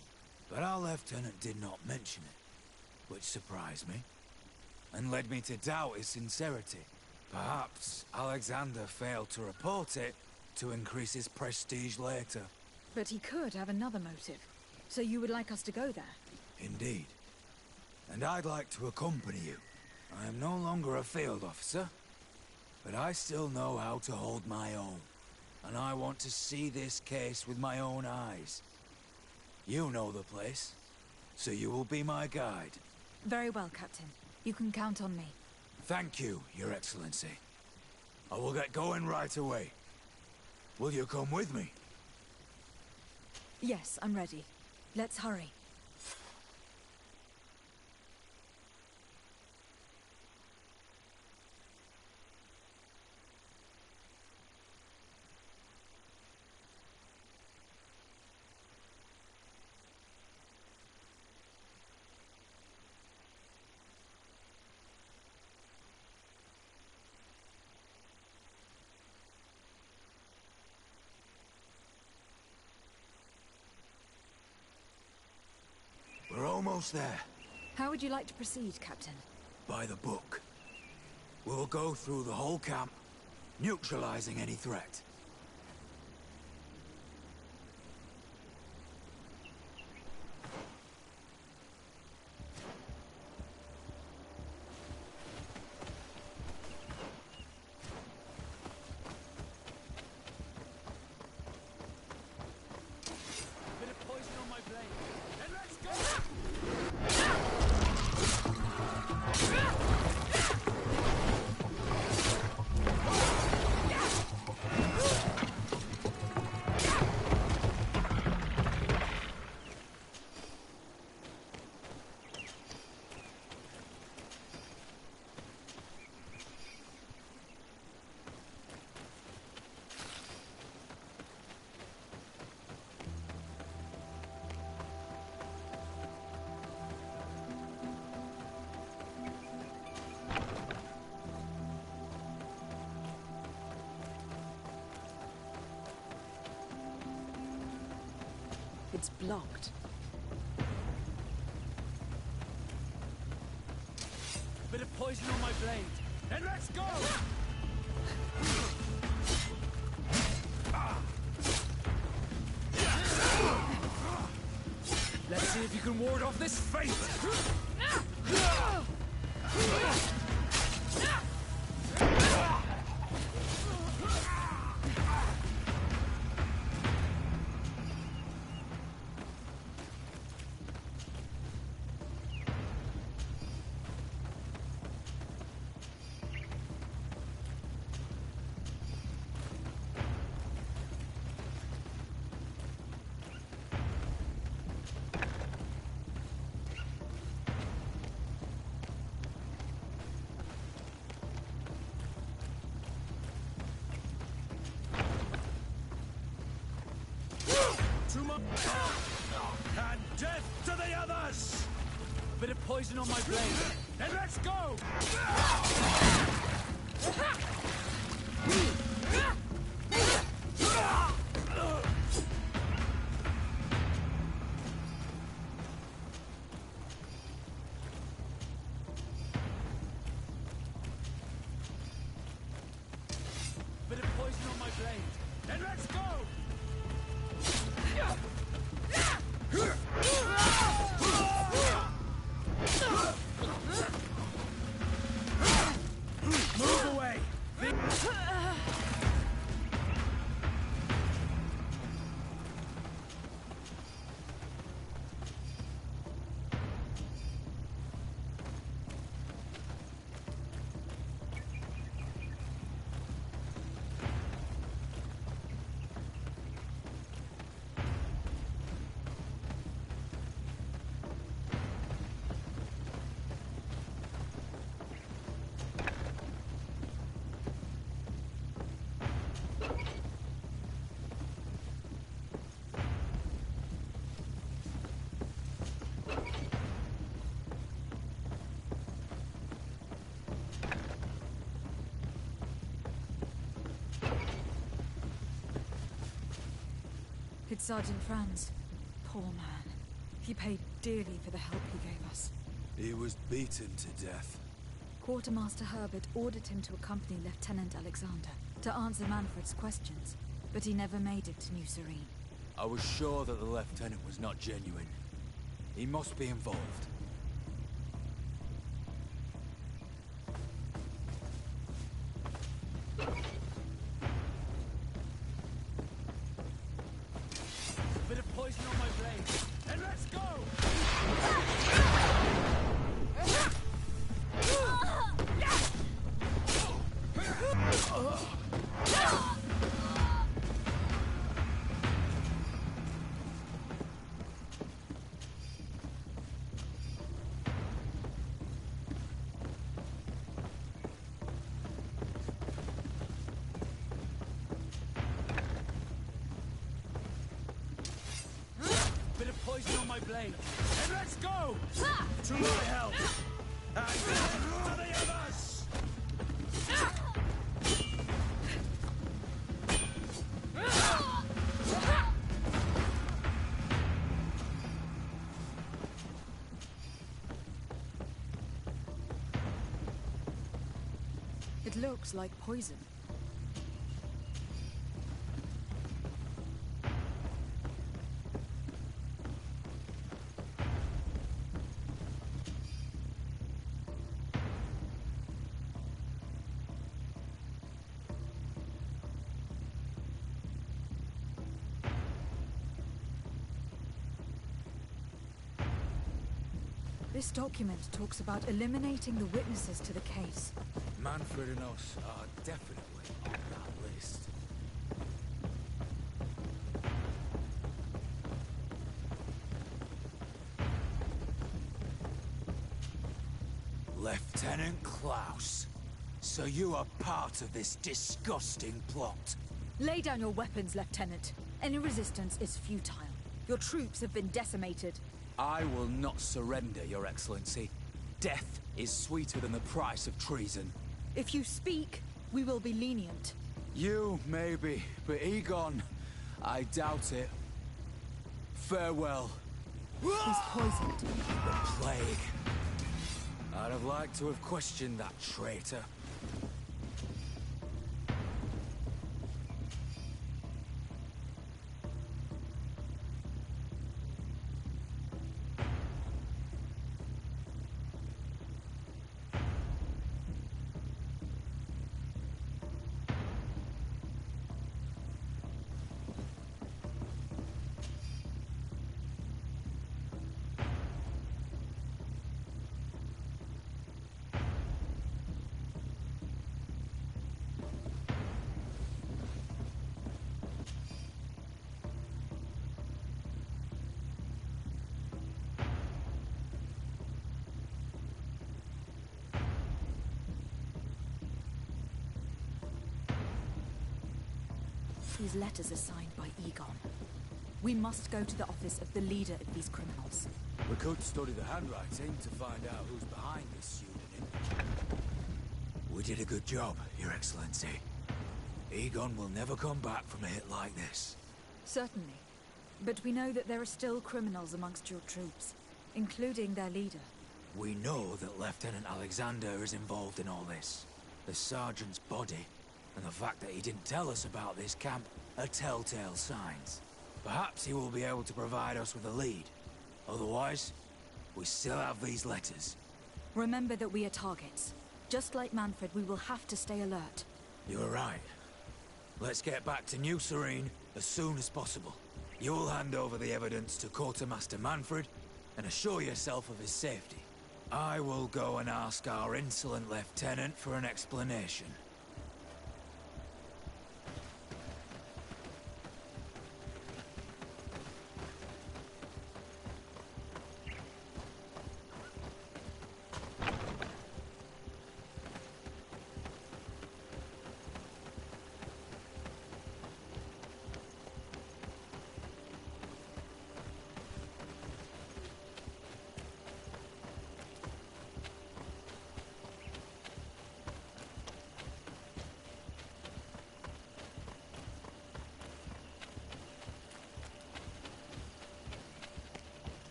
But our lieutenant did not mention it, which surprised me, and led me to doubt his sincerity. Perhaps Alexander failed to report it to increase his prestige later. But he could have another motive. So you would like us to go there? Indeed. And I'd like to accompany you. I am no longer a field officer, but I still know how to hold my own. And I want to see this case with my own eyes. You know the place, So you will be my guide. Very well, Captain. You can count on me. Thank you, Your Excellency. I will get going right away. Will you come with me? Yes, I'm ready. Let's hurry. We're almost there. How would you like to proceed, Captain? By the book. We'll go through the whole camp, neutralizing any threat. Bit of poison on my blade. Then let's go! It's blocked. Bit of poison on my blade. Then let's go! Let's see if you can ward off this fate! To my... And death to the others! Bit of poison on my blade. Then let's go! Bit of poison on my blade. Then let's go! Move away! It's Sergeant Franz. Poor man. He paid dearly for the help he gave us. He was beaten to death. Quartermaster Herbert ordered him to accompany Lieutenant Alexander to answer Manfred's questions, but he never made it to New Serene. I was sure that the lieutenant was not genuine. He must be involved. Bit of poison on my blade. Then let's go! poison on my blade. And let's go! To my help! And to the others! It looks like poison. This document talks about eliminating the witnesses to the case. Manfred and us are definitely on that list. Lieutenant Klaus, so you are part of this disgusting plot. Lay down your weapons, Lieutenant. Any resistance is futile. Your troops have been decimated. I will not surrender, Your Excellency. Death is sweeter than the price of treason. If you speak, we will be lenient. You, maybe, but Egon, I doubt it. Farewell. He's poisoned. The plague. I'd have liked to have questioned that traitor. These letters are signed by Egon. We must go to the office of the leader of these criminals. We could study the handwriting to find out who's behind this pseudonym. We did a good job, Your Excellency. Egon will never come back from a hit like this. Certainly. But we know that there are still criminals amongst your troops, including their leader. We know that Lieutenant Alexander is involved in all this. The sergeant's body, and the fact that he didn't tell us about this camp, are telltale signs. Perhaps he will be able to provide us with a lead. Otherwise, we still have these letters. Remember that we are targets. Just like Manfred, we will have to stay alert. You're right. Let's get back to New Serene as soon as possible. You'll hand over the evidence to Quartermaster Manfred and assure yourself of his safety. I will go and ask our insolent lieutenant for an explanation.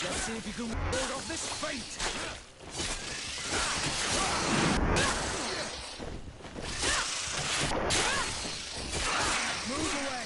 Let's see if you can ward off this fate! Move away!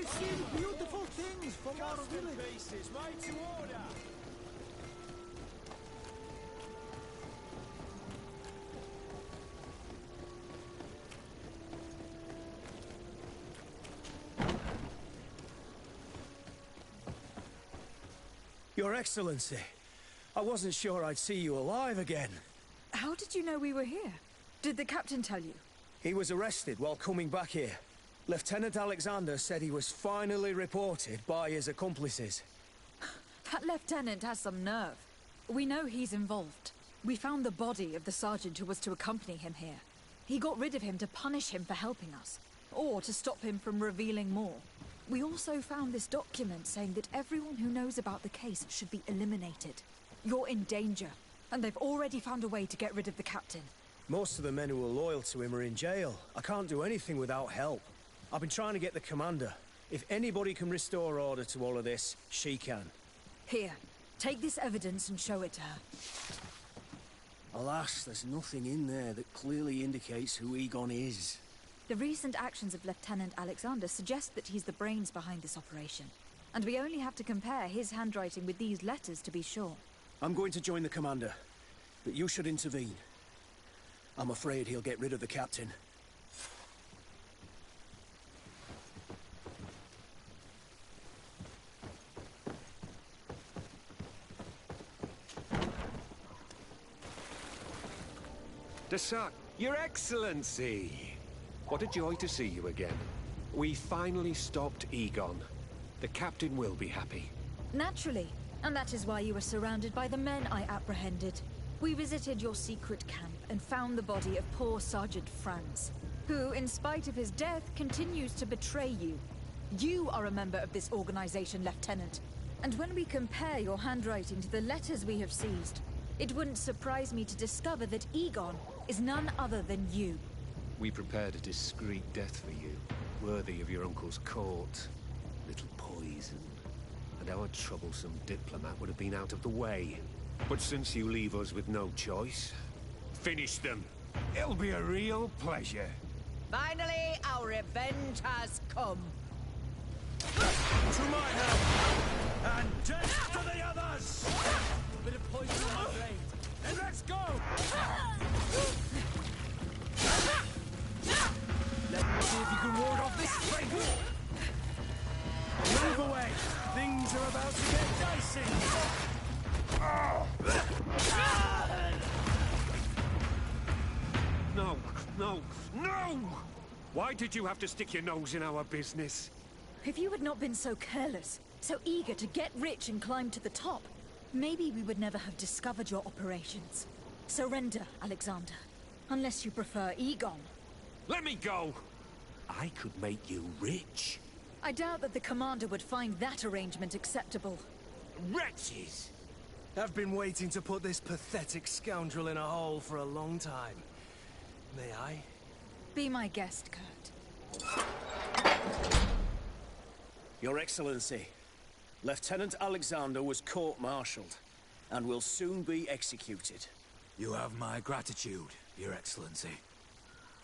seen beautiful things from our village. Pieces, made to order. Your Excellency, I wasn't sure I'd see you alive again. How did you know we were here? Did the captain tell you? He was arrested while coming back here. Lieutenant Alexander said he was finally reported by his accomplices. That lieutenant has some nerve. We know he's involved. We found the body of the sergeant who was to accompany him here. He got rid of him to punish him for helping us, or to stop him from revealing more. We also found this document saying that everyone who knows about the case should be eliminated. You're in danger, and they've already found a way to get rid of the captain. Most of the men who are loyal to him are in jail. I can't do anything without help. I've been trying to get the commander. If anybody can restore order to all of this, she can. Here, take this evidence and show it to her. Alas, there's nothing in there that clearly indicates who Egon is. The recent actions of Lieutenant Alexander suggest that he's the brains behind this operation. And we only have to compare his handwriting with these letters to be sure. I'm going to join the commander, but you should intervene. I'm afraid he'll get rid of the captain. Desart, Your Excellency! What a joy to see you again. We finally stopped Egon. The captain will be happy. Naturally. And that is why you were surrounded by the men I apprehended. We visited your secret camp and found the body of poor Sergeant Franz, who, in spite of his death, continues to betray you. You are a member of this organization, Lieutenant. And when we compare your handwriting to the letters we have seized, it wouldn't surprise me to discover that Egon is none other than you. We prepared a discreet death for you, worthy of your uncle's court. Little poison. And our troublesome diplomat would have been out of the way. But since you leave us with no choice, finish them. It'll be a real pleasure. Finally, our revenge has come. To my help! And death to the others! A bit of poison on my blade. And let's go! Let me see if you can ward off this fate. Move away! Things are about to get dicey! No, no, no! Why did you have to stick your nose in our business? If you had not been so careless, so eager to get rich and climb to the top, maybe we would never have discovered your operations. Surrender, Alexander. Unless you prefer Egon. Let me go! I could make you rich. I doubt that the commander would find that arrangement acceptable. Wretches! I've been waiting to put this pathetic scoundrel in a hole for a long time. May I? Be my guest, Kurt. Your Excellency, Lieutenant Alexander was court-martialed and will soon be executed. You have my gratitude, Your Excellency.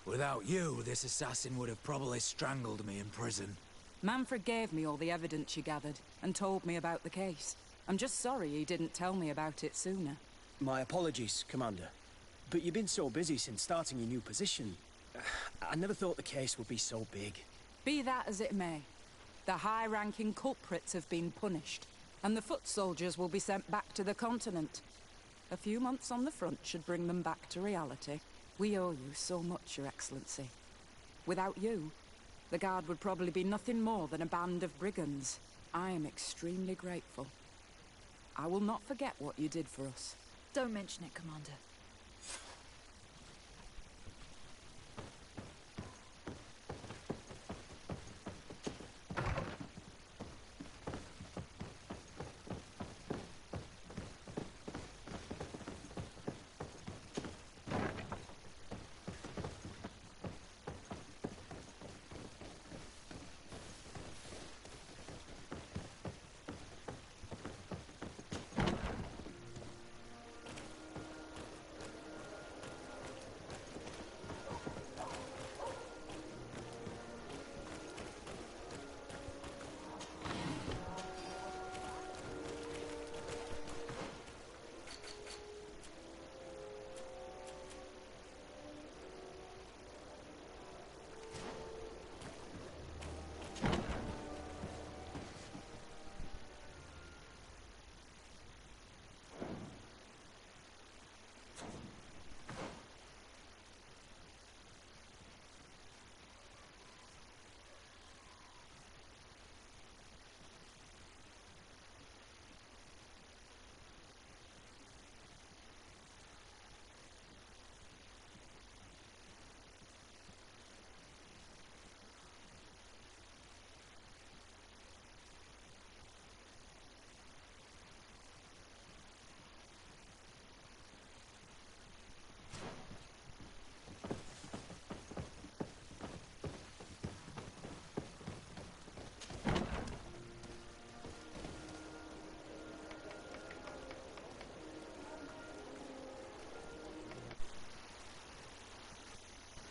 Without you, this assassin would have probably strangled me in prison. Manfred gave me all the evidence you gathered and told me about the case. I'm just sorry he didn't tell me about it sooner. My apologies, Commander. But you've been so busy since starting your new position. I never thought the case would be so big. Be that as it may, the high-ranking culprits have been punished, and the foot soldiers will be sent back to the continent. A few months on the front should bring them back to reality. We owe you so much, Your Excellency. Without you, the Guard would probably be nothing more than a band of brigands. I am extremely grateful. I will not forget what you did for us. Don't mention it, Commander.